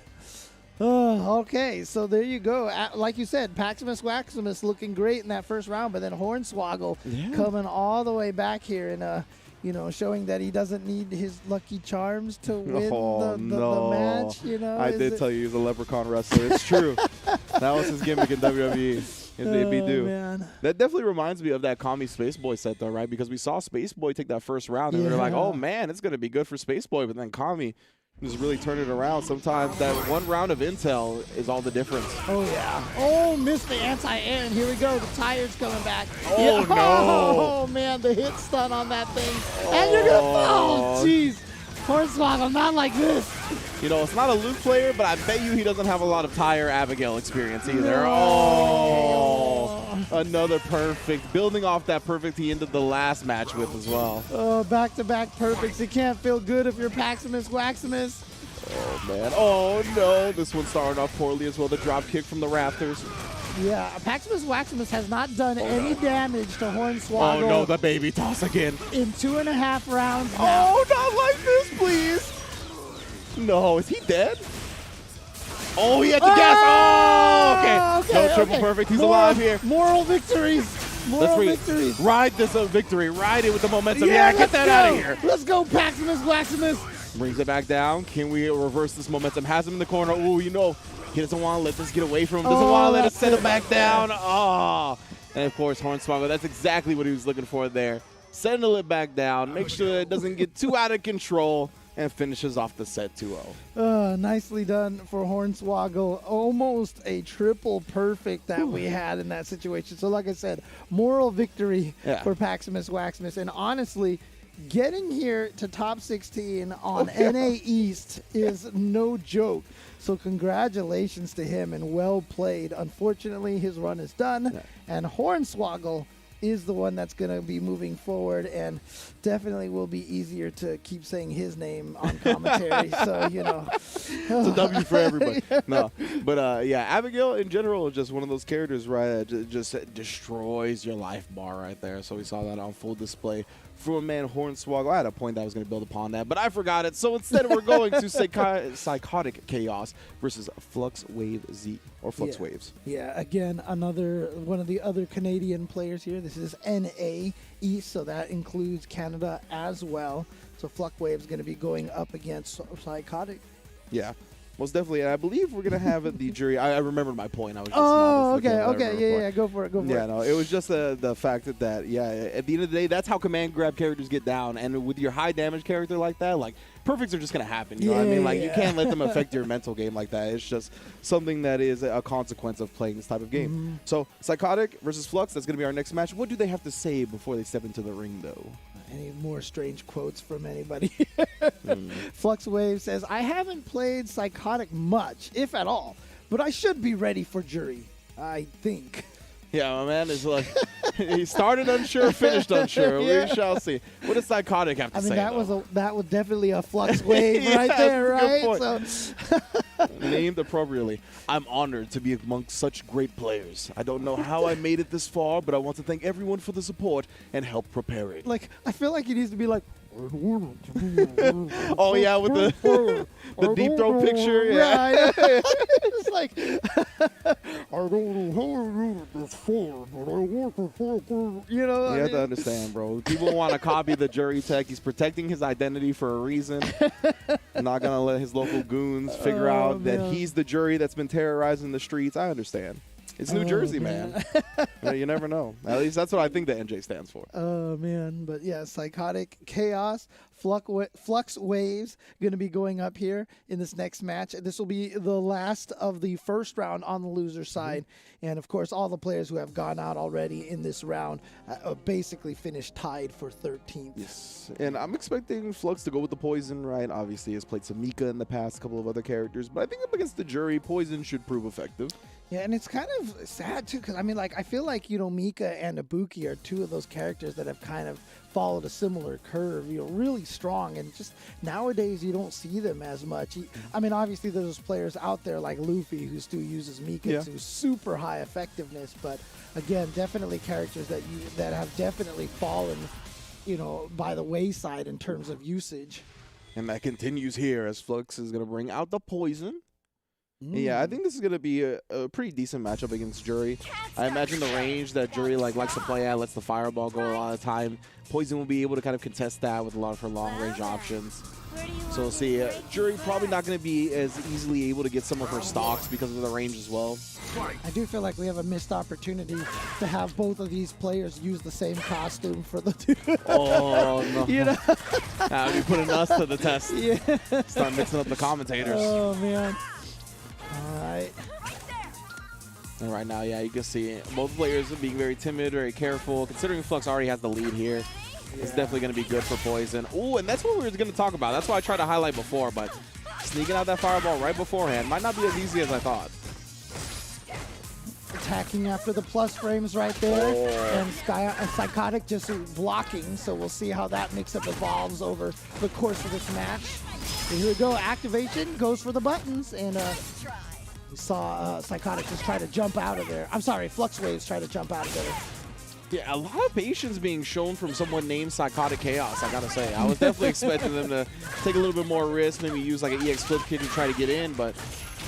S13: Oh, okay, so there you go. Like you said, Maximus looking great in that first round, but then Hornswoggle coming all the way back here and showing that he doesn't need his lucky charms to win the match.
S6: I did tell you he's a leprechaun wrestler. It's true. That was his gimmick in WWE.
S13: Man.
S6: That definitely reminds me of that Kami Spaceboy set, though, right? Because we saw Spaceboy take that first round, and we were like, oh, man, it's going to be good for Spaceboy. But then Kami just really turn it around. Sometimes that one round of intel is all the difference.
S13: Oh, yeah. Oh, missed the anti-air, and here we go. The tire's coming back.
S6: Oh, no.
S13: Oh, man, the hit stun on that thing. And you're going to fall. Jeez. Hornswoggle, not like this.
S6: It's not a Luke player, but I bet you he doesn't have a lot of Tire Abigail experience either. Another perfect. Building off that perfect he ended the last match with as well.
S13: Oh, back-to-back perfects. It can't feel good if you're Maximus.
S6: Oh, man. Oh, no. This one's starting off poorly as well. The drop kick from the rafters.
S13: Yeah, Maximus has not done any damage to Hornswoggle.
S6: Oh, no, the baby toss again.
S13: In 2.5 rounds now.
S6: Oh, not like this, please. No, is he dead? Oh, he had to guess. Oh, okay. No triple perfect. He's alive here.
S13: Moral victories. Victories.
S6: Ride this victory. Ride it with the momentum. Yeah, get that out of here.
S13: Let's go, Maximus.
S6: Brings it back down. Can we reverse this momentum? Has him in the corner. Ooh, he doesn't want to let this get away from him. Doesn't want to let it set him back down. Oh. And, of course, Hornswoggle, that's exactly what he was looking for there. Settle it back down. Make sure it doesn't get too out of control. And finishes off the set 2-0.
S13: Nicely done for Hornswoggle. Almost a triple perfect that we had in that situation. So, like I said, moral victory for Maximus. And honestly, getting here to top 16 on NA East is no joke. So congratulations to him and well played. Unfortunately, his run is done, and Hornswoggle is the one that's going to be moving forward, and definitely will be easier to keep saying his name on commentary. So,
S6: it's a W for everybody. No, but Abigail in general is just one of those characters, right? That just destroys your life bar right there. So we saw that on full display from a man Hornswoggle. I had a point that I was going to build upon that, but I forgot it. So instead, we're going to Psychotic Chaos versus Flux Wave Z, or Flux Waves.
S13: Yeah, again, another one of the other Canadian players here. This is NA East, so that includes Canada as well. So Flux Wave's going to be going up against Psychotic.
S6: Yeah. Most definitely, and I believe we're gonna have the jury. I remembered my point. I was
S13: just okay, go for it.
S6: No, it was just the fact that at the end of the day, that's how command grab characters get down. And with your high damage character like that, like perfects are just gonna happen. You know what I mean? Like you can't let them affect your mental game like that. It's just something that is a consequence of playing this type of game.
S13: Mm-hmm.
S6: So Psychotic versus Flux, that's gonna be our next match. What do they have to say before they step into the ring, though?
S13: Any more strange quotes from anybody? Flux Wave says, I haven't played Psychotic much, if at all, but I should be ready for jury, I think.
S6: Yeah, my man is like, he started unsure, finished unsure. We shall see. What does Psychotic have to say?
S13: That was definitely a Flux Wave right there, right? So
S6: named appropriately. I'm honored to be amongst such great players. I don't know how I made it this far, but I want to thank everyone for the support and help prepare it.
S13: Like, I feel like he needs to be like,
S6: oh yeah, with the deep throat picture. Yeah.
S13: It's like I don't know how I wrote this for, but I want to,
S6: You have to understand, bro. People want to copy the jury tech. He's protecting his identity for a reason. Not gonna let his local goons figure out that he's the jury that's been terrorizing the streets. I understand. It's New Jersey, man. You never know. At least that's what I think the NJ stands for.
S13: Oh, man. But, yeah, Psychotic Chaos, Flux Waves going to be going up here in this next match. This will be the last of the first round on the loser side. And, of course, all the players who have gone out already in this round basically finished tied for 13th.
S6: Yes. And I'm expecting Flux to go with the Poison, right? Obviously, he's played some Mika in the past, a couple of other characters. But I think up against the jury, Poison should prove effective.
S13: Yeah, and it's kind of sad, too, because, I mean, like, I feel like, Mika and Ibuki are two of those characters that have kind of followed a similar curve, really strong. And just nowadays, you don't see them as much. I mean, obviously, there's players out there like Luffy who still uses Mika to super high effectiveness. But again, definitely characters that have definitely fallen, by the wayside in terms of usage.
S6: And that continues here as Flux is going to bring out the poison. Yeah, I think this is going to be a pretty decent matchup against Jury. I imagine the range that Jury likes to play at lets the fireball go a lot of the time. Poison will be able to kind of contest that with a lot of her long range options. So we'll see. Jury probably not going to be as easily able to get some of her stocks because of the range as well.
S13: I do feel like we have a missed opportunity to have both of these players use the same costume for the two.
S6: Oh, no. That would be putting us to the test.
S13: Yeah.
S6: Start mixing up the commentators.
S13: Oh, man. All right.
S6: And right now, you can see both players are being very timid, very careful. Considering Flux already has the lead here, it's definitely going to be good for Poison. Ooh, and that's what we were going to talk about. That's why I tried to highlight before, but sneaking out that fireball right beforehand might not be as easy as I thought.
S13: Attacking after the plus frames right there, and Psychotic just blocking, so we'll see how that mix-up evolves over the course of this match. And here we go, activation goes for the buttons, and we saw Psychotic just try to jump out of there. I'm sorry, Flux Waves try to jump out of there.
S6: Yeah, a lot of patience being shown from someone named Psychotic Chaos, I gotta say. I was definitely expecting them to take a little bit more risk, maybe use like an EX flip kit to try to get in, but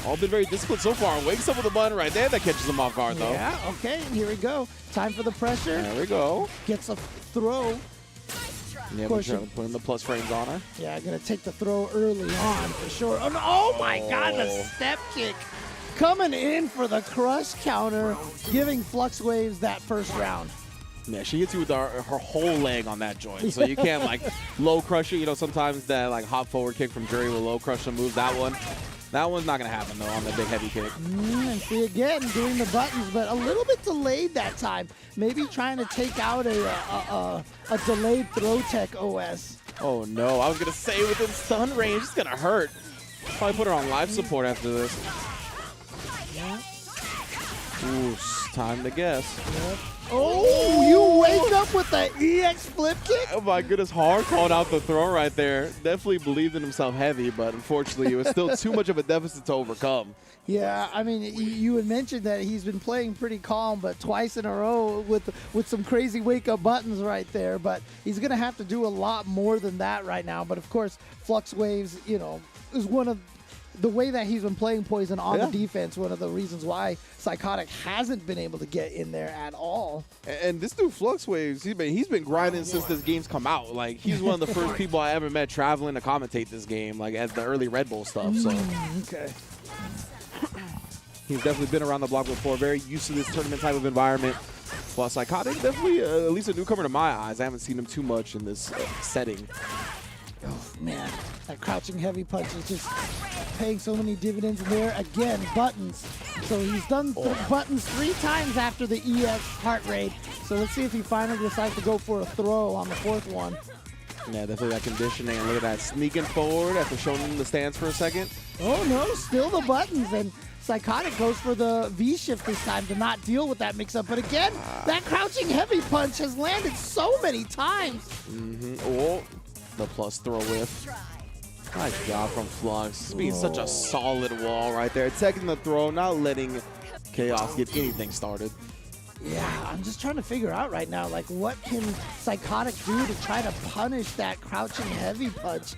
S6: all been very disciplined so far. Wakes up with a button right there that catches them off guard, though.
S13: Yeah, okay, here we go. Time for the pressure.
S6: There we go.
S13: Gets a throw.
S6: Yeah, we're putting the plus frames on her.
S13: Yeah, gonna take the throw early on for sure. Oh my God, the step kick. Coming in for the crush counter, giving Flux Waves that first round.
S6: Yeah, she hits you with her whole leg on that joint, so you can't like low crush it. Sometimes that like hop forward kick from Jury will low crush the move. That one's not gonna happen though on the big heavy kick.
S13: And see again doing the buttons, but a little bit delayed that time. Maybe trying to take out a delayed throw tech OS.
S6: Oh no, I was gonna say within stun range, it's gonna hurt. Probably put her on life support after this.
S13: Yeah.
S6: Ooh, time to guess.
S13: Yep. Oh, you wake up with the EX flip kick?
S6: Oh my goodness, hard called out the throw right there. Definitely believed in himself heavy, but unfortunately it was still too much of a deficit to overcome.
S13: Yeah, I mean, you had mentioned that he's been playing pretty calm, but twice in a row with some crazy wake-up buttons right there. But he's going to have to do a lot more than that right now. But, of course, Flux Waves, is one of the way that he's been playing Poison on the defense, one of the reasons why Psychotic hasn't been able to get in there at all.
S6: And this dude, Flux Waves, he's been grinding since this game's come out. Like, he's one of the first people I ever met traveling to commentate this game, like, at the early Red Bull stuff. So
S13: okay.
S6: He's definitely been around the block before, very used to this tournament type of environment. While Psychotic, definitely at least a newcomer to my eyes. I haven't seen him too much in this setting.
S13: Oh, man. That crouching heavy punch is just paying so many dividends in there. Again, buttons. So he's done buttons 3 times after the EX heart rate. So let's see if he finally decides to go for a throw on the 4th one.
S6: Yeah, definitely that conditioning. And look at that, sneaking forward after showing him the stance for a second.
S13: Oh, no, still the buttons. And Psychotic goes for the V-shift this time to not deal with that mix-up. But again, that crouching heavy punch has landed so many times.
S6: Oh, the plus throw whiff. Nice job from Flux. It's being such a solid wall right there. Taking the throw, not letting Chaos get anything started.
S13: Yeah, I'm just trying to figure out right now, like, what can Psychotic do to try to punish that crouching heavy punch?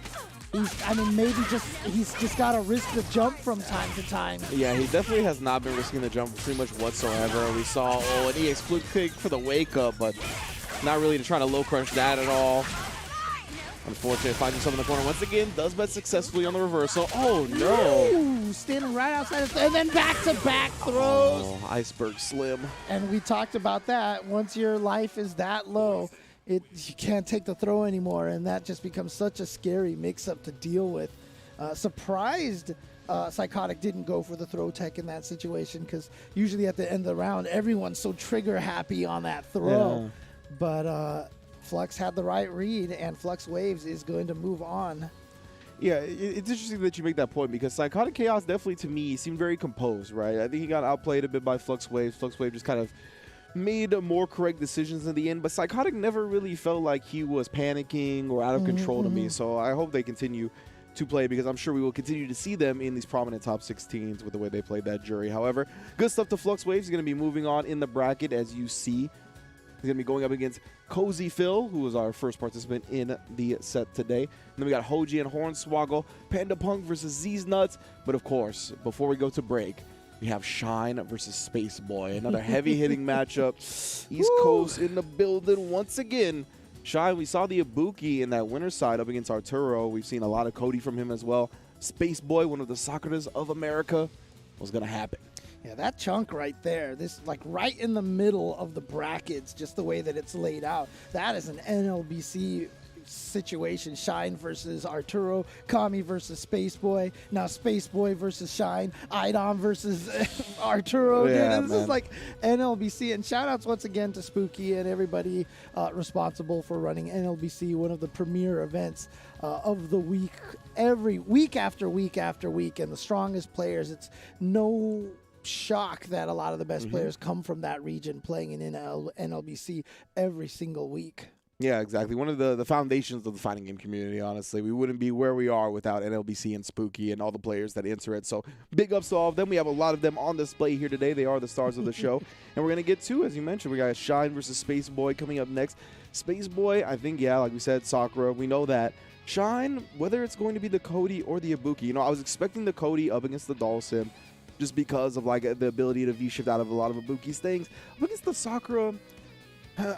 S13: He's just got to risk the jump from time to time.
S6: Yeah, he definitely has not been risking the jump pretty much whatsoever. We saw, an EX flip kick for the wake up, but not really to try to low crush that at all. Unfortunately, finds himself in the corner once again, does bet successfully on the reversal. Oh no!
S13: Ooh, standing right outside of, and then back-to-back throws.
S6: Oh, iceberg slim.
S13: And we talked about that. Once your life is that low, you can't take the throw anymore, and that just becomes such a scary mix-up to deal with. Surprised Psychotic didn't go for the throw tech in that situation, because usually at the end of the round, everyone's so trigger-happy on that throw. Yeah. But Flux had the right read, and Flux Waves is going to move on.
S6: Yeah, it's interesting that you make that point, because Psychotic Chaos definitely, to me, seemed very composed, right? I think he got outplayed a bit by Flux Waves. Flux Wave just kind of made more correct decisions in the end, but Psychotic never really felt like he was panicking or out of control to me. So I hope they continue to play, because I'm sure we will continue to see them in these prominent top 16s with the way they played that jury. However, good stuff to Flux Waves. He's going to be moving on in the bracket, as you see. He's going to be going up against Cozy Phill, who was our first participant in the set today. And then we got Hoji and Hornswoggle, Panda Punk versus Zisnuts. But of course, before we go to break, we have Shine versus Space Boy. Another heavy-hitting matchup. East Coast in the building once again. Shine, we saw the Ibuki in that winner's side up against Arturo. We've seen a lot of Cody from him as well. Space Boy, one of the Socrates of America. What's going to happen?
S13: Yeah, that chunk right there, this like right in the middle of the brackets, just the way that it's laid out, that is an NLBC situation. Shine versus Arturo, Kami versus Space Boy, now Space Boy versus Shine, IDom versus Arturo.
S6: Yeah,
S13: dude, this is like NLBC. And shout outs once again to Spooky and everybody responsible for running NLBC, one of the premier events of the week, every week after week after week, and the strongest players. It's no shock that a lot of the best players come from that region, playing in NLBC every single week.
S6: Yeah, exactly. One of the foundations of the fighting game community, honestly. We wouldn't be where we are without NLBC and Spooky and all the players that enter it. So big ups to all of them. We have a lot of them on display here today. They are the stars of the show. And we're going to get to, as you mentioned, we got Shine versus Space Boy coming up next. Space Boy, I think, yeah, like we said, Sakura, we know that. Shine, whether it's going to be the Cody or the Ibuki. You know, I was expecting the Cody up against the Dhalsim just because of, like, the ability to V-shift out of a lot of Ibuki's things. Up against the Sakura,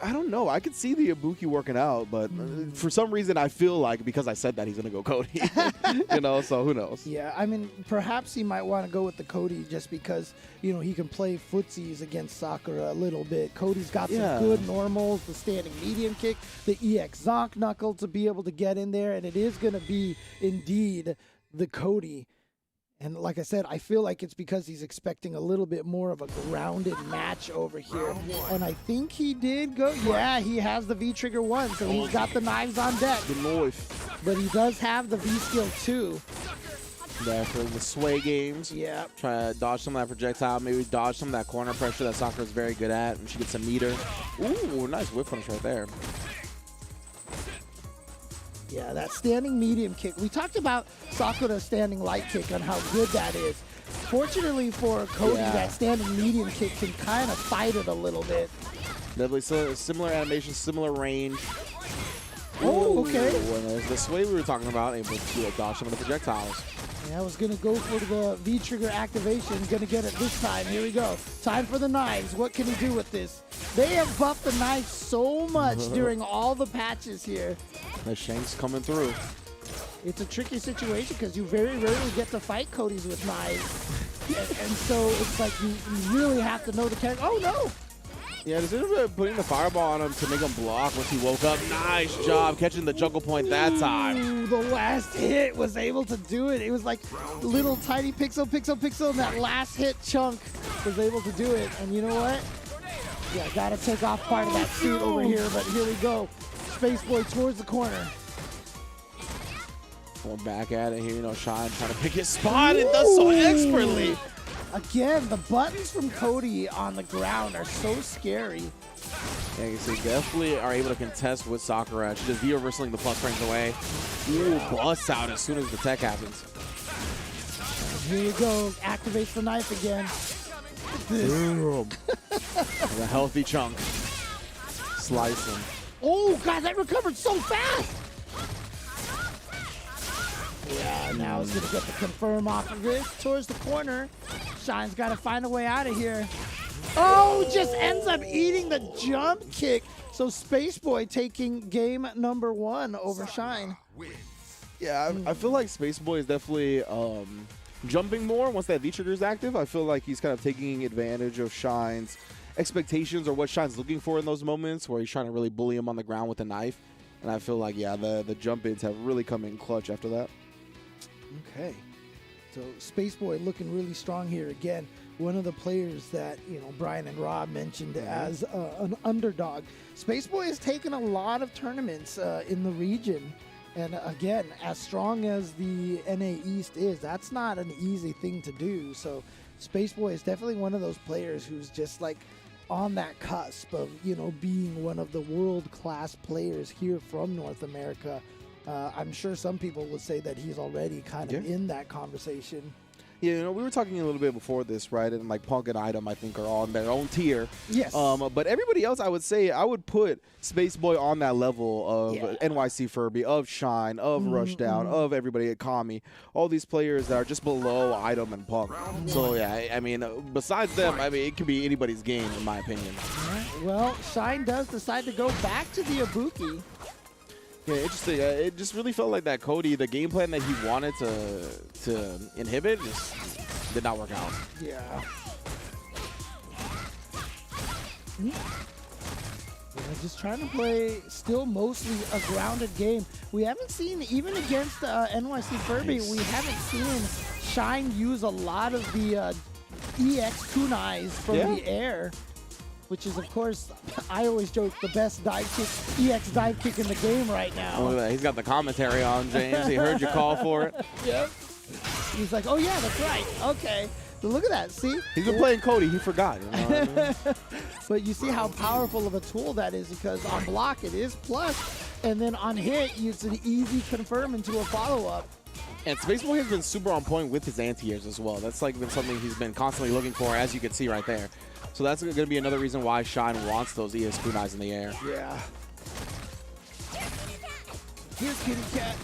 S6: I don't know. I could see the Ibuki working out, but for some reason I feel like because I said that he's going to go Cody. You know, so who knows?
S13: Yeah, I mean, perhaps he might want to go with the Cody just because, you know, he can play footsies against Sakura a little bit. Cody's got some good normals, the standing medium kick, the EX Zonk knuckle to be able to get in there, and it is going to be indeed the Cody. And like I said, I feel like it's because he's expecting a little bit more of a grounded match over here. And I think he did go, yeah, he has the V-Trigger 1, so he's got the knives on deck.
S6: The knife.
S13: But he does have the V-Skill 2.
S6: There for the sway games.
S13: Yeah.
S6: Try to dodge some of that projectile, maybe dodge some of that corner pressure that Sakura's very good at, and she gets a meter. Ooh, nice whip punish right there.
S13: Yeah, that standing medium kick. We talked about Sakura's standing light kick on how good that is. Fortunately for Cody, that standing medium kick can kind of fight it a little bit.
S6: Definitely similar animation, similar range.
S13: Oh, okay.
S6: And there's the sway we were talking about, able to dodge some of the projectiles.
S13: Yeah, I was going to go for the V-trigger activation. Going to get it this time. Here we go. Time for the knives. What can he do with this? They have buffed the knife so much during all the patches here.
S6: The Shank's coming through.
S13: It's a tricky situation because you very rarely get to fight Codys with knives. and so it's like you really have to know the character. Oh, no.
S6: Yeah, this is putting the fireball on him to make him block once he woke up. Nice job catching the jungle point that time.
S13: Ooh, the last hit was able to do it. It was like little tiny pixel, and that last hit chunk was able to do it. And you know what? Yeah, gotta take off part of that suit over here, but here we go. Space Boy towards the corner.
S6: Going back at it here, you know, Shine trying to pick his spot and does so expertly.
S13: Again, the buttons from Cody on the ground are so scary.
S6: Yeah, you see, definitely are able to contest with Sakura. She just V-reversing the plus frames away. Ooh, busts out as soon as the tech happens.
S13: Here you go, activates the knife again.
S6: Boom. A healthy chunk. Slice him.
S13: Oh, God, that recovered so fast. Yeah, now he's going to get the confirm off of this towards the corner. Shine's got to find a way out of here. Oh, just ends up eating the jump kick. So Space Boy taking game number 1 over Shine.
S6: Yeah, I feel like Space Boy is definitely jumping more once that V-trigger is active. I feel like he's kind of taking advantage of Shine's expectations or what Shine's looking for in those moments where he's trying to really bully him on the ground with a knife. And I feel like, yeah, the jump-ins have really come in clutch after that.
S13: Okay. So Space Boy looking really strong here again. One of the players that, you know, Brian and Rob mentioned as an underdog. Space Boy has taken a lot of tournaments in the region. And again, as strong as the NA East is, that's not an easy thing to do. So Space Boy is definitely one of those players who's just like on that cusp of, you know, being one of the world-class players here from North America. I'm sure some people would say that he's already kind of in that conversation.
S6: Yeah, you know, we were talking a little bit before this, right? And like Punk and IDom, I think, are on their own tier.
S13: Yes.
S6: But everybody else, I would say, I would put Spaceboy on that level of NYCFurby, of Shine, of Rushdown, of everybody at Kami. All these players that are just below IDom and Punk. So, yeah, I mean, besides them, I mean, it could be anybody's game, in my opinion.
S13: Well, Shine does decide to go back to the Ibuki.
S6: Yeah, interesting. It just really felt like that Cody, the game plan that he wanted to inhibit, just did not work out.
S13: Yeah. Just trying to play still mostly a grounded game. We haven't seen, even against NYCFurby, we haven't seen Shine use a lot of the EX kunais from the air. Which is, of course, I always joke, the best dive kick, EX dive kick in the game right now.
S6: Look at that. He's got the commentary on, James. He heard your call for it.
S13: Yep. He's like, oh, yeah, that's right. Okay. But look at that. See?
S6: He's been playing Cody. He forgot. You know what I mean?
S13: But you see how powerful of a tool that is, because on block it is plus, and then on hit, it's an easy confirm into a follow-up.
S6: And Spaceboy has been super on point with his anti-airs as well. That's like been something he's been constantly looking for, as you can see right there. So that's going to be another reason why Shine wants those ES kunais in the air.
S13: Yeah. Here's Kitty Cat.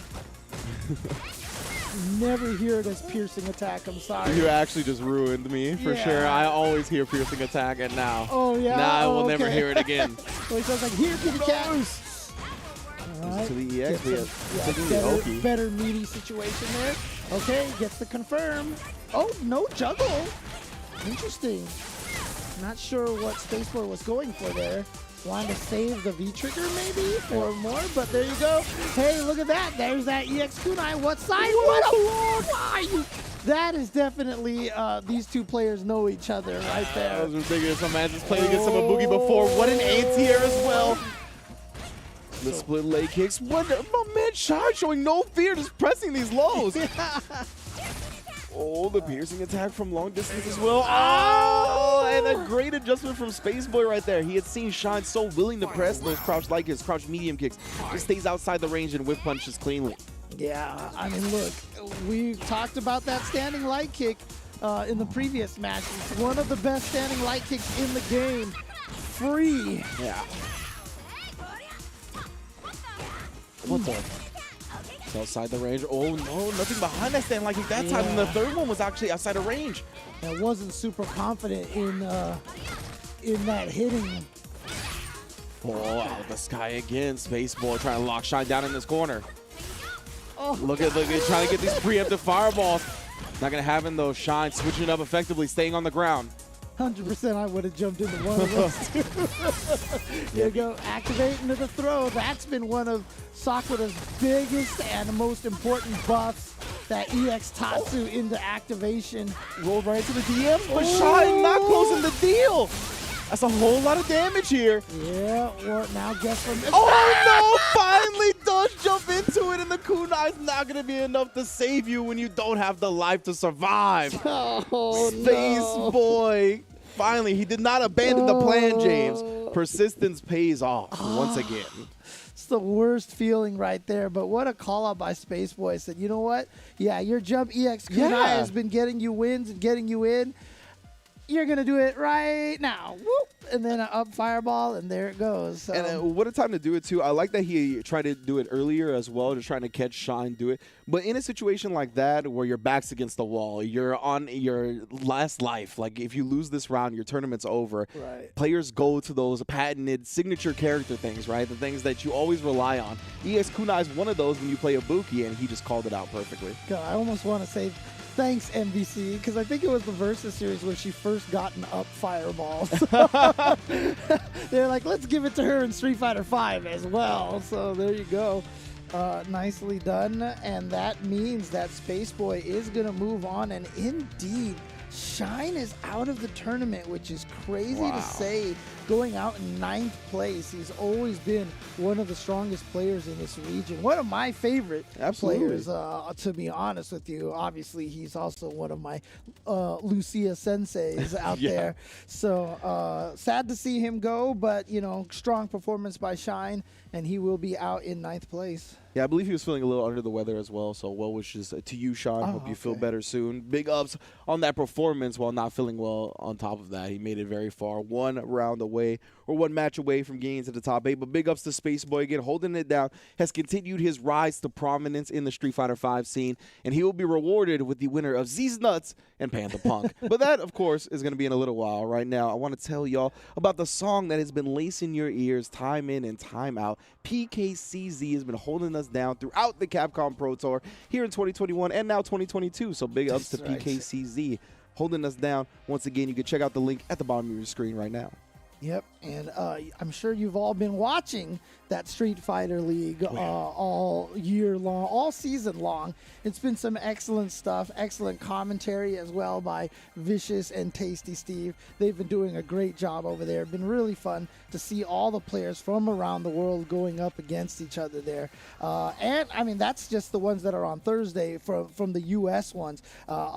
S13: Never hear it as piercing attack. I'm sorry.
S6: You actually just ruined me for sure. I always hear piercing attack, and now.
S13: Oh yeah.
S6: Now I will never hear it again.
S13: So he sounds like, here, Kitty Cat. All right.
S6: To the EX,
S13: better meaty situation there. Okay, gets the confirm. Oh, no juggle. Interesting. Not sure what Spaceboy was going for there. Wanted to save the V-trigger maybe or more, but there you go. Hey, look at that. There's that EX kunai. What side? What a why? That is definitely, these two players know each other right there.
S6: That was ridiculous. My man just played against some Ibuki before. What an anti-air as well. The split leg kicks. What? My man Shine showing no fear, just pressing these lows. Oh, the piercing attack from long distance as well. Oh, and a great adjustment from Spaceboy right there. He had seen Shine so willing to press those crouch light kicks, crouch medium kicks. Just stays outside the range and whip punches cleanly.
S13: Yeah, I mean, look, we talked about that standing light kick in the previous match. It's one of the best standing light kicks in the game. Free.
S6: Yeah. What the? It's outside the range. Oh no, nothing behind that stand like that time. And the third one was actually outside of range.
S13: I wasn't super confident in that hitting.
S6: Oh, out of the sky again. Spaceboy trying to lock Shine down in this corner.
S13: Oh,
S6: look at trying to get these preemptive fireballs. Not gonna have him though. Shine switching it up effectively, staying on the ground.
S13: 100% I would have jumped into one of those two. There you go, activate into the throw. That's been one of Sakura's biggest and most important buffs, that EX Tatsu into activation.
S6: Rolled right into the DM, but Shine not closing the deal. That's a whole lot of damage here.
S13: Yeah, well, now guess what?
S6: Oh no, finally does jump into it, and the kunai is not going to be enough to save you when you don't have the life to survive.
S13: Oh,
S6: Spaceboy. Finally, he did not abandon the plan, James. Persistence pays off once again.
S13: It's the worst feeling right there, but what a call out by Spaceboy. Said, you know what? Yeah, your jump EX kunai has been getting you wins and getting you in. You're going to do it right now. Whoop. And then an up fireball, and there it goes. So.
S6: And what a time to do it, too. I like that he tried to do it earlier as well, just trying to catch Shine, do it. But in a situation like that, where your back's against the wall, you're on your last life. Like, if you lose this round, your tournament's over.
S13: Right.
S6: Players go to those patented signature character things, right? The things that you always rely on. EX Kunai is one of those when you play Ibuki, and he just called it out perfectly.
S13: God, I almost want to say thanks, MVC, because I think it was the Versus series where she first got an up fireball. They're like, let's give it to her in Street Fighter V as well. So there you go. Nicely done. And that means that Spaceboy is going to move on. And indeed, Shine is out of the tournament, which is crazy to say. Going out in 9th place. He's always been one of the strongest players in this region. One of my favorite players, to be honest with you. Obviously, he's also one of my Lucia senseis out there. So sad to see him go, but, you know, strong performance by Shine, and he will be out in 9th place.
S6: Yeah, I believe he was feeling a little under the weather as well, so well wishes to you, Sean. Hope you feel better soon. Big ups on that performance while not feeling well on top of that. He made it very far, one round away, or one match away from getting to the top 8. But big ups to Space Boy again, holding it down, has continued his rise to prominence in the Street Fighter V scene, and he will be rewarded with the winner of Zisnuts and Panther Punk. But that, of course, is going to be in a little while. Right now, I want to tell y'all about the song that has been lacing your ears time in and time out. PKCZ has been holding us down throughout the Capcom Pro Tour here in 2021 and now 2022. So big ups to PKCZ holding us down. Once again, you can check out the link at the bottom of your screen right now.
S13: Yep, and I'm sure you've all been watching that Street Fighter League all year long, all season long. It's been some excellent stuff, excellent commentary as well by Vicious and Tasty Steve. They've been doing a great job over there. It's been really fun to see all the players from around the world going up against each other there. And, I mean, that's just the ones that are on Thursday from the U.S. ones.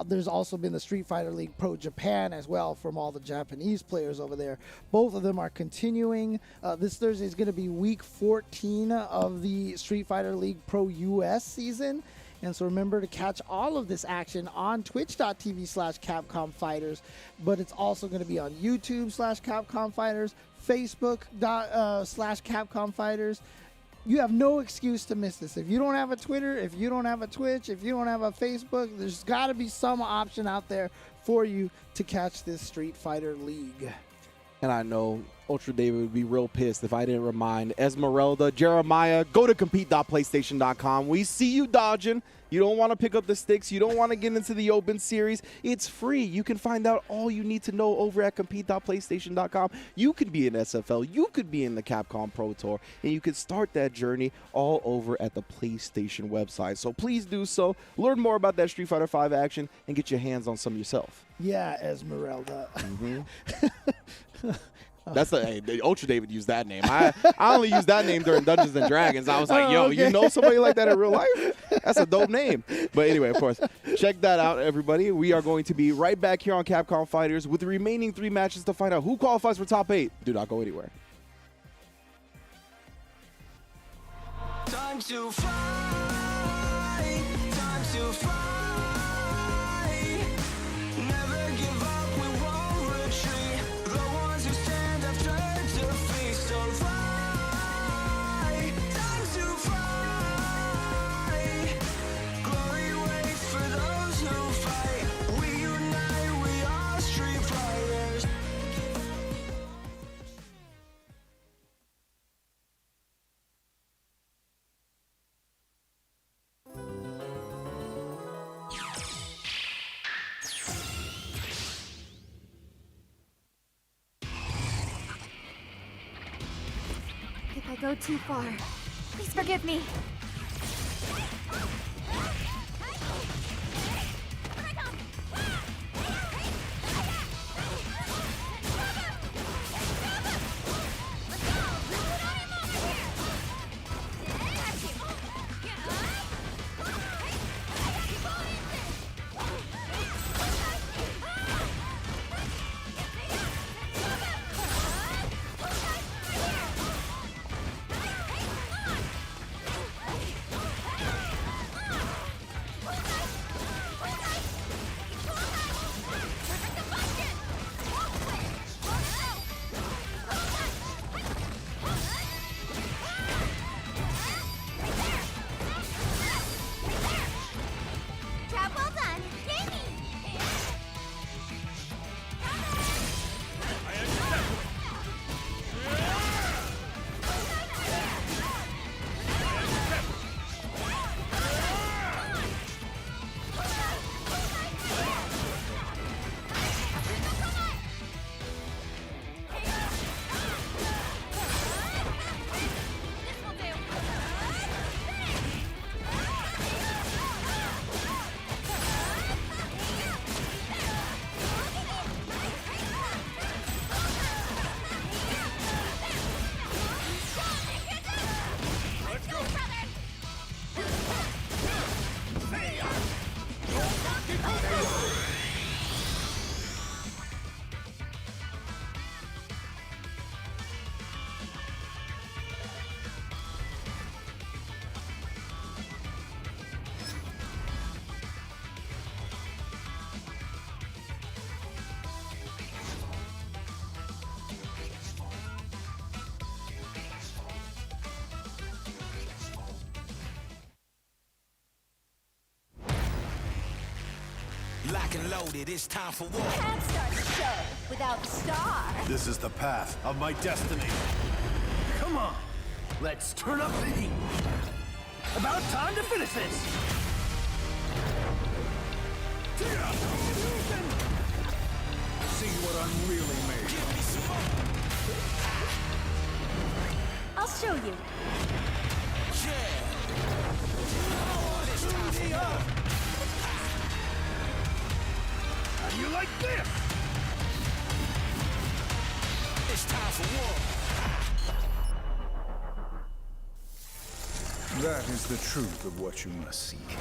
S13: There's also been the Street Fighter League Pro Japan as well from all the Japanese players over there. Both of them are continuing. This Thursday is going to be week 14 of the Street Fighter League Pro US season. And so remember to catch all of this action on twitch.tv/Capcom Fighters. But it's also going to be on YouTube/Capcom Fighters, Facebook.com/Capcom Fighters. You have no excuse to miss this. If you don't have a Twitter, if you don't have a Twitch, if you don't have a Facebook, there's got to be some option out there for you to catch this Street Fighter League.
S6: And I know Ultra David would be real pissed if I didn't remind Esmeralda, Jeremiah, go to compete.playstation.com. We see you dodging. You don't want to pick up the sticks. You don't want to get into the open series. It's free. You can find out all you need to know over at compete.playstation.com. You could be in SFL. You could be in the Capcom Pro Tour. And you can start that journey all over at the PlayStation website. So please do so. Learn more about that Street Fighter V action and get your hands on some yourself.
S13: Yeah, Esmeralda.
S6: That's the Ultra David used that name. I only used that name during Dungeons and Dragons. I was like, yo, you know somebody like that in real life? That's a dope name. But anyway, of course, check that out, everybody. We are going to be right back here on Capcom Fighters with the remaining 3 matches to find out who qualifies for top 8. Do not go anywhere.
S7: Time to fight. Time to fight. Never give up. We won't retreat. The ones who stand after defeat. So fight. Time to fight. Glory waits for those who fight. We unite. We are Street Fighters.
S14: If I go too far, please forgive me.
S7: Lock and loaded, it's time for war.
S14: Can't start the show without the star.
S10: This is the path of my destiny. Come on, let's turn up the heat. About time to finish this. See what I'm really made of.
S14: I'll show you.
S10: How do you like this?
S7: It's time for war.
S9: That is the truth of what you must seek.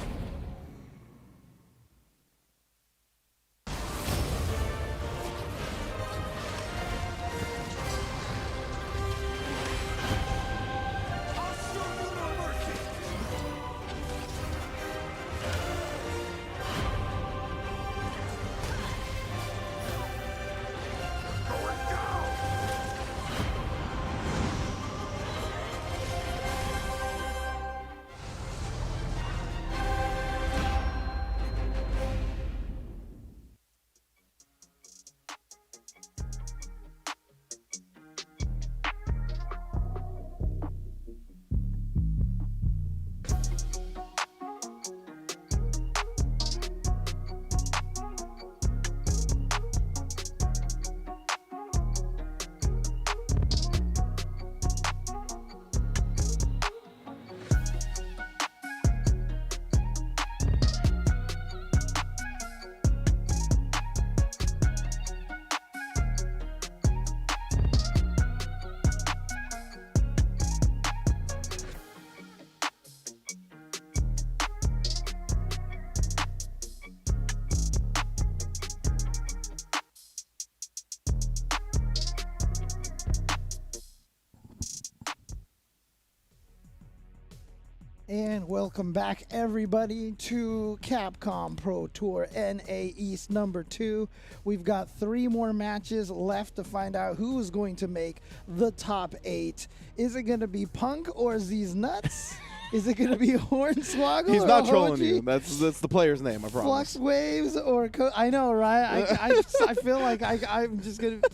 S13: And welcome back, everybody, to Capcom Pro Tour NA East number 2. We've got 3 more matches left to find out who is going to make the top 8. Is it going to be Punk or Zisnuts? Is it going to be Hornswoggle?
S6: He's not
S13: or
S6: trolling
S13: Hoji?
S6: you. That's the player's name, I promise.
S13: Flux Waves or I know, right? I feel like I'm just going to.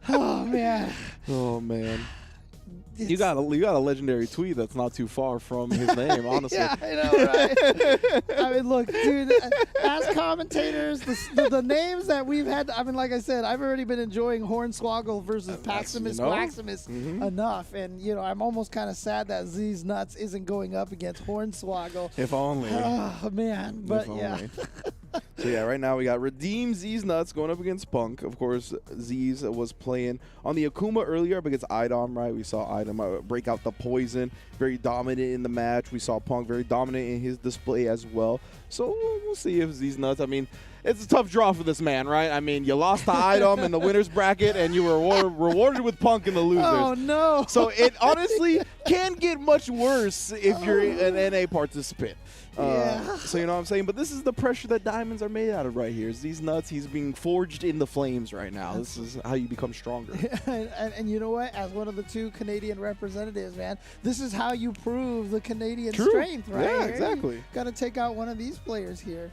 S13: Oh, man.
S6: Oh, man. You got a legendary tweet that's not too far from his name, honestly.
S13: Yeah, I know, right? I mean, look, dude, as commentators, the names that we've had, I mean, like I said, I've already been enjoying Hornswoggle versus Maximus enough. And, you know, I'm almost kind of sad that Zisnuts isn't going up against Hornswoggle.
S6: If only.
S13: Oh, man. But, yeah.
S6: So, yeah, right now we got Redeemed Zisnuts going up against Punk. Of course, Ziz was playing on the Akuma earlier up against IDom, right? We saw IDom break out the poison, very dominant in the match. We saw Punk very dominant in his display as well. So we'll see if Zisnuts, I mean, it's a tough draw for this man, right? I mean, you lost to IDom in the winner's bracket, and you were rewarded with Punk in the losers.
S13: Oh, no.
S6: So it honestly can't get much worse if you're an NA participant.
S13: Yeah.
S6: So you know what I'm saying? But this is the pressure that diamonds are made out of right here. Zisnuts, he's being forged in the flames right now. This is how you become stronger.
S13: and you know what? As one of the 2 Canadian representatives, man, this is how you prove the Canadian
S6: True.
S13: strength, right?
S6: Yeah, exactly.
S13: Got to take out one of these players here.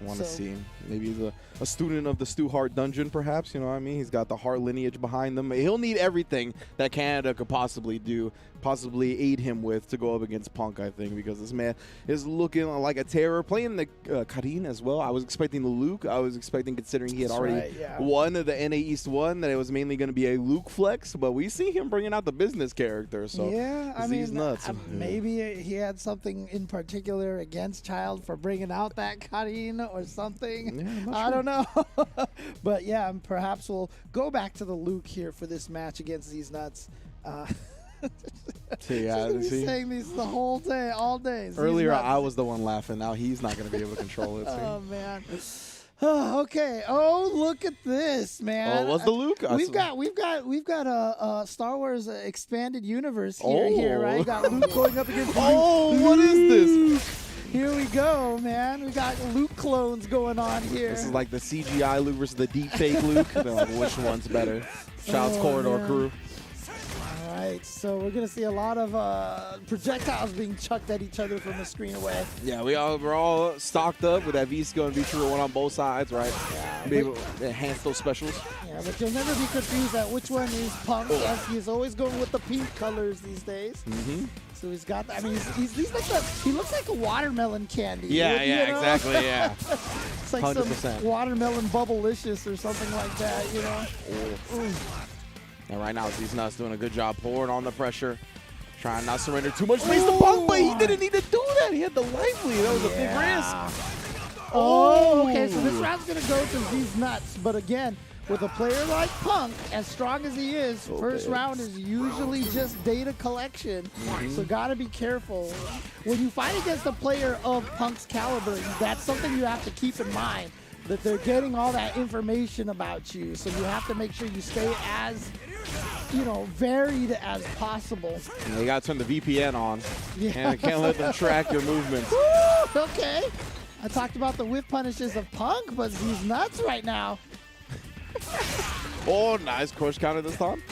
S6: I want to see him. Maybe he's a student of the Stu Hart dungeon, perhaps. You know what I mean? He's got the Hart lineage behind him. He'll need everything that Canada could possibly do, possibly aid him with to go up against Punk, I think, because this man is looking like a terror. Playing the Karin as well. I was expecting the Luke. I was expecting, considering he had already won the NA East 1, that it was mainly going to be a Luke flex, but we see him bringing out the business character. So
S13: yeah, I mean,
S6: nuts.
S13: Maybe he had something in particular against Child for bringing out that Karin or something.
S6: Yeah,
S13: I don't know. But yeah, perhaps we'll go back to the Luke here for this match against Zisnuts.
S6: She's gonna
S13: be saying these the whole day, all day.
S6: Earlier, I was the one laughing. Now he's not going to be able to control it.
S13: Oh, man. Oh, okay. Oh, look at this, man.
S6: Oh, what's the Luke?
S13: We've got a Star Wars expanded universe here, right? Got Luke going up against Luke.
S6: Oh, what is this?
S13: Here we go, man. We got Luke clones going on here.
S6: This is like the CGI Luke versus the deep fake Luke. They're like, which one's better? Shouts Corridor
S13: man.
S6: crew.
S13: All right, right, so we're gonna see a lot of projectiles being chucked at each other from the screen away.
S6: Yeah, we're all stocked up with that V-Skill and V-Trigger one on both sides, right?
S13: Yeah,
S6: Be able to enhance those specials.
S13: Yeah, but you'll never be confused at which one is Punk, as he's always going with the pink colors these days.
S6: Mm-hmm.
S13: So he's got, I mean, he's like he looks like a watermelon candy.
S6: Yeah,
S13: you know?
S6: exactly, yeah.
S13: It's like
S6: 100%.
S13: some watermelon bubblicious or something like that, you know? Ooh.
S6: And right now, Zisnuts doing a good job pouring on the pressure, trying not to surrender too much space to Punk, but he didn't need to do that. He had the life lead. That was a big risk.
S13: Oh, okay, so this round's going to go to Zisnuts, but again, with a player like Punk, as strong as he is, first round is usually just data collection. So gotta be careful. When you fight against a player of Punk's caliber, that's something you have to keep in mind, that they're getting all that information about you. So you have to make sure you stay as, you know, varied as possible.
S6: You gotta turn the VPN on.
S13: Yeah.
S6: And can't let them track your movements.
S13: Woo, okay. I talked about the whip punishes of Punk, but he's nuts right now.
S6: Oh, nice crush counter this time.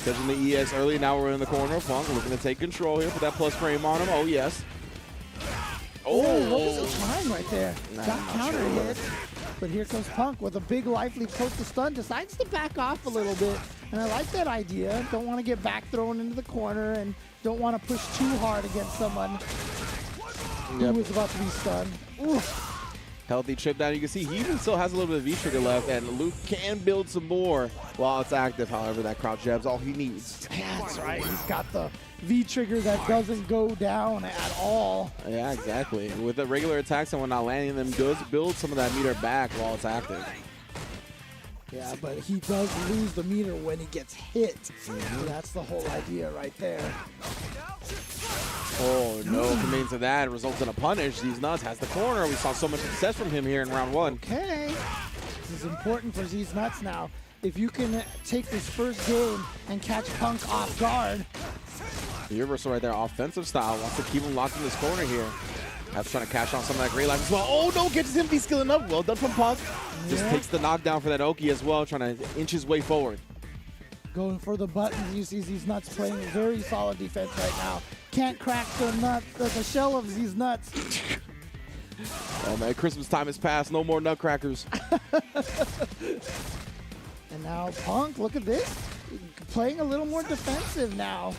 S6: Catching the ES early. Now we're in the corner of Punk. Looking to take control here. Put that plus frame on him. Oh, yes.
S13: Oh, what was the time right there?
S6: Nah,
S13: Got
S6: I'm not
S13: counter
S6: sure.
S13: hit. But here comes Punk with a big life lead close to stun. Decides to back off a little bit. And I like that idea. Don't want to get back thrown into the corner and don't want to push too hard against someone who is about to be stunned. Ooh.
S6: Healthy chip down. You can see he even still has a little bit of V-Trigger left, and Luke can build some more while it's active. However, that crouch jab's all he needs.
S13: Yeah, that's right. He's got the V-Trigger that doesn't go down at all.
S6: Yeah, exactly. With the regular attacks and when not landing them goods, build some of that meter back while it's active.
S13: Yeah, but he does lose the meter when he gets hit. So that's the whole idea right there.
S6: Oh, no. Committing to that, it results in a punish. Zisnuts has the corner. We saw so much success from him here in round one.
S13: Okay. This is important for Zisnuts now. If you can take this first game and catch Punk off guard.
S6: The Universal right there, offensive style. Wants to keep him locked in this corner here. That's trying to cash on some of that great life as well. Oh, no, gets him skilling up. Well done from Punk. Just takes the knockdown for that Oki as well, trying to inch his way forward.
S13: Going for the buttons. You see Zisnuts playing very solid defense right now. Can't crack the shell of Zisnuts.
S6: Oh, man, Christmas time has passed. No more nutcrackers.
S13: And now Punk, look at this. Playing a little more defensive now.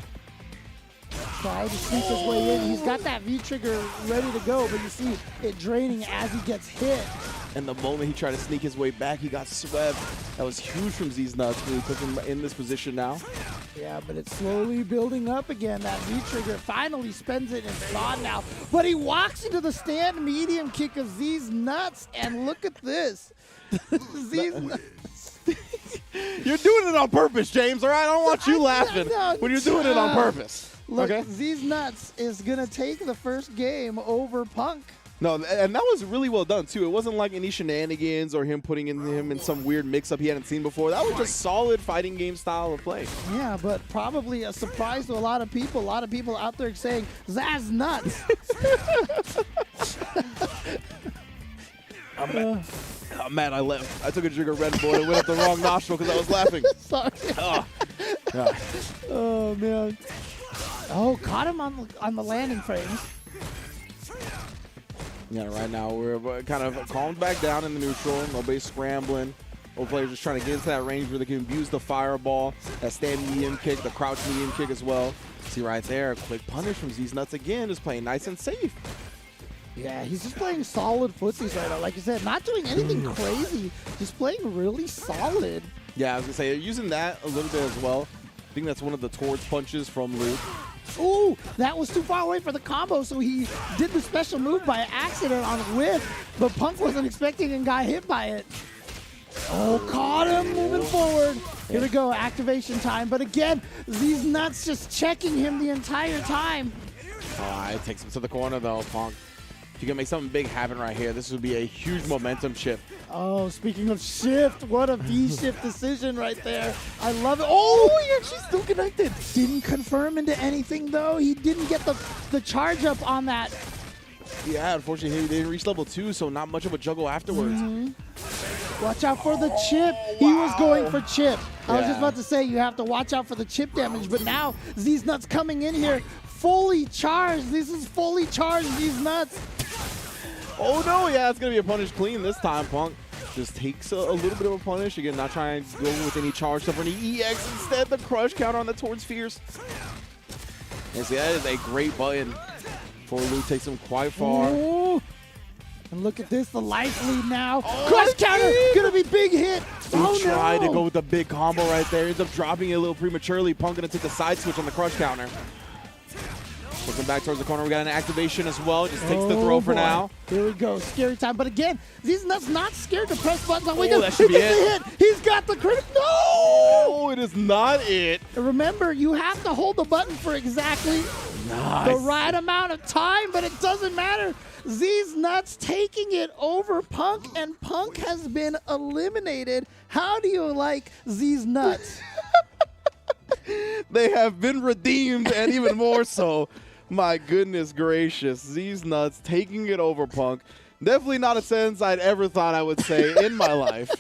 S13: Try to sneak his way in. He's got that V-Trigger ready to go, but you see it draining as he gets hit.
S6: And the moment he tried to sneak his way back, he got swept. That was huge from Zisnuts when he put him in this position now.
S13: Yeah, but it's slowly building up again. That V-Trigger finally spends it and it's gone now. But he walks into the stand medium kick of Zisnuts, and look at this. Zisnuts.
S6: You're doing it on purpose, James, all right? I don't want you laughing when you're doing it on purpose.
S13: Look,
S6: okay?
S13: Zisnuts is going to take the first game over Punk.
S6: No, and that was really well done, too. It wasn't like any shenanigans or him putting him in some weird mix-up he hadn't seen before. That was just solid fighting game style of play.
S13: Yeah, but probably a surprise to a lot of people. A lot of people out there saying, Zaz nuts.
S6: I'm mad I left. I took a drink of Red Bull and went up the wrong nostril because I was laughing.
S13: Sorry. Oh, man. Oh, caught him on the landing frames.
S6: Yeah, right now we're kind of calmed back down in the neutral. Nobody's scrambling. Both players just trying to get into that range where they can abuse the fireball, that stand medium kick, the crouch medium kick as well. See right there, a quick punish from Zisnuts again, just playing nice and safe.
S13: Yeah, he's just playing solid footsies right now. Like you said, not doing anything crazy, just playing really solid.
S6: Yeah, I was going to say, using that a little bit as well. I think that's one of the towards punches from Luke.
S13: Ooh, that was too far away for the combo, so he did the special move by accident on whiff, but Punk wasn't expecting and got hit by it. Oh, caught him moving forward. Here we go, activation time. But again, Zisnuts just checking him the entire time.
S6: All right, takes him to the corner though, Punk. If you can make something big happen right here, this would be a huge momentum shift.
S13: Oh, speaking of shift, what a V-shift decision right there. I love it. Oh, he actually still connected. Didn't confirm into anything, though. He didn't get the charge up on that.
S6: Yeah, unfortunately, he didn't reach level 2, so not much of a juggle afterwards.
S13: Watch out for the chip. He was going for chip. I was just about to say you have to watch out for the chip damage, but now Zisnuts coming in here fully charged. This is fully charged Zisnuts.
S6: Oh no, yeah, it's going to be a punish clean this time. Punk just takes a little bit of a punish. Again, not trying to go with any charge stuff or any EX. Instead, the crush counter on the Towards Fierce. And see, that is a great button for Luke. Takes him quite far.
S13: Ooh. And look at this, the life lead now. Crush counter, gonna be big hit.
S6: He tried to go with the big combo right there. Ends up dropping it a little prematurely. Punk gonna take the side switch on the crush counter. Looking back towards the corner, we got an activation as well. Just takes the throw for now.
S13: Here we go, scary time. But again, Zisnuts not scared to press buttons.
S6: That should be it.
S13: He's got the crit. No!
S6: Oh, it is not it.
S13: Remember, you have to hold the button for exactly the right amount of time, but it doesn't matter. Zisnuts taking it over Punk, and Punk has been eliminated. How do you like Zisnuts?
S6: They have been redeemed, and even more so. My goodness gracious. Zisnuts taking it over Punk. Definitely not a sentence I'd ever thought I would say in my life.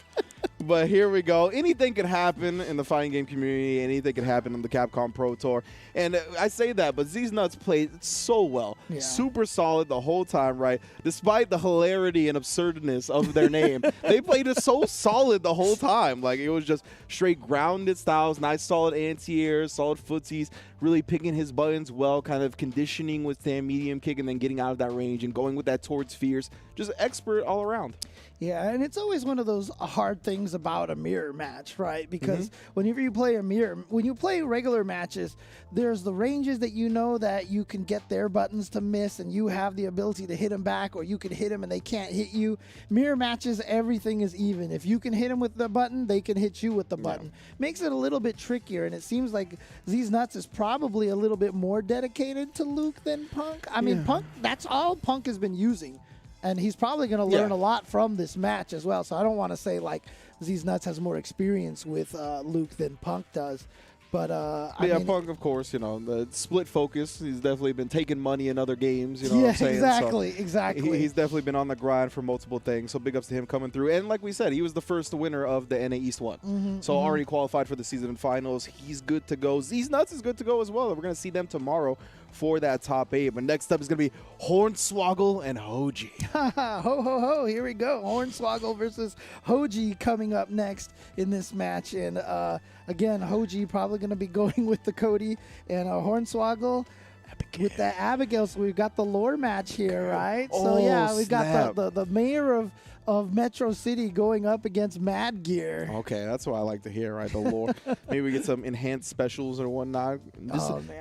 S6: But here we go. Anything could happen in the fighting game community. Anything could happen in the Capcom Pro Tour. And I say that, but Zisnuts played so well. Yeah. Super solid the whole time, right? Despite the hilarity and absurdness of their name. They played it so solid the whole time. Like, it was just straight grounded styles, nice solid anti-airs, solid footsies, really picking his buttons well, kind of conditioning with stand medium kick and then getting out of that range and going with that Towards Fierce. Just expert all around.
S13: Yeah, and it's always one of those hard things about a mirror match, right? Because whenever you play a mirror, when you play regular matches, there's the ranges that you know that you can get their buttons to miss and you have the ability to hit them back, or you can hit them and they can't hit you. Mirror matches, everything is even. If you can hit them with the button, they can hit you with the button. Makes it a little bit trickier, and it seems like Zisnuts is probably a little bit more dedicated to Luke than Punk. I mean, Punk, that's all Punk has been using. And he's probably going to learn a lot from this match as well. So I don't want to say like Zisnuts has more experience with Luke than Punk does. But I mean,
S6: Punk, of course, you know, the split focus. He's definitely been taking money in other games. You know what I'm saying?
S13: Exactly.
S6: He's definitely been on the grind for multiple things. So big ups to him coming through. And like we said, he was the first winner of the NA East 1. So already qualified for the season finals. He's good to go. Zisnuts is good to go as well. We're going to see them tomorrow for that top 8. But next up is going to be Hornswoggle and Hoji.
S13: Ho, ho, ho. Here we go. Hornswoggle versus Hoji coming up next in this match. And again, Hoji probably going to be going with the Cody, and Hornswoggle with the Abigail. So we've got the lore match here, right? So yeah, we've got the mayor of Metro City going up against Mad Gear.
S6: Okay, that's what I like to hear, right? The lore. Maybe we get some enhanced specials or whatnot.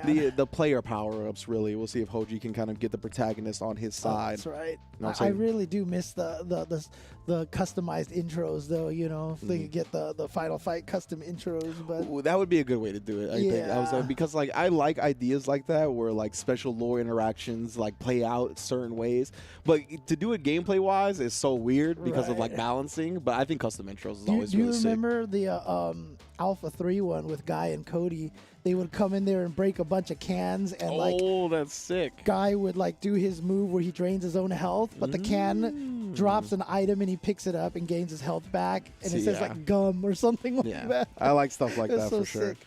S6: The player power-ups, really. We'll see if Hoji can kind of get the protagonist on his side.
S13: That's right. You know I really do miss the customized intros, though. You know, if they could get the Final Fight custom intros, but
S6: ooh, that would be a good way to do it. I think because like I like ideas like that where like special lore interactions like play out certain ways, but to do it gameplay wise is so weird because of like balancing. But I think custom intros is always really sick.
S13: Do you remember the Alpha 3 one with Guy and Cody? They would come in there and break a bunch of cans, and
S6: that's sick.
S13: Guy would like do his move where he drains his own health, but the can drops an item and he picks it up and gains his health back, and it says like gum or something like that.
S6: I like stuff like that
S13: so
S6: for sure.
S13: Sick.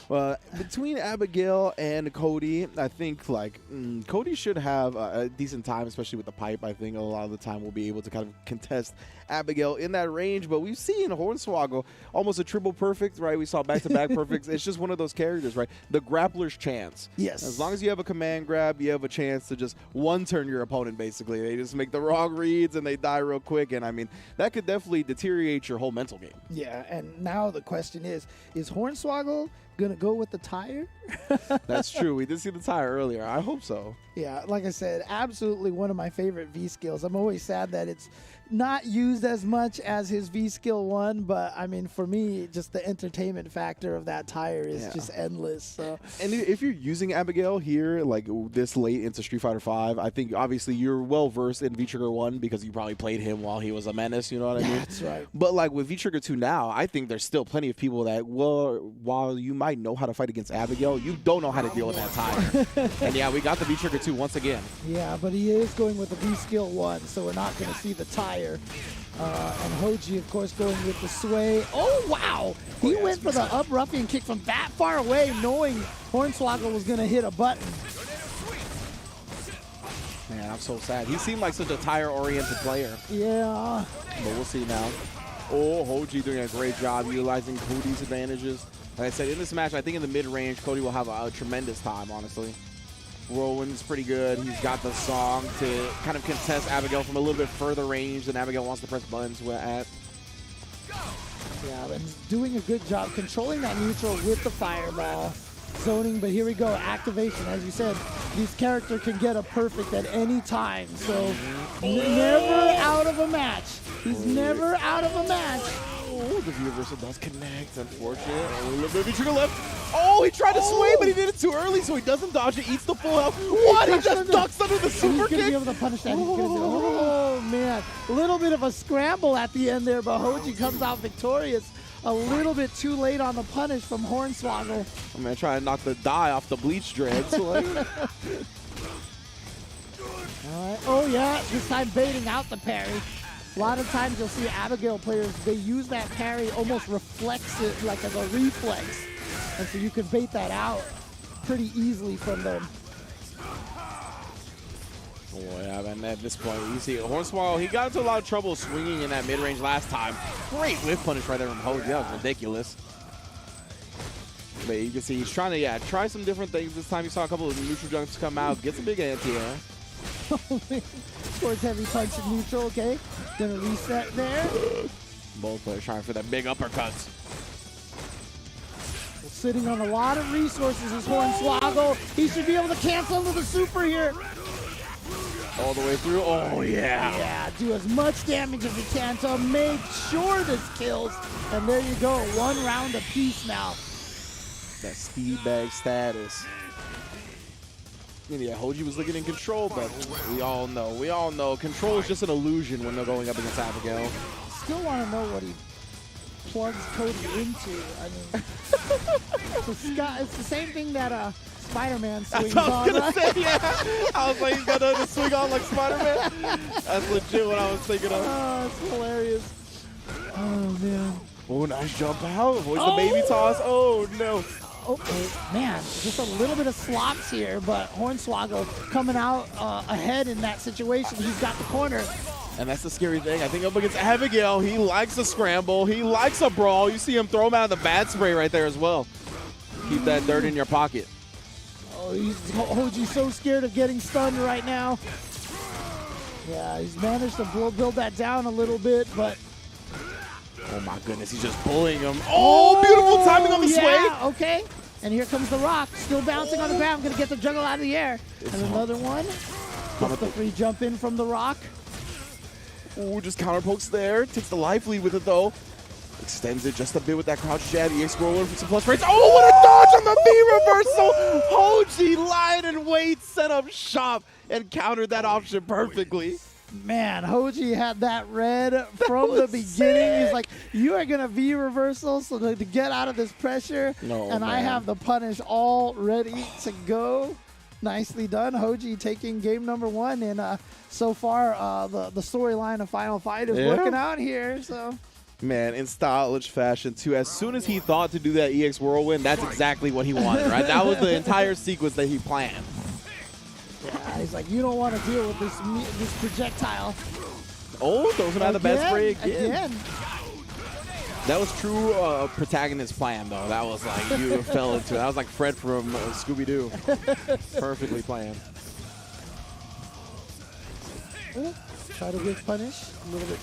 S6: Well, between Abigail and Cody, I think like Cody should have a decent time, especially with the pipe. I think a lot of the time we'll be able to kind of contest Abigail in that range. But we've seen Hornswoggle almost a triple perfect, right? We saw back-to-back perfects. It's just one of those characters, right? The grappler's chance.
S13: Yes.
S6: As long as you have a command grab, you have a chance to just one-turn your opponent, basically. They just make the wrong reads and they die real quick. And, I mean, that could definitely deteriorate your whole mental game.
S13: Yeah, and now the question is Hornswoggle gonna go with the tire?
S6: That's true. We did see the tire earlier. I hope so.
S13: Yeah, like I said, absolutely one of my favorite V skills. I'm always sad that it's not used as much as his V skill 1, but I mean, for me, just the entertainment factor of that tire is just endless. So,
S6: and if you're using Abigail here, like this late into Street Fighter V, I think obviously you're well versed in V Trigger 1 because you probably played him while he was a menace. You know what I mean?
S13: That's right.
S6: But like with V Trigger 2 now, I think there's still plenty of people that while you might know how to fight against Abigail, you don't know how to deal with that tire. And yeah, we got the V Trigger 2 once again.
S13: Yeah, but he is going with the V skill 1, so we're not going to see the tire. And Hoji, of course, going with the sway. Oh, wow! He went for the up ruffian kick from that far away, knowing Hornswoggle was going to hit a button.
S6: Man, I'm so sad. He seemed like such a tire-oriented player.
S13: Yeah.
S6: But we'll see now. Oh, Hoji doing a great job utilizing Cody's advantages. Like I said, in this match, I think in the mid-range, Cody will have a tremendous time, honestly. Whirlwind's pretty good. He's got the song to kind of contest Abigail from a little bit further range than Abigail wants to press buttons at.
S13: Yeah, and doing a good job controlling that neutral with the fireball. Zoning, but here we go, activation. As you said, this character can get a perfect at any time, so never out of a match. He's never out of a match.
S6: Oh, the universal does connect, unfortunate. A little bit trigger left. Oh, he tried to sway, but he did it too early, so he doesn't dodge it, eats the full health. What? He just ducks under the super
S13: kick? He's going to be able to punish that. Oh, man. A little bit of a scramble at the end there, but Hoji comes out victorious. A little bit too late on the punish from Hornswoggle.
S6: I'm going to try and knock the dye off the bleach dreads.
S13: All right. Oh, yeah, this time baiting out the parry. A lot of times you'll see Abigail players, they use that parry, almost reflex it like as a reflex. And so you can bait that out pretty easily from them.
S6: Oh, yeah, and at this point, you see Hornswoggle, he got into a lot of trouble swinging in that mid-range last time. Great whiff punish right there from Hoji. That was ridiculous. But you can see he's trying to, try some different things. This time you saw a couple of neutral jumps come out, gets a big anti-air.
S13: Towards heavy punch and neutral, okay. Gonna reset there.
S6: Both players trying for that big uppercuts.
S13: Sitting on a lot of resources is Hornswoggle. He should be able to cancel into the super here.
S6: All the way through. Oh, yeah.
S13: Yeah, do as much damage as you can to make sure this kills. And there you go, 1 round apiece now.
S6: That speed bag status. And yeah, Hoji was looking in control, but we all know control is just an illusion when they're going up against Abigail.
S13: Still want to know what he plugs Cody into. I mean, it's the same thing that Spider-Man swings on.
S6: I was gonna say, yeah. I was like, he's gonna swing on like Spider-Man. That's legit what I was thinking of.
S13: Oh, it's hilarious. Oh man.
S6: Oh, nice jump out. Avoids the baby toss. Oh no.
S13: Okay, man, just a little bit of slops here, but Hornswoggle coming out ahead in that situation. He's got the corner.
S6: And that's the scary thing. I think up against Abigail, he likes a scramble. He likes a brawl. You see him throw him out of the bat spray right there as well. Keep that dirt in your pocket.
S13: Oh, Hoji's so scared of getting stunned right now. Yeah, he's managed to build that down a little bit, but...
S6: Oh my goodness, he's just bullying him. Oh, beautiful timing on the sway.
S13: Okay. And here comes the rock, still bouncing on the ground. Gonna get the juggle out of the air. And another one. Gets the free jump in from the rock.
S6: Oh, just counter pokes there. Takes the life lead with it though. Extends it just a bit with that crouch jab. EX roller for some plus frames. Oh, what a dodge on the V reversal. Hoji lied in wait, set up shop, and countered that option perfectly.
S13: Man, Hoji had that red from the beginning. He's like, you are going to V reversal so to get out of this pressure. I have the punish all ready to go. Nicely done. Hoji taking game number 1. And so far, the storyline of Final Fight is working out here. So,
S6: man, in stylish fashion, too. As soon as he thought to do that EX Whirlwind, that's exactly what he wanted, right? That was the entire sequence that he planned.
S13: Yeah, he's like, you don't want to deal with this projectile.
S6: Oh, throws him out of the bat spray
S13: again.
S6: That was true protagonist plan, though. That was like, you fell into it. That was like Fred from Scooby-Doo. Perfectly planned.
S13: Ooh, try to whip punish. A little bit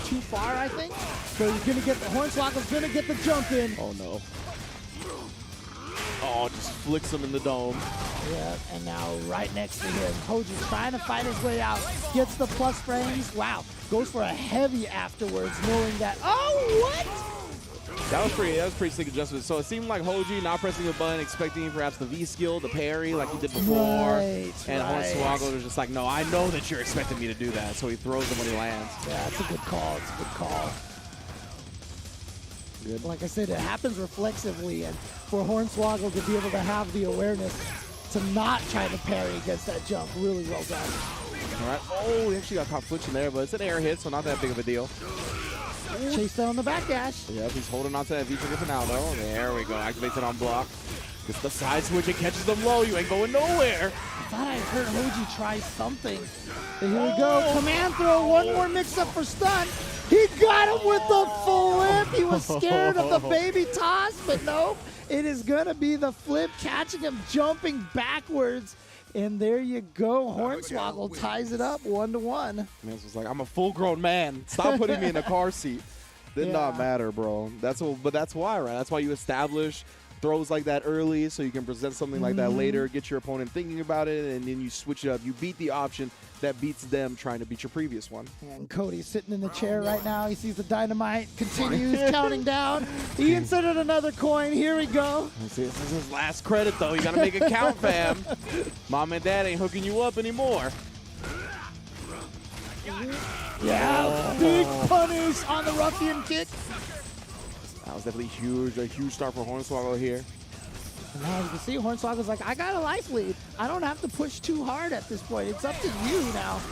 S13: too far, I think. So he's going to get the Hornswoggle's going to get the jump in.
S6: Oh, no. Oh, just flicks him in the dome.
S13: Yeah, and now right next to him, Hoji's trying to fight his way out. Gets the plus frames. Wow. Goes for a heavy afterwards, knowing that, oh, what?
S6: That was pretty slick adjustment. So it seemed like Hoji not pressing the button, expecting perhaps the V skill, the parry like he did before. Hornswoggle was just like, no, I know that you're expecting me to do that. So he throws them when he lands.
S13: Yeah, it's a good call. It's a good call. Good. Like I said, it happens reflexively, and for Hornswoggle to be able to have the awareness to not try to parry against that jump, really well done.
S6: All right. Oh, he actually got caught flinching there, but it's an air hit, so not that big of a deal.
S13: Chase down the back dash.
S6: Yep, he's holding on to that V-trigger for now, though. There we go. Activates it on block. Gets the side switch. It catches them low. You ain't going nowhere.
S13: I thought I heard Hoji try something. And here we go. Command throw. One more mix-up for stun. He got him with the flip. He was scared of the baby toss, but no. It is going to be the flip, catching him jumping backwards. And there you go. Hornswoggle ties it up 1-1.
S6: Man was like, I'm a full-grown man. Stop putting me in a car seat. Did not matter, bro. But that's why, right? That's why you establish throws like that early so you can present something like that later, get your opponent thinking about it, and then you switch it up. You beat the option that beats them trying to beat your previous one.
S13: And Cody's sitting in the chair right now. He sees the dynamite, continues counting down. He inserted another coin. Here we go.
S6: This is his last credit, though. You got to make it count, fam. Mom and dad ain't hooking you up anymore.
S13: Yeah, big punish on the ruffian kick.
S6: That was definitely huge, a huge start for Hornswoggle here.
S13: And now you can see Hornswoggle's like, I got a life lead. I don't have to push too hard at this point. It's up to you now.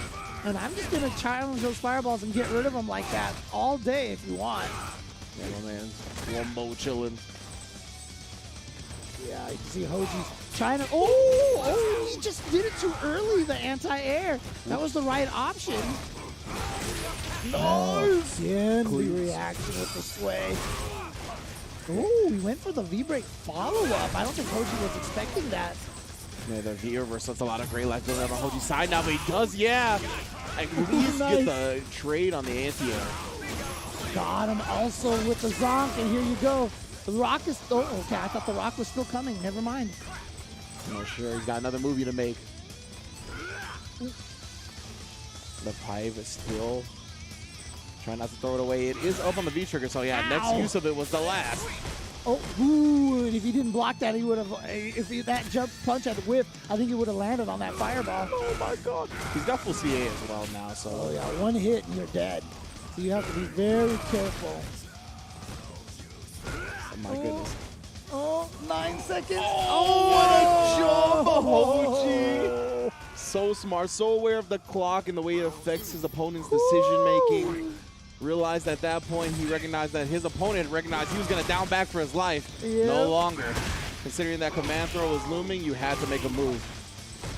S13: And I'm just going to challenge those fireballs and get rid of them like that all day if you want.
S6: Yeah, my man. Wombo chilling.
S13: Yeah, you can see Hoji's trying to... Oh, he just did it too early, the anti-air. That was the right option. Nice! Again, the reaction with the sway. Oh, he went for the V-break follow-up. I don't think Hoji was expecting that.
S6: Yeah, the V-reverse, that's a lot of great life building on Hoji's side now, but he does, yeah. At least get the trade on the anti-air.
S13: Got him also with the zonk, and here you go. The rock is... Oh, okay, I thought the rock was still coming. Never mind.
S6: Oh, sure, he's got another movie to make. The pipe is still... Try not to throw it away. It is up on the V-trigger, so yeah, next use of it was the last.
S13: Oh, ooh, and if he didn't block that, he would have, that jump punch had whipped, I think he would have landed on that fireball.
S6: Oh my God. He's got full CA as well now, so.
S13: Oh yeah, one hit and you're dead. So you have to be very careful.
S6: Oh my goodness.
S13: Oh, 9 seconds.
S6: Oh, what a jump, Hoji. So smart, so aware of the clock and the way it affects his opponent's decision-making. Realized at that point, he recognized that his opponent recognized he was going to down back for his life. Yep. No longer. Considering that command throw was looming, you had to make a move.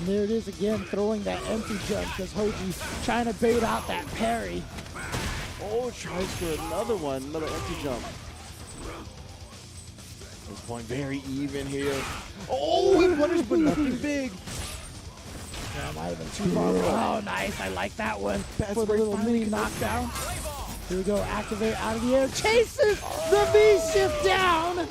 S13: And there it is again, throwing that empty jump because Hoji trying to bait out that parry.
S6: Oh, tries for another one, another empty jump. This point very even here. Oh, he punished, but nothing big.
S13: Yeah, might have been too far. Oh, nice. I like that one. For the little mini knockdown. Here we go. Activate out of the air. Chases the V-shift down.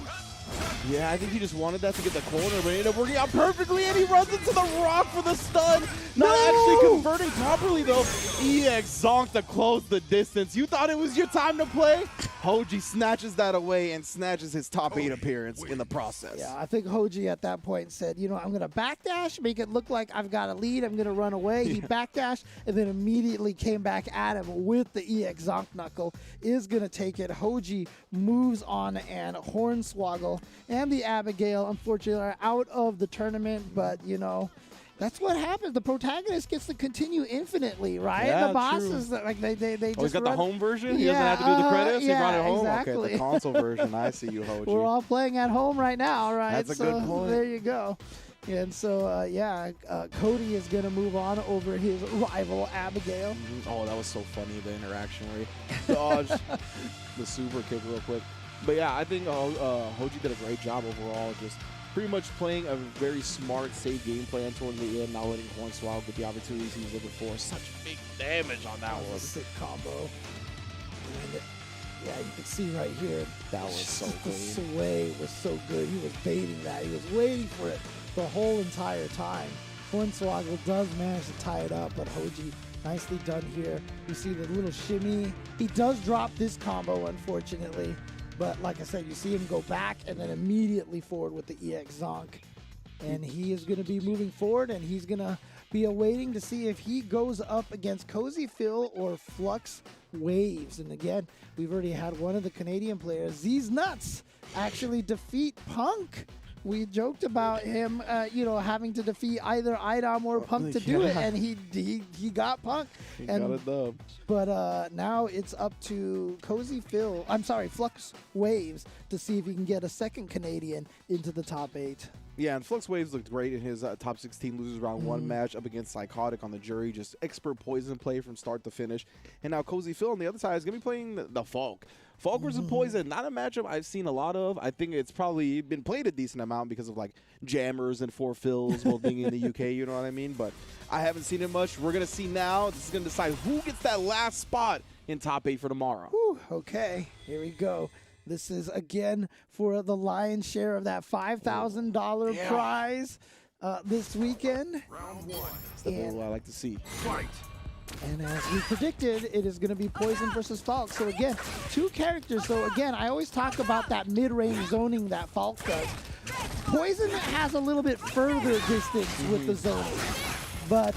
S6: Yeah, I think he just wanted that to get the corner, but it ended up working out perfectly, and he runs into the rock for the stun. Not actually converting properly, though. EX zonked to close the distance. You thought it was your time to play? Hoji snatches that away and snatches his top 8 appearance in the process.
S13: Yeah, I think Hoji at that point said, you know, I'm going to backdash, make it look like I've got a lead. I'm going to run away. He backdashed and then immediately came back at him with the EX Zonk Knuckle. Is going to take it. Hoji moves on, and Hornswoggle and the Abigail, unfortunately, are out of the tournament, but, you know, that's what happens. The protagonist gets to continue infinitely, right?
S6: Yeah,
S13: the bosses, like they just
S6: he's got
S13: run.
S6: The home version? He doesn't have to do the credits?
S13: Yeah,
S6: he brought it home?
S13: exactly.
S6: Okay, the console version. I see you, Hoji.
S13: We're all playing at home right now, right?
S6: That's a good point.
S13: There you go. And so, Cody is going to move on over his rival, Abigail.
S6: Oh, that was so funny, the interaction where he dodged the super kick real quick. But yeah, I think Hoji did a great job overall, just pretty much playing a very smart, safe game plan toward the end, not letting Hornswoggle get the opportunities he was looking for. Such big damage on that one.
S13: Sick combo. And yeah, you can see right here.
S6: That was so
S13: The
S6: clean.
S13: sway was so good. He was baiting that. He was waiting for it the whole entire time. Hornswoggle does manage to tie it up, but Hoji, nicely done here. You see the little shimmy. He does drop this combo, unfortunately. But like I said, you see him go back and then immediately forward with the EX Zonk. And he is going to be moving forward, and he's going to be awaiting to see if he goes up against Cozy Phill or Flux Waves. And again, we've already had one of the Canadian players, Zisnuts, actually defeat Punk we joked about him, having to defeat either IDom or Punk to do it, and he got Punk.
S6: He got a dub.
S13: But now it's up to Flux Waves to see if he can get a second Canadian into the top 8.
S6: Yeah, and Flux Waves looked great in his top 16 losers round 1 match up against Psychotic on the jury. Just expert poison play from start to finish. And now Cozy Phill on the other side is going to be playing the Falk. Falk versus Poison, not a matchup I've seen a lot of. I think it's probably been played a decent amount because of like jammers and 4 fills while being in the UK, you know what I mean? But I haven't seen it much. We're going to see now. This is going to decide who gets that last spot in top 8 for tomorrow.
S13: Whew, okay, here we go. This is, again, for the lion's share of that $5,000 prize this weekend.
S10: Round 1.
S6: That's what I like to see.
S10: Fight.
S13: And as we predicted, it is going to be Poison versus Falk. So again, 2 characters. So again, I always talk about that mid-range zoning that Falk does. Poison has a little bit further distance with the zoning. But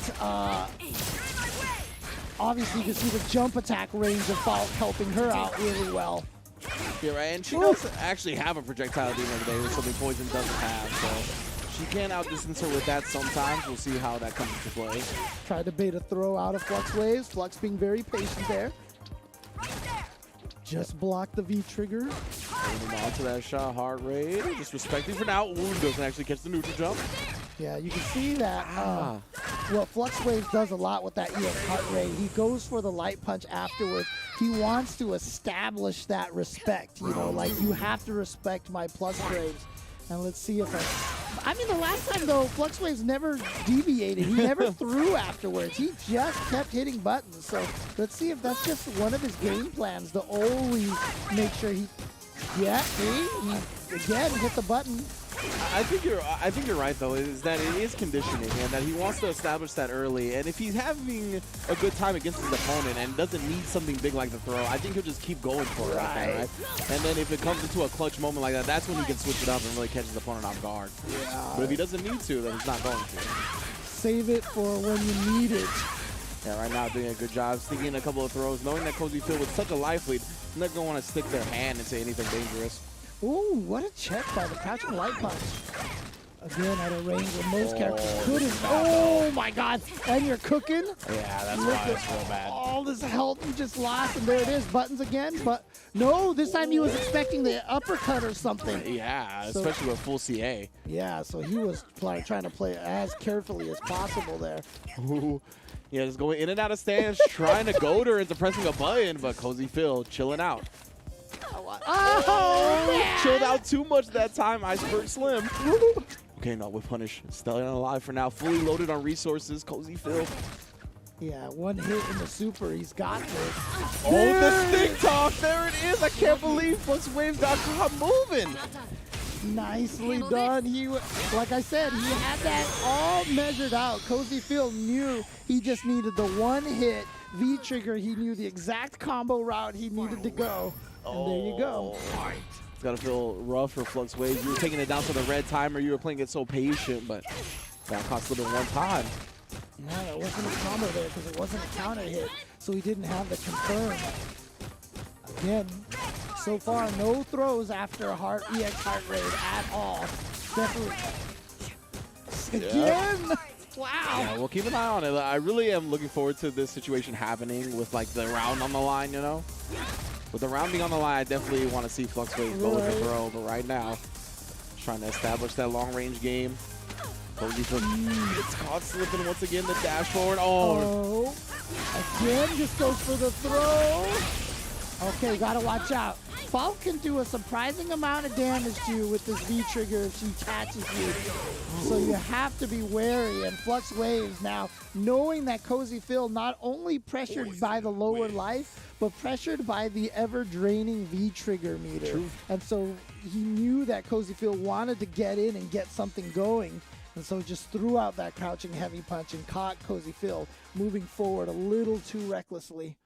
S13: obviously you can see the jump attack range of Falk helping her out really well.
S6: Yeah, right. And she does actually have a projectile at the end of the day, which something Poison doesn't have. So she can outdistance her with that sometimes. We'll see how that comes into play.
S13: Tried to bait a throw out of Flux Waves. Flux being very patient there. Just block the V trigger.
S6: Holding on to that shot, heart rate. Just respecting for now. Wound doesn't actually catch the neutral jump.
S13: Yeah, you can see that what Flux Waves does a lot with that EX heart rate. He goes for the light punch afterwards. He wants to establish that respect, like you have to respect my plus frames. And let's see if I mean, the last time, though, Flux Waves never deviated. He never threw afterwards. He just kept hitting buttons. So let's see if that's just one of his game plans to always make sure he again hit the button.
S6: I think you're right though. Is that it is conditioning and that he wants to establish that early. And if he's having a good time against his opponent and doesn't need something big like the throw, I think he'll just keep going for it. Right? And then if it comes into a clutch moment like that, that's when he can switch it up and really catch his opponent off guard. Yeah. But if he doesn't need to, then he's not going to.
S13: Save it for when you need it.
S6: Yeah, right now doing a good job, sneaking in a couple of throws, knowing that Cozy Phill with such a life lead, they're not going to want to stick their hand into anything dangerous.
S13: Ooh, what a check by the crouching light punch. Again, at a range where most characters couldn't. Oh my god, and you're cooking?
S6: Yeah, that's why it's real bad.
S13: All this health you just lost, and there it is, buttons again, but no, this time he was expecting the uppercut or something.
S6: Yeah, especially with full CA.
S13: Yeah, so he was trying to play as carefully as possible there.
S6: Ooh. Yeah, just going in and out of stance, trying to goad her into pressing a button, but Cozy Phill chilling out.
S13: Oh, man.
S6: Chilled out too much that time, Iceberg Slim. Okay, no, with punish. Still alive for now, fully loaded on resources, Cozy Phill.
S13: Yeah, one hit in the super, he's got this.
S6: Oh, the stick talk, there it is. I can't believe FluxWaves.com moving.
S13: Nicely done. He, like I said, he had that all measured out. Cozy Phill knew he just needed the one hit V trigger. He knew the exact combo route he needed to go. And there you go.
S6: It's got to feel rough for Flux Waves. You were taking it down to the red timer. You were playing it so patient, but that cost a little bit one time.
S13: Yeah, that wasn't a combo there because it wasn't a counter hit, so he didn't have the confirm. Again, so far, no throws after a EX heart rate at all. Definitely. Again! Wow.
S6: Yeah, we'll keep an eye on it. I really am looking forward to this situation happening with like the round on the line, With the round being on the line, I definitely want to see Flux Waves go with the throw, but right now, trying to establish that long-range game. Cozy Phill gets caught slipping once again, the dash forward. Oh.
S13: Again, just goes for the throw. Okay, gotta watch out. Falk can do a surprising amount of damage to you with this V-trigger if she catches you. So you have to be wary. And Flux Waves now, knowing that Cozy Phill not only pressured by the lower life, but pressured by the ever-draining V-trigger meter.
S6: True.
S13: And so he knew that Cozy Phill wanted to get in and get something going. And so just threw out that crouching heavy punch and caught Cozy Phill moving forward a little too recklessly.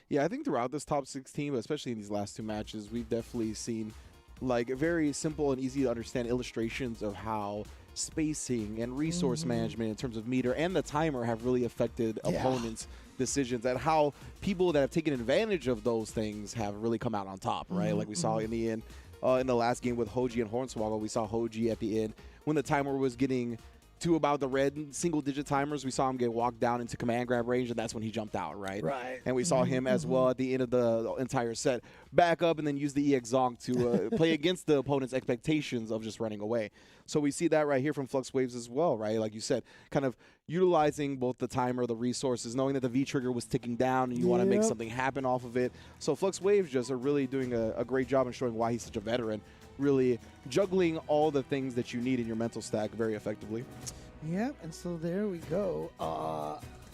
S6: Yeah, I think throughout this top 16, but especially in these last two matches, we've definitely seen like very simple and easy to understand illustrations of how spacing and resource management in terms of meter and the timer have really affected opponents' decisions, and how people that have taken advantage of those things have really come out on top, right? Like we saw in the end, in the last game with Hoji and Hornswoggle. We saw Hoji at the end when the timer was getting to about the red single-digit timers. We saw him get walked down into command grab range, and that's when he jumped out, right?
S13: Right.
S6: And we saw him as well at the end of the entire set back up and then use the EX Zonk to play against the opponent's expectations of just running away. So we see that right here from Flux Waves as well, right? Like you said, kind of utilizing both the timer, the resources, knowing that the V-trigger was ticking down and you want to make something happen off of it. So Flux Waves just are really doing a great job in showing why he's such a veteran, really juggling all the things that you need in your mental stack very effectively.
S13: Yep, and so there we go.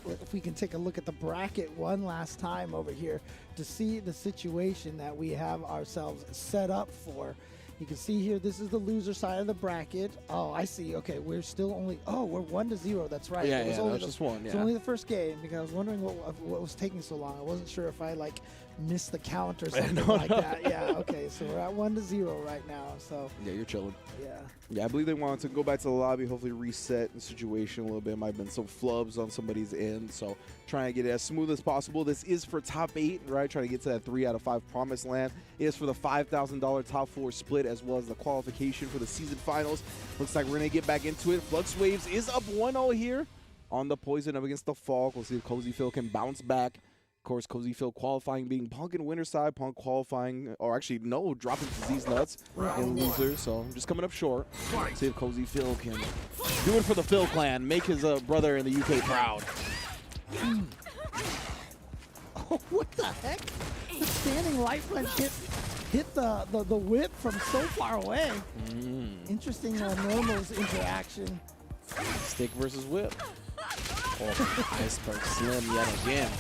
S13: If we can take a look at the bracket one last time over here to see the situation that we have ourselves set up for. You can see here, this is the loser side of the bracket. Oh, I see. Okay, we're still only, we're 1-0. That's right.
S6: Yeah,
S13: it was
S6: yeah,
S13: only
S6: that's just one.
S13: It's only the first game because I was wondering what was taking so long. I wasn't sure if I missed the count or something like that. Yeah, okay, so we're at 1-0 right now. So
S6: yeah, you're chilling.
S13: Yeah,
S6: I believe they wanted to go back to the lobby, hopefully reset the situation a little bit. Might have been some flubs on somebody's end, so trying to get it as smooth as possible. This is for top 8, right? Trying to get to that 3 out of 5 promised land. It is for the $5,000 top 4 split as well as the qualification for the season finals. Looks like we're going to get back into it. Flux Waves is up 1-0 here on the Poison up against the Falk. We'll see if Cozy Phill can bounce back. Of course, Cozy Phill qualifying, being Punk in winner side, Punk qualifying, or actually, no, dropping to Zisnuts in loser. So just coming up short. See if Cozy Phill can do it for the Phill clan, make his brother in the UK proud.
S13: Oh, what the heck? The standing light punch hit the whip from so far away. Interesting normals interaction.
S6: Stick versus whip. Oh, Iceberg Slim yet again.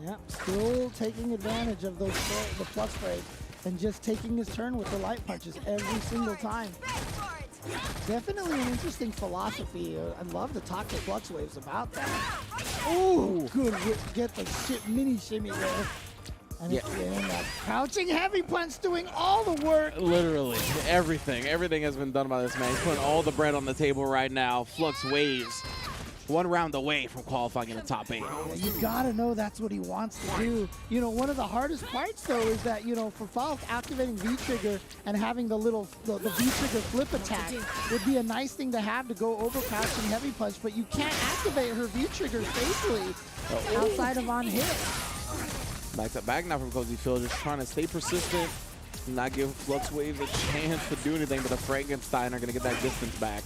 S13: Yeah, still taking advantage of the Flux Waves and just taking his turn with the light punches every single time. Definitely an interesting philosophy. I'd love to talk to Flux Waves about that. Ooh, good whip. Get the mini shimmy there. And again, that crouching heavy punch doing all the work.
S6: Literally, everything. Everything has been done by this man. He's putting all the bread on the table right now. Flux Waves. 1 round away from qualifying in the top 8.
S13: Yeah, you gotta know that's what he wants to do. You know, one of the hardest parts though is that, you know, for Falk, activating V-trigger and having the V-trigger flip attack would be a nice thing to have to go over crouching heavy punch, but you can't activate her V-trigger safely outside of on hit.
S6: Back to back now from Cozy Phill, just trying to stay persistent, not give Flux Waves a chance to do anything, but the Frankenstein are going to get that distance back.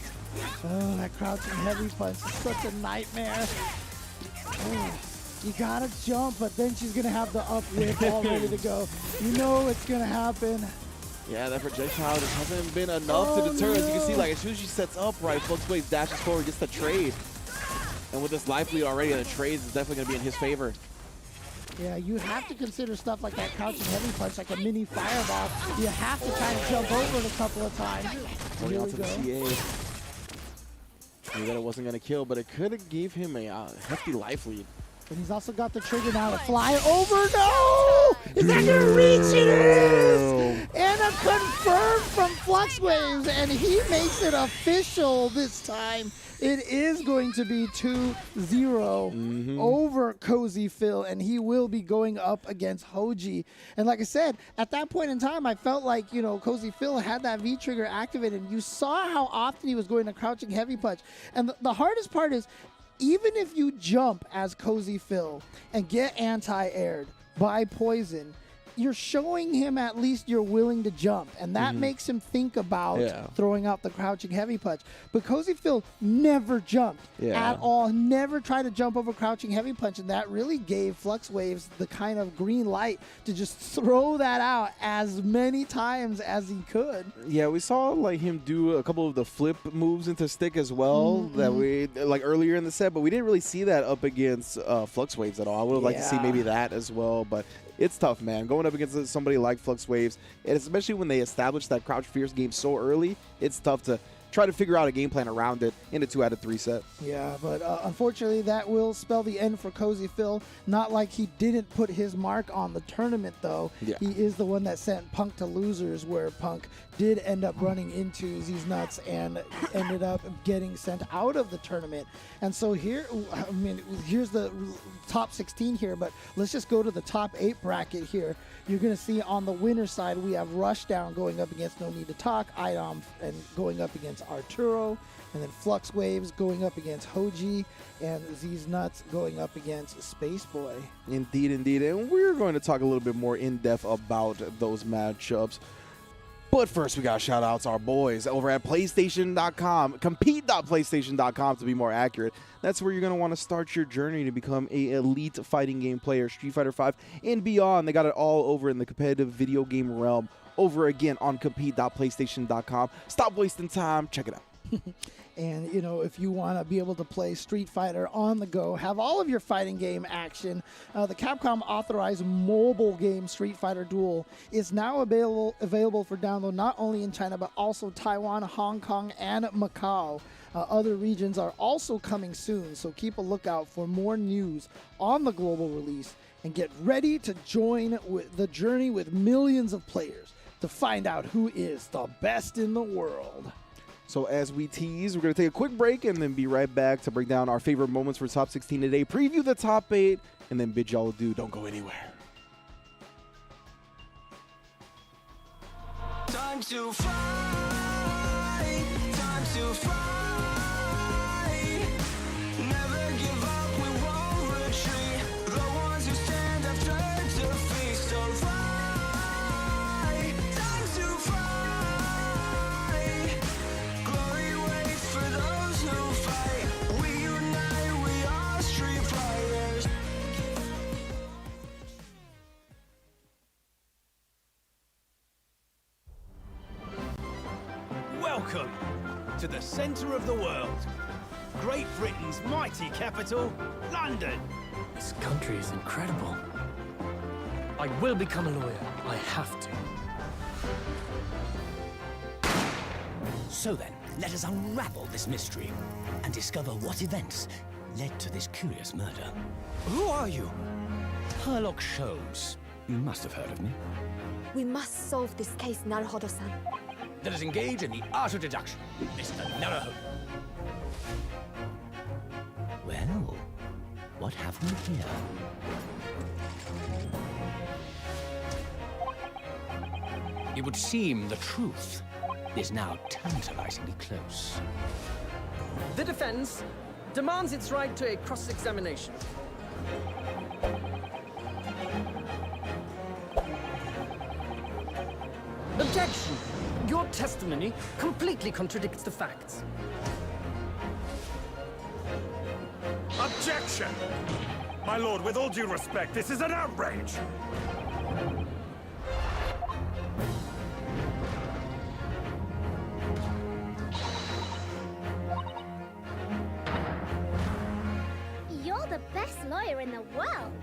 S13: Oh, that crouching heavy punch is such a nightmare. Oh, you gotta jump, but then she's gonna have the up whip all ready to go. You know it's gonna happen.
S6: Yeah, that projectile just hasn't been enough to deter. As you can see, like as soon as she sets up right, Flux Waves dashes forward, gets the trade. And with this life lead already, the trades is definitely gonna be in his favor.
S13: Yeah, you have to consider stuff like that crouching heavy punch, like a mini fireball. You have to kind of jump over it a couple of times.
S6: Going on to the CA. Knew that it wasn't going to kill, but it could have gave him a hefty life lead.
S13: And he's also got the trigger now to fly over. No! Is that going to reach? It is! And a confirm from Flux Waves, and he makes it official this time. It is going to be 2-0 over Cozy Phill, and he will be going up against Hoji. And like I said, at that point in time, I felt like, you know, Cozy Phill had that V-trigger activated. You saw how often he was going to crouching heavy punch. And the hardest part is, even if you jump as Cozy Phill and get anti-aired by Poison, you're showing him at least you're willing to jump, and that makes him think about throwing out the crouching heavy punch. But Cozy Phill never jumped at all, never tried to jump over crouching heavy punch, and that really gave Flux Waves the kind of green light to just throw that out as many times as he could.
S6: Yeah, we saw like him do a couple of the flip moves into stick as well that we like earlier in the set, but we didn't really see that up against Flux Waves at all. I would have liked to see maybe that as well, but it's tough, man. Going up against somebody like Flux Waves, and especially when they establish that Crouch Fierce game so early, it's tough to try to figure out a game plan around it in a 2 out of 3 set.
S13: Yeah, but unfortunately, that will spell the end for Cozy Phill. Not like he didn't put his mark on the tournament, though.
S6: Yeah.
S13: He is the one that sent Punk to losers, where Punk did end up running into Zisnuts and ended up getting sent out of the tournament. And so here, I mean, here's the top 16 here, but let's just go to the top 8 bracket here. You're going to see on the winner's side, we have Rushdown going up against No Need to Talk, IDom and going up against Arturo, and then Flux Waves going up against Hoji, and Zisnuts going up against Spaceboy.
S6: Indeed, indeed. And we're going to talk a little bit more in depth about those matchups. But first, we got to shout out to our boys over at PlayStation.com, compete.playstation.com to be more accurate. That's where you're going to want to start your journey to become an elite fighting game player, Street Fighter V and beyond. They got it all over in the competitive video game realm over again on compete.playstation.com. Stop wasting time. Check it out.
S13: And, you know, if you want to be able to play Street Fighter on the go, have all of your fighting game action, the Capcom authorized mobile game Street Fighter Duel is now available for download not only in China, but also Taiwan, Hong Kong, and Macau. Other regions are also coming soon, so keep a lookout for more news on the global release and get ready to join the journey with millions of players to find out who is the best in the world.
S6: So as we tease, we're going to take a quick break and then be right back to break down our favorite moments for top 16 today, preview the top 8, and then bid y'all adieu. Don't go anywhere.
S7: Time to fight, time to fight. Never give up, we won't retreat. The ones who stand after defeat. So fight, time to fight. Glory waits for those who fight. We unite, we are Street Fighters.
S10: Welcome to the centre of the world. Great Britain's mighty capital, London.
S15: This country is incredible. I will become a lawyer. I have to.
S16: So then, let us unravel this mystery and discover what events led to this curious murder.
S10: Who are you?
S16: Herlock shows. You must have heard of me.
S14: We must solve this case, Naruhodo-san.
S16: Let us engage in the art of deduction, Mr. Naruhodo. Well, what have we here? It would seem the truth is now tantalizingly close.
S11: The defense demands its right to a cross-examination. Objection! Your testimony completely contradicts the facts.
S9: Objection! My lord, with all due respect, this is an outrage!
S14: You're the best lawyer in the world.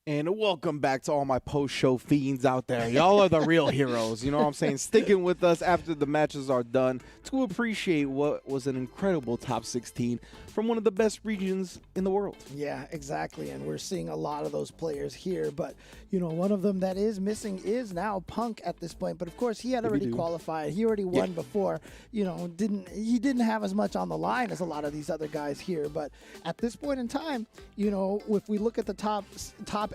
S6: And welcome back to all my post-show fiends out there. Y'all are the real heroes, you know what I'm saying? Sticking with us after the matches are done to appreciate what was an incredible top 16 from one of the best regions in the world.
S13: Yeah, exactly. And we're seeing a lot of those players here. But, you know, one of them that is missing is now Punk at this point. But, of course, he had already qualified. He already won before. You know, he didn't have as much on the line as a lot of these other guys here. But at this point in time, you know, if we look at the top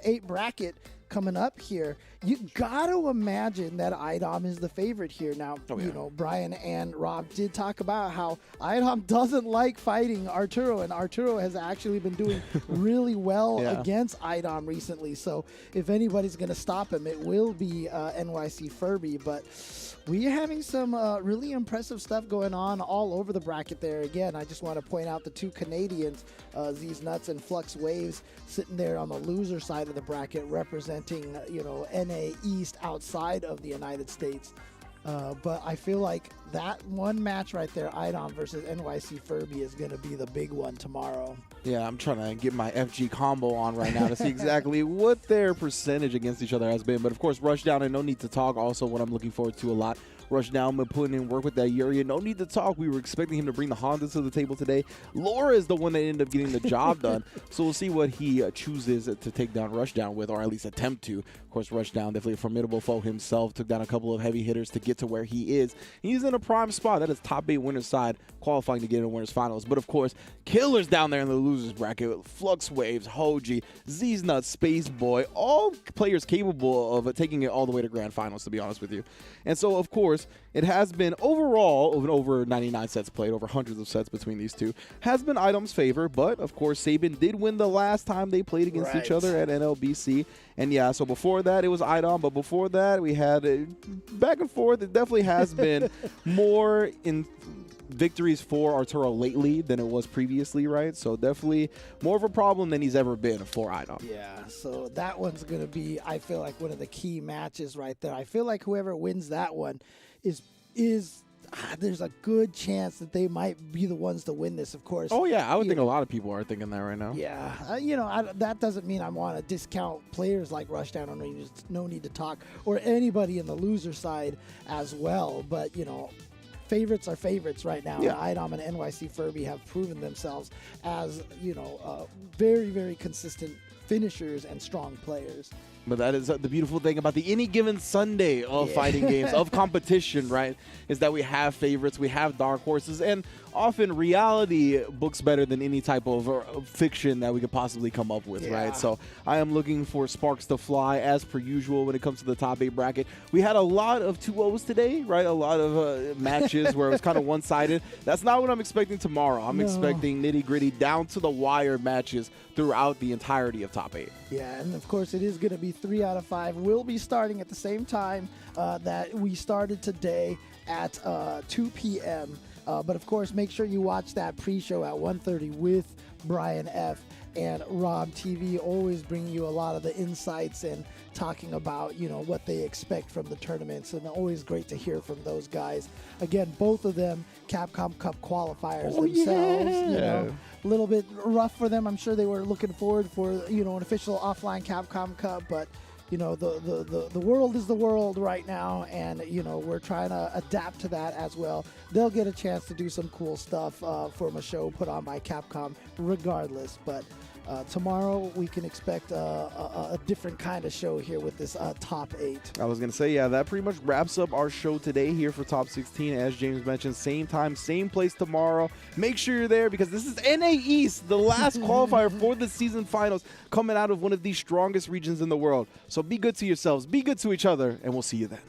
S13: 8 bracket coming up here, you got to imagine that IDom is the favorite here. Now, you know, Brian and Rob did talk about how IDom doesn't like fighting Arturo, and Arturo has actually been doing really well against IDom recently. So if anybody's going to stop him, it will be NYCFurby. But we're having some really impressive stuff going on all over the bracket there. Again, I just want to point out the 2 Canadians, Zisnuts and Flux Waves, sitting there on the loser side of the bracket representing, you know, NA East outside of the United States. But I feel like that one match right there, IDom versus NYCFurby, is going to be the big one tomorrow.
S6: Yeah, I'm trying to get my FG combo on right now to see exactly what their percentage against each other has been. But, of course, Rushdown and No Need to Talk, also what I'm looking forward to a lot. Rushdown been putting in work with that Yuria. No need to talk. We were expecting him to bring the Honda to the table today. Laura is the one that ended up getting the job done. So we'll see what he chooses to take down Rushdown with, or at least attempt to. Of course, Rushdown, definitely a formidable foe himself. Took down a couple of heavy hitters to get to where he is. He's in a prime spot. That is top 8 winners side, qualifying to get in winners finals. But, of course, killers down there in the losers bracket. Flux Waves, Hoji, Zisnuts, Space Boy, all players capable of taking it all the way to grand finals, to be honest with you. And so, of course, it has been overall over 99 sets played, over hundreds of sets between these two, has been IDOM's favor. But, of course, Sabin did win the last time they played against each other at NLBC. And, yeah, so before that, it was IDOM. But before that, we had back and forth. It definitely has been more in victories for Arturo lately than it was previously, right? So definitely more of a problem than he's ever been for IDom.
S13: Yeah, so that one's going to be, I feel like, one of the key matches right there. I feel like whoever wins that one is there's a good chance that they might be the ones to win this, of course.
S6: Oh, yeah, I would think a lot of people are thinking that right now.
S13: Yeah, you know, that doesn't mean I want to discount players like Rushdown or No Need to Talk, or anybody in the loser side as well. But, you know, favorites are favorites right now.
S6: Yeah.
S13: IDom and NYCFurby have proven themselves as, you know, very, very consistent finishers and strong players.
S6: But that is the beautiful thing about the any given Sunday of fighting games, of competition, right, is that we have favorites, we have dark horses, and often reality books better than any type of fiction that we could possibly come up with, right? So I am looking for sparks to fly as per usual when it comes to the top 8 bracket. We had a lot of 2-0s today, right? A lot of matches where it was kind of one-sided. That's not what I'm expecting tomorrow. I'm expecting nitty-gritty, down-to-the-wire matches throughout the entirety of top 8.
S13: Yeah, and of course it is going to be 3 out of 5. We'll be starting at the same time that we started today at 2 p.m. But of course, make sure you watch that pre-show at 1:30 with Brian F. and Rob TV, always bringing you a lot of the insights and talking about, you know, what they expect from the tournaments, and always great to hear from those guys. Again, both of them Capcom Cup qualifiers themselves. You know, a little bit rough for them. I'm sure they were looking forward for, you know, an official offline Capcom Cup, but you know, the world is the world right now, and, you know, we're trying to adapt to that as well. They'll get a chance to do some cool stuff from a show put on by Capcom regardless, but tomorrow we can expect a different kind of show here with this top 8.
S6: I was going to say, yeah, that pretty much wraps up our show today here for Top 16. As James mentioned, same time, same place tomorrow. Make sure you're there because this is NA East, the last qualifier for the season finals, coming out of one of the strongest regions in the world. So be good to yourselves, be good to each other, and we'll see you then.